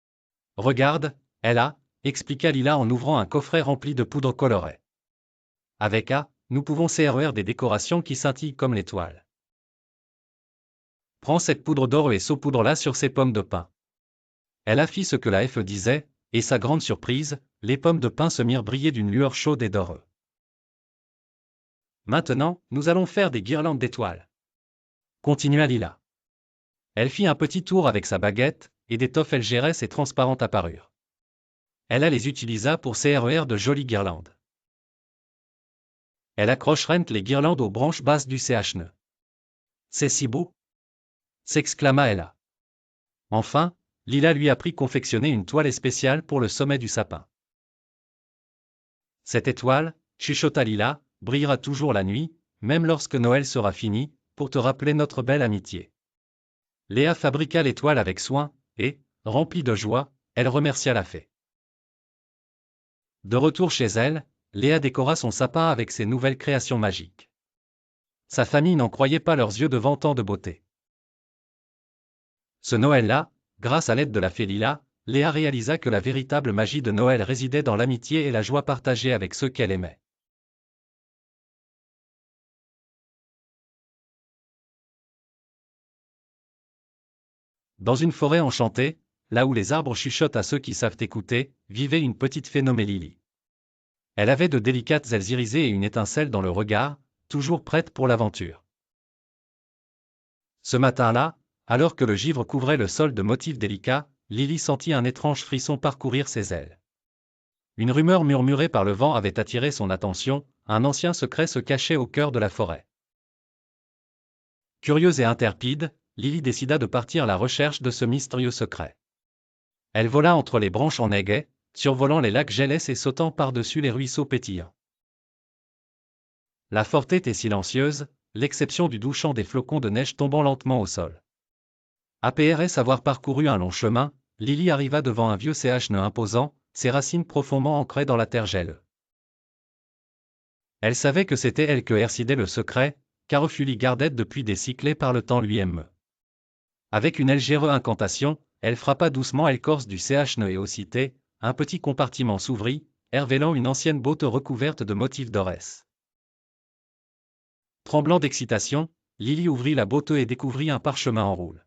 « Regarde, Ella » expliqua Lila en ouvrant un coffret rempli de poudre colorée. « Avec A, nous pouvons faire des décorations qui scintillent comme l'étoile. Prends cette poudre d'or et saupoudre-la sur ces pommes de pin. » Elle fit ce que la fée disait, et sa grande surprise, les pommes de pin se mirent briller d'une lueur chaude et d'or. « Maintenant, nous allons faire des guirlandes d'étoiles. » Continua Lila. Elle fit un petit tour avec sa baguette, et des toffes légères et transparentes apparurent. Elle les utilisa pour faire de jolies guirlandes. Elle accrochera les guirlandes aux branches basses du chêne. « C'est si beau !» s'exclama Ella. Enfin, Lila lui apprit confectionner une toile spéciale pour le sommet du sapin. « Cette étoile, chuchota Lila, brillera toujours la nuit, même lorsque Noël sera fini, pour te rappeler notre belle amitié. » Léa fabriqua l'étoile avec soin, et, remplie de joie, elle remercia la fée. De retour chez elle, Léa décora son sapin avec ses nouvelles créations magiques. Sa famille n'en croyait pas leurs yeux devant tant de beauté. Ce Noël-là, grâce à l'aide de la fée Lila, Léa réalisa que la véritable magie de Noël résidait dans l'amitié et la joie partagée avec ceux qu'elle aimait. Dans une forêt enchantée, là où les arbres chuchotent à ceux qui savent écouter, vivait une petite fée nommée Lily. Elle avait de délicates ailes irisées et une étincelle dans le regard, toujours prête pour l'aventure. Ce matin-là, alors que le givre couvrait le sol de motifs délicats, Lily sentit un étrange frisson parcourir ses ailes. Une rumeur murmurée par le vent avait attiré son attention, un ancien secret se cachait au cœur de la forêt. Curieuse et intrépide, Lily décida de partir à la recherche de ce mystérieux secret. Elle vola entre les branches en aiguet, survolant les lacs gelés et sautant par-dessus les ruisseaux pétillants. La forêt était silencieuse, l'exception du doux chant des flocons de neige tombant lentement au sol. Après avoir parcouru un long chemin, Lily arriva devant un vieux chêne imposant, ses racines profondément ancrées dans la terre gèle. Elle savait que c'était elle que résidait le secret, car Ophélie gardait depuis des siècles par le temps lui-même. Avec une légère incantation, elle frappa doucement l'écorce du CHNE et aussitôt, un petit compartiment s'ouvrit, révélant une ancienne botte recouverte de motifs d'orès. Tremblant d'excitation, Lily ouvrit la botte et découvrit un parchemin en roule.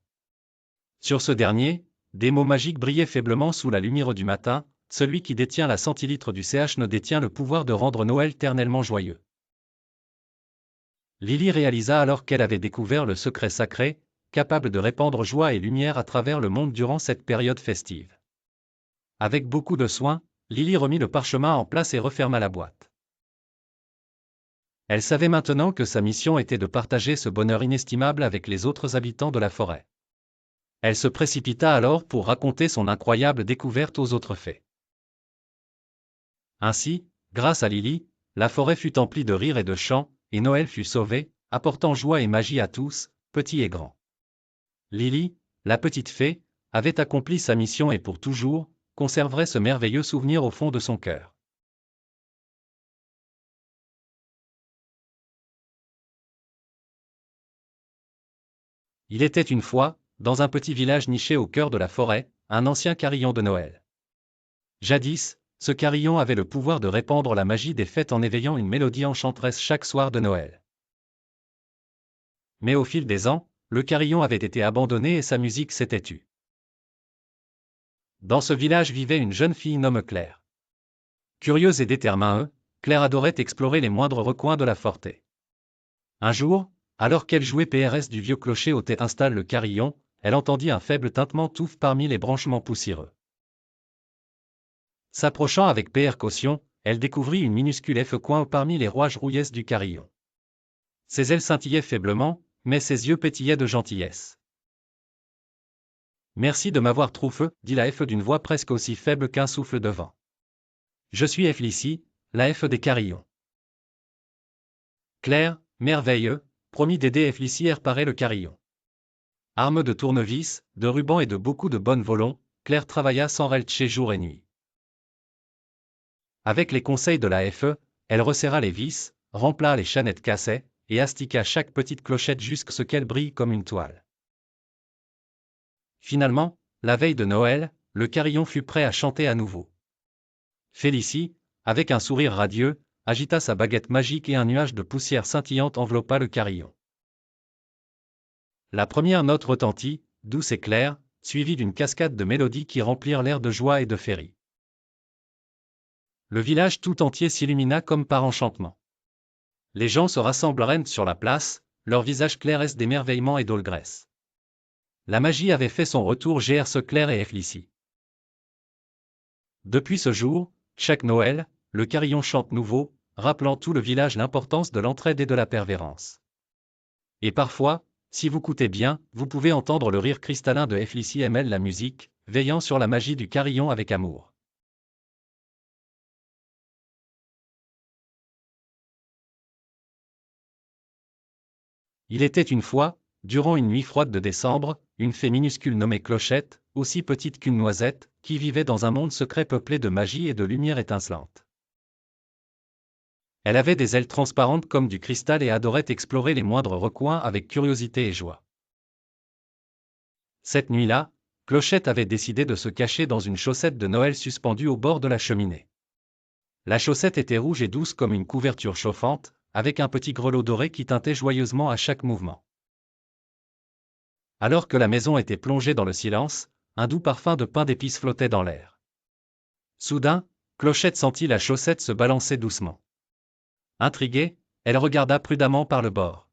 Sur ce dernier, des mots magiques brillaient faiblement sous la lumière du matin. Celui qui détient la centilitre du CHNE détient le pouvoir de rendre Noël éternellement joyeux. Lily réalisa alors qu'elle avait découvert le secret sacré, capable de répandre joie et lumière à travers le monde durant cette période festive. Avec beaucoup de soin, Lily remit le parchemin en place et referma la boîte. Elle savait maintenant que sa mission était de partager ce bonheur inestimable avec les autres habitants de la forêt. Elle se précipita alors pour raconter son incroyable découverte aux autres fées. Ainsi, grâce à Lily, la forêt fut emplie de rires et de chants, et Noël fut sauvé, apportant joie et magie à tous, petits et grands. Lily, la petite fée, avait accompli sa mission et pour toujours, conserverait ce merveilleux souvenir au fond de son cœur. Il était une fois, dans un petit village niché au cœur de la forêt, un ancien carillon de Noël. Jadis, ce carillon avait le pouvoir de répandre la magie des fêtes en éveillant une mélodie enchanteresse chaque soir de Noël. Mais au fil des ans, le carillon avait été abandonné et sa musique s'était tue. Dans ce village vivait une jeune fille nommée Claire. Curieuse et déterminée, Claire adorait explorer les moindres recoins de la forêt. Un jour, alors qu'elle jouait PRS du vieux clocher où installe le carillon, elle entendit un faible tintement touffe parmi les branchements poussiéreux. S'approchant avec précaution, elle découvrit une minuscule coin parmi les rouages rouillesses du carillon. Ses ailes scintillaient faiblement, mais ses yeux pétillaient de gentillesse. « Merci de m'avoir trouvé, dit la F d'une voix presque aussi faible qu'un souffle de vent. Je suis Felicie, la F des carillons. Claire, merveilleux, promit d'aider Felicie à réparer le carillon. Arme de tournevis, de rubans et de beaucoup de bonnes volons, Claire travailla sans relâcher jour et nuit. Avec les conseils de la FE, elle resserra les vis, rempla les chaînettes cassées, et astiqua chaque petite clochette jusqu'à ce qu'elle brille comme une toile. Finalement, la veille de Noël, le carillon fut prêt à chanter à nouveau. Félicie, avec un sourire radieux, agita sa baguette magique et un nuage de poussière scintillante enveloppa le carillon. La première note retentit, douce et claire, suivie d'une cascade de mélodies qui remplirent l'air de joie et de féerie. Le village tout entier s'illumina comme par enchantement. Les gens se rassemblèrent sur la place, leurs visages clairs d'émerveillement et d'allégresse. La magie avait fait son retour ce Claire et Felicie. Depuis ce jour, chaque Noël, le carillon chante nouveau, rappelant tout le village l'importance de l'entraide et de la persévérance. Et parfois, si vous écoutez bien, vous pouvez entendre le rire cristallin de Felicie mêle la musique, veillant sur la magie du carillon avec amour. Il était une fois, durant une nuit froide de décembre, une fée minuscule nommée Clochette, aussi petite qu'une noisette, qui vivait dans un monde secret peuplé de magie et de lumière étincelante. Elle avait des ailes transparentes comme du cristal et adorait explorer les moindres recoins avec curiosité et joie. Cette nuit-là, Clochette avait décidé de se cacher dans une chaussette de Noël suspendue au bord de la cheminée. La chaussette était rouge et douce comme une couverture chauffante, avec un petit grelot doré qui tintait joyeusement à chaque mouvement. Alors que la maison était plongée dans le silence, un doux parfum de pain d'épices flottait dans l'air. Soudain, Clochette sentit la chaussette se balancer doucement. Intriguée, elle regarda prudemment par le bord.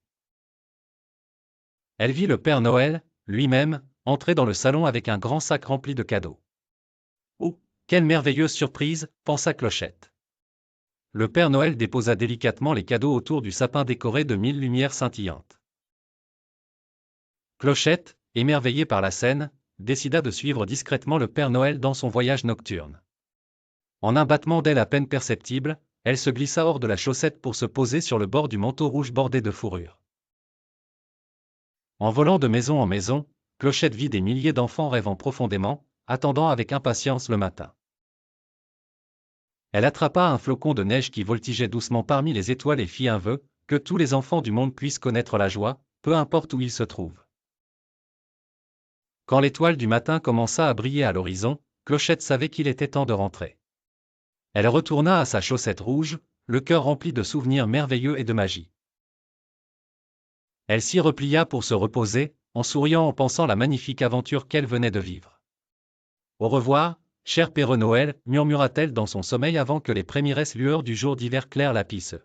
Elle vit le Père Noël, lui-même, entrer dans le salon avec un grand sac rempli de cadeaux. « Oh, quelle merveilleuse surprise !» pensa Clochette. Le Père Noël déposa délicatement les cadeaux autour du sapin décoré de 1000 lumières scintillantes. Clochette, émerveillée par la scène, décida de suivre discrètement le Père Noël dans son voyage nocturne. En un battement d'ailes à peine perceptible, elle se glissa hors de la chaussette pour se poser sur le bord du manteau rouge bordé de fourrure. En volant de maison en maison, Clochette vit des milliers d'enfants rêvant profondément, attendant avec impatience le matin. Elle attrapa un flocon de neige qui voltigeait doucement parmi les étoiles et fit un vœu, que tous les enfants du monde puissent connaître la joie, peu importe où ils se trouvent. Quand l'étoile du matin commença à briller à l'horizon, Clochette savait qu'il était temps de rentrer. Elle retourna à sa chaussette rouge, le cœur rempli de souvenirs merveilleux et de magie. Elle s'y replia pour se reposer, en souriant en pensant la magnifique aventure qu'elle venait de vivre. Au revoir, cher Père Noël, murmura-t-elle dans son sommeil avant que les premières lueurs du jour d'hiver clair la pissent.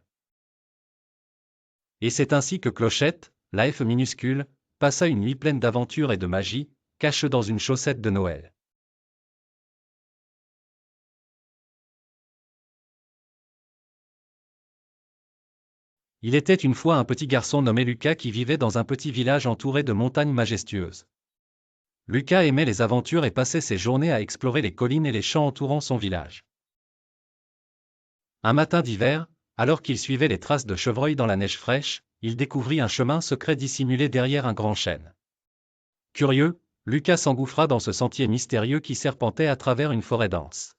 Et c'est ainsi que Clochette, la F minuscule, passa une nuit pleine d'aventures et de magie, cachée dans une chaussette de Noël. Il était une fois un petit garçon nommé Lucas qui vivait dans un petit village entouré de montagnes majestueuses. Lucas aimait les aventures et passait ses journées à explorer les collines et les champs entourant son village. Un matin d'hiver, alors qu'il suivait les traces de chevreuils dans la neige fraîche, il découvrit un chemin secret dissimulé derrière un grand chêne. Curieux, Lucas s'engouffra dans ce sentier mystérieux qui serpentait à travers une forêt dense.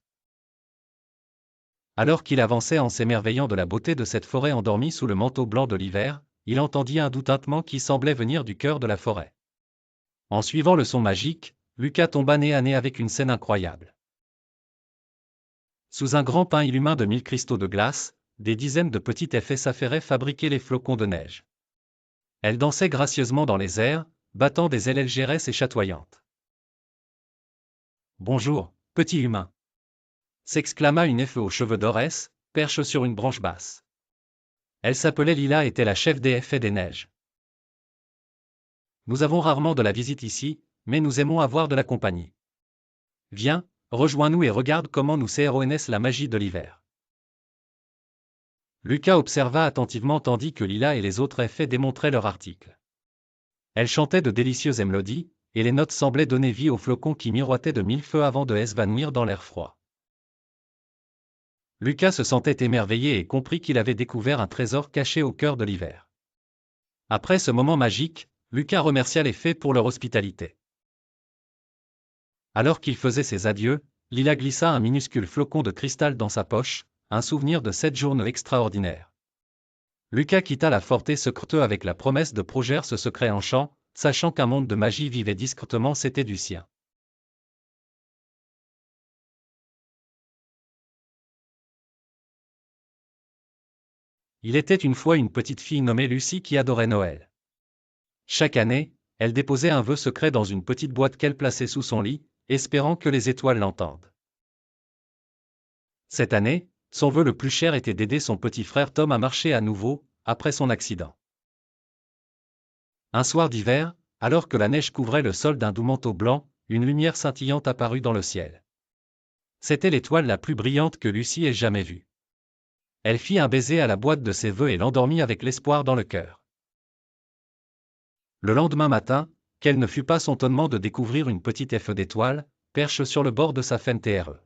Alors qu'il avançait en s'émerveillant de la beauté de cette forêt endormie sous le manteau blanc de l'hiver, il entendit un doux tintement qui semblait venir du cœur de la forêt. En suivant le son magique, Lucas tomba nez à nez avec une scène incroyable. Sous un grand pin illumin de 1000 cristaux de glace, des dizaines de petites fées s'affairaient fabriquer les flocons de neige. Elles dansaient gracieusement dans les airs, battant des ailes légères et chatoyantes. Bonjour, petit humain, s'exclama une fée aux cheveux d'Orès, perche sur une branche basse. Elle s'appelait Lila et était la chef des fées des neiges. Nous avons rarement de la visite ici, mais nous aimons avoir de la compagnie. Viens, rejoins-nous et regarde comment nous CRONS la magie de l'hiver. Lucas observa attentivement tandis que Lila et les autres fées démontraient leur article. Elles chantaient de délicieuses mélodies, et les notes semblaient donner vie aux flocons qui miroitaient de 1000 feux avant de s'évanouir dans l'air froid. Lucas se sentait émerveillé et comprit qu'il avait découvert un trésor caché au cœur de l'hiver. Après ce moment magique, Lucas remercia les fées pour leur hospitalité. Alors qu'il faisait ses adieux, Lila glissa un minuscule flocon de cristal dans sa poche, un souvenir de cette journée extraordinaire. Lucas quitta la forêt secrète avec la promesse de projeter ce secret en chant, sachant qu'un monde de magie vivait discrètement c'était du sien. Il était une fois une petite fille nommée Lucie qui adorait Noël. Chaque année, elle déposait un vœu secret dans une petite boîte qu'elle plaçait sous son lit, espérant que les étoiles l'entendent. Cette année, son vœu le plus cher était d'aider son petit frère Tom à marcher à nouveau, après son accident. Un soir d'hiver, alors que la neige couvrait le sol d'un doux manteau blanc, une lumière scintillante apparut dans le ciel. C'était l'étoile la plus brillante que Lucie ait jamais vue. Elle fit un baiser à la boîte de ses vœux et l'endormit avec l'espoir dans le cœur. Le lendemain matin, quel ne fut pas son étonnement de découvrir une petite fée d'étoile, perche sur le bord de sa fenêtre.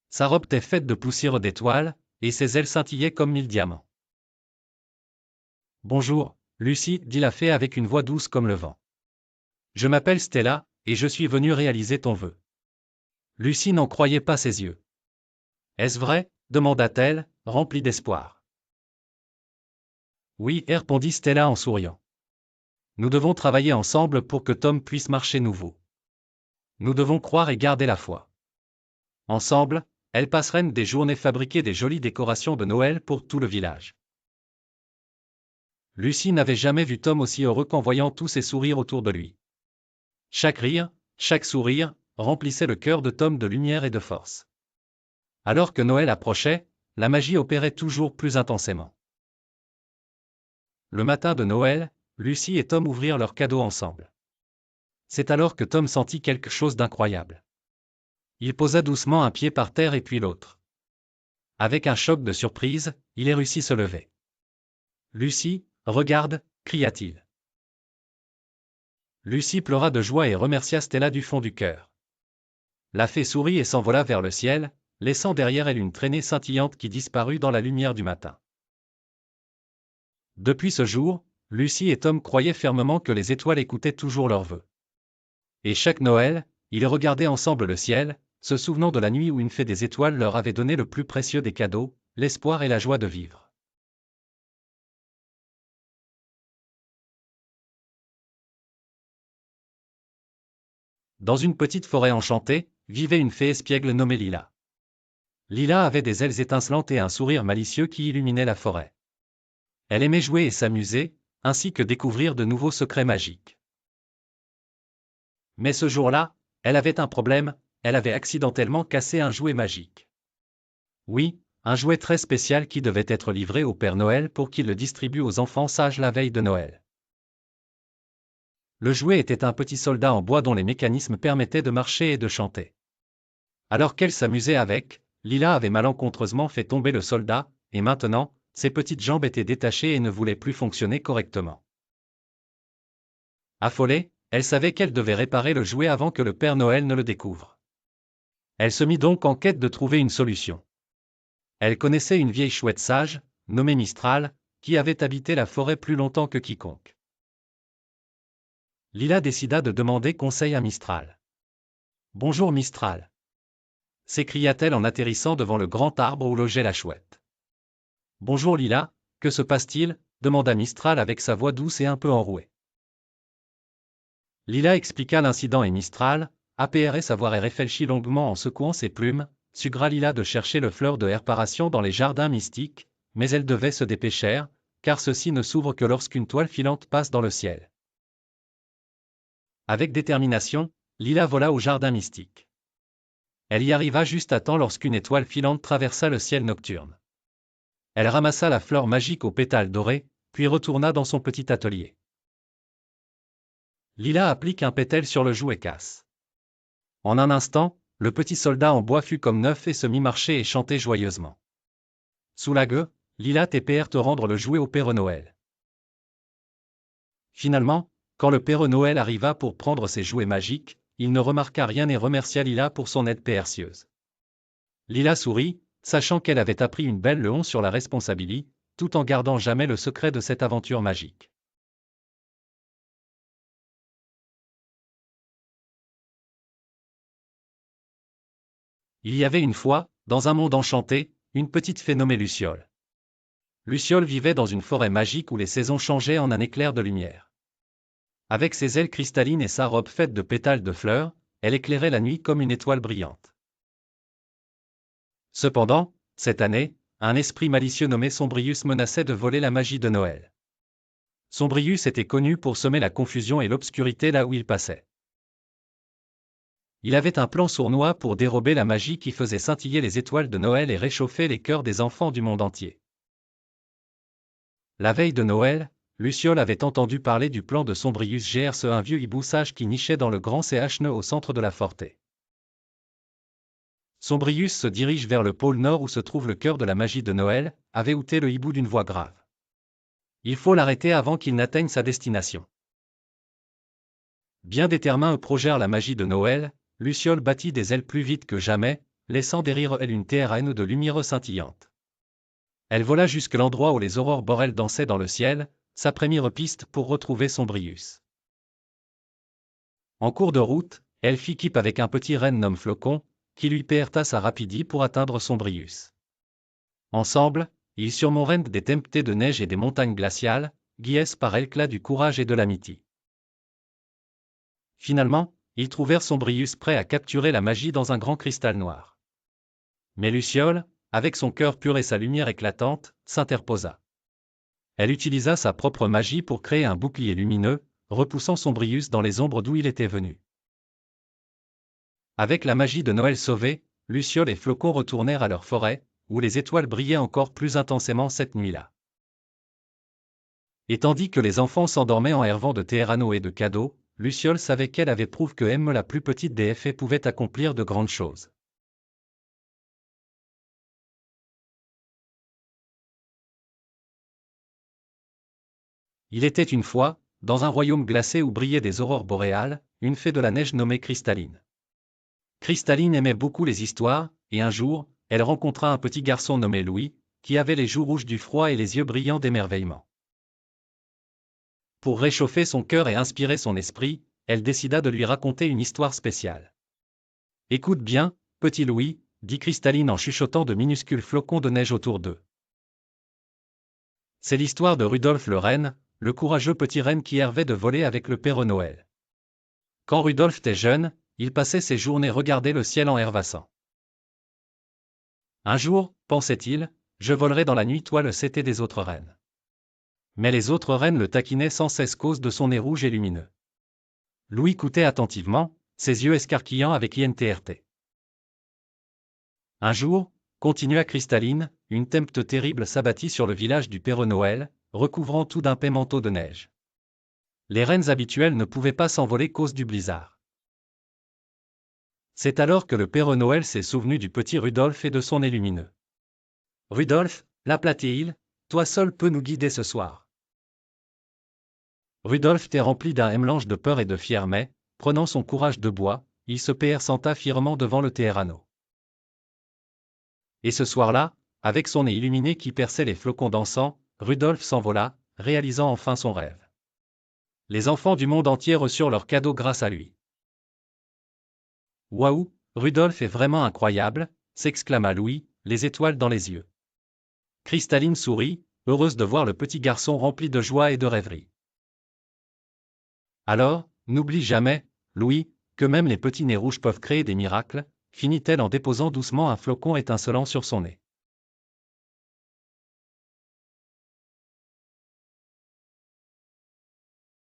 Sa robe était faite de poussière d'étoiles, et ses ailes scintillaient comme 1000 diamants. Bonjour, Lucie, dit la fée avec une voix douce comme le vent. Je m'appelle Stella, et je suis venue réaliser ton vœu. Lucie n'en croyait pas ses yeux. Est-ce vrai, demanda-t-elle, remplie d'espoir. Oui, répondit Stella en souriant. Nous devons travailler ensemble pour que Tom puisse marcher nouveau. Nous devons croire et garder la foi. Ensemble, elles passeront des journées fabriquer des jolies décorations de Noël pour tout le village. Lucie n'avait jamais vu Tom aussi heureux qu'en voyant tous ces sourires autour de lui. Chaque rire, chaque sourire, remplissait le cœur de Tom de lumière et de force. Alors que Noël approchait, la magie opérait toujours plus intensément. Le matin de Noël, Lucie et Tom ouvrirent leurs cadeaux ensemble. C'est alors que Tom sentit quelque chose d'incroyable. Il posa doucement un pied par terre et puis l'autre. Avec un choc de surprise, il réussit à se lever. Lucie, regarde, cria-t-il. Lucie pleura de joie et remercia Stella du fond du cœur. La fée sourit et s'envola vers le ciel, laissant derrière elle une traînée scintillante qui disparut dans la lumière du matin. Depuis ce jour, Lucie et Tom croyaient fermement que les étoiles écoutaient toujours leurs vœux. Et chaque Noël, ils regardaient ensemble le ciel, se souvenant de la nuit où une fée des étoiles leur avait donné le plus précieux des cadeaux, l'espoir et la joie de vivre. Dans une petite forêt enchantée, vivait une fée espiègle nommée Lila. Lila avait des ailes étincelantes et un sourire malicieux qui illuminait la forêt. Elle aimait jouer et s'amuser, ainsi que découvrir de nouveaux secrets magiques. Mais ce jour-là, elle avait un problème, elle avait accidentellement cassé un jouet magique. Oui, un jouet très spécial qui devait être livré au Père Noël pour qu'il le distribue aux enfants sages la veille de Noël. Le jouet était un petit soldat en bois dont les mécanismes permettaient de marcher et de chanter. Alors qu'elle s'amusait avec, Lila avait malencontreusement fait tomber le soldat, et maintenant, ses petites jambes étaient détachées et ne voulaient plus fonctionner correctement. Affolée, elle savait qu'elle devait réparer le jouet avant que le Père Noël ne le découvre. Elle se mit donc en quête de trouver une solution. Elle connaissait une vieille chouette sage, nommée Mistral, qui avait habité la forêt plus longtemps que quiconque. Lila décida de demander conseil à Mistral. « Bonjour Mistral !» s'écria-t-elle en atterrissant devant le grand arbre où logeait la chouette. « Bonjour Lila, que se passe-t-il » demanda Mistral avec sa voix douce et un peu enrouée. Lila expliqua l'incident et Mistral, après avoir réfléchi longuement en secouant ses plumes, suggéra Lila de chercher le fleur de réparation dans les jardins mystiques, mais elle devait se dépêcher, car ceux-ci ne s'ouvrent que lorsqu'une toile filante passe dans le ciel. Avec détermination, Lila vola au jardin mystique. Elle y arriva juste à temps lorsqu'une étoile filante traversa le ciel nocturne. Elle ramassa la fleur magique aux pétales dorés, puis retourna dans son petit atelier. Lila applique un pétale sur le jouet casse. En un instant, le petit soldat en bois fut comme neuf et se mit marcher et chanter joyeusement. Sous la gueule, Lila te rendre le jouet au Père Noël. Finalement, quand le Père Noël arriva pour prendre ses jouets magiques, il ne remarqua rien et remercia Lila pour son aide précieuse. Lila sourit, sachant qu'elle avait appris une belle leçon sur la responsabilité, tout en gardant jamais le secret de cette aventure magique. Il y avait une fois, dans un monde enchanté, une petite fée nommée Luciole. Luciole vivait dans une forêt magique où les saisons changeaient en un éclair de lumière. Avec ses ailes cristallines et sa robe faite de pétales de fleurs, elle éclairait la nuit comme une étoile brillante. Cependant, cette année, un esprit malicieux nommé Sombrius menaçait de voler la magie de Noël. Sombrius était connu pour semer la confusion et l'obscurité là où il passait. Il avait un plan sournois pour dérober la magie qui faisait scintiller les étoiles de Noël et réchauffer les cœurs des enfants du monde entier. La veille de Noël, Luciole avait entendu parler du plan de Sombrius GRC, un vieux hibou sage qui nichait dans le grand CHNE au centre de la forêt. Sombrius se dirige vers le pôle Nord où se trouve le cœur de la magie de Noël, avait outé le hibou d'une voix grave. Il faut l'arrêter avant qu'il n'atteigne sa destination. Bien déterminé à projeter la magie de Noël, Luciole battit des ailes plus vite que jamais, laissant derrière elle une terre de lumière scintillante. Elle vola jusqu'à l'endroit où les aurores boréales dansaient dans le ciel, sa première piste pour retrouver Sombrius. En cours de route, elle fit équipe avec un petit renne nommé Flocon, qui lui perta sa rapidité pour atteindre Sombrius. Ensemble, ils surmontent des tempêtes de neige et des montagnes glaciales, guidés par l'éclat du courage et de l'amitié. Finalement, ils trouvèrent Sombrius prêt à capturer la magie dans un grand cristal noir. Mais Luciole, avec son cœur pur et sa lumière éclatante, s'interposa. Elle utilisa sa propre magie pour créer un bouclier lumineux, repoussant Sombrius dans les ombres d'où il était venu. Avec la magie de Noël sauvée, Luciole et Flocon retournèrent à leur forêt, où les étoiles brillaient encore plus intensément cette nuit-là. Et tandis que les enfants s'endormaient en rêvant de Téhéranos et de cadeaux, Luciole savait qu'elle avait prouvé que même la plus petite des fées pouvait accomplir de grandes choses. Il était une fois, dans un royaume glacé où brillaient des aurores boréales, une fée de la neige nommée Cristalline. Cristalline aimait beaucoup les histoires, et un jour, elle rencontra un petit garçon nommé Louis, qui avait les joues rouges du froid et les yeux brillants d'émerveillement. Pour réchauffer son cœur et inspirer son esprit, elle décida de lui raconter une histoire spéciale. « Écoute bien, petit Louis, dit Cristalline en chuchotant de minuscules flocons de neige autour d'eux. C'est l'histoire de Rudolf le renne, le courageux petit renne qui rêvait de voler avec le Père Noël. Quand Rudolf était jeune, il passait ses journées regarder le ciel en rêvassant. Un jour, pensait-il, je volerai dans la nuit toile c'était des autres rennes. Mais les autres rennes le taquinaient sans cesse cause de son nez rouge et lumineux. Louis écoutait attentivement, ses yeux escarquillant avec INTRT. Un jour, continua Cristalline, une tempête terrible s'abattit sur le village du Père Noël, recouvrant tout d'un épais manteau de neige. Les rennes habituelles ne pouvaient pas s'envoler cause du blizzard. C'est alors que le Père Noël s'est souvenu du petit Rudolf et de son nez lumineux. Rudolf, l'aplatit-il, toi seul peux nous guider ce soir. Rudolf était rempli d'un mélange de peur et de fier mais, prenant son courage de bois, il se présenta fièrement devant le Téhéranno. Et ce soir-là, avec son nez illuminé qui perçait les flocons d'encens, Rudolf s'envola, réalisant enfin son rêve. Les enfants du monde entier reçurent leurs cadeaux grâce à lui. Waouh, Rudolf est vraiment incroyable, s'exclama Louis, les étoiles dans les yeux. Cristalline sourit, heureuse de voir le petit garçon rempli de joie et de rêverie. Alors, n'oublie jamais, Louis, que même les petits nez rouges peuvent créer des miracles, finit-elle en déposant doucement un flocon étincelant sur son nez.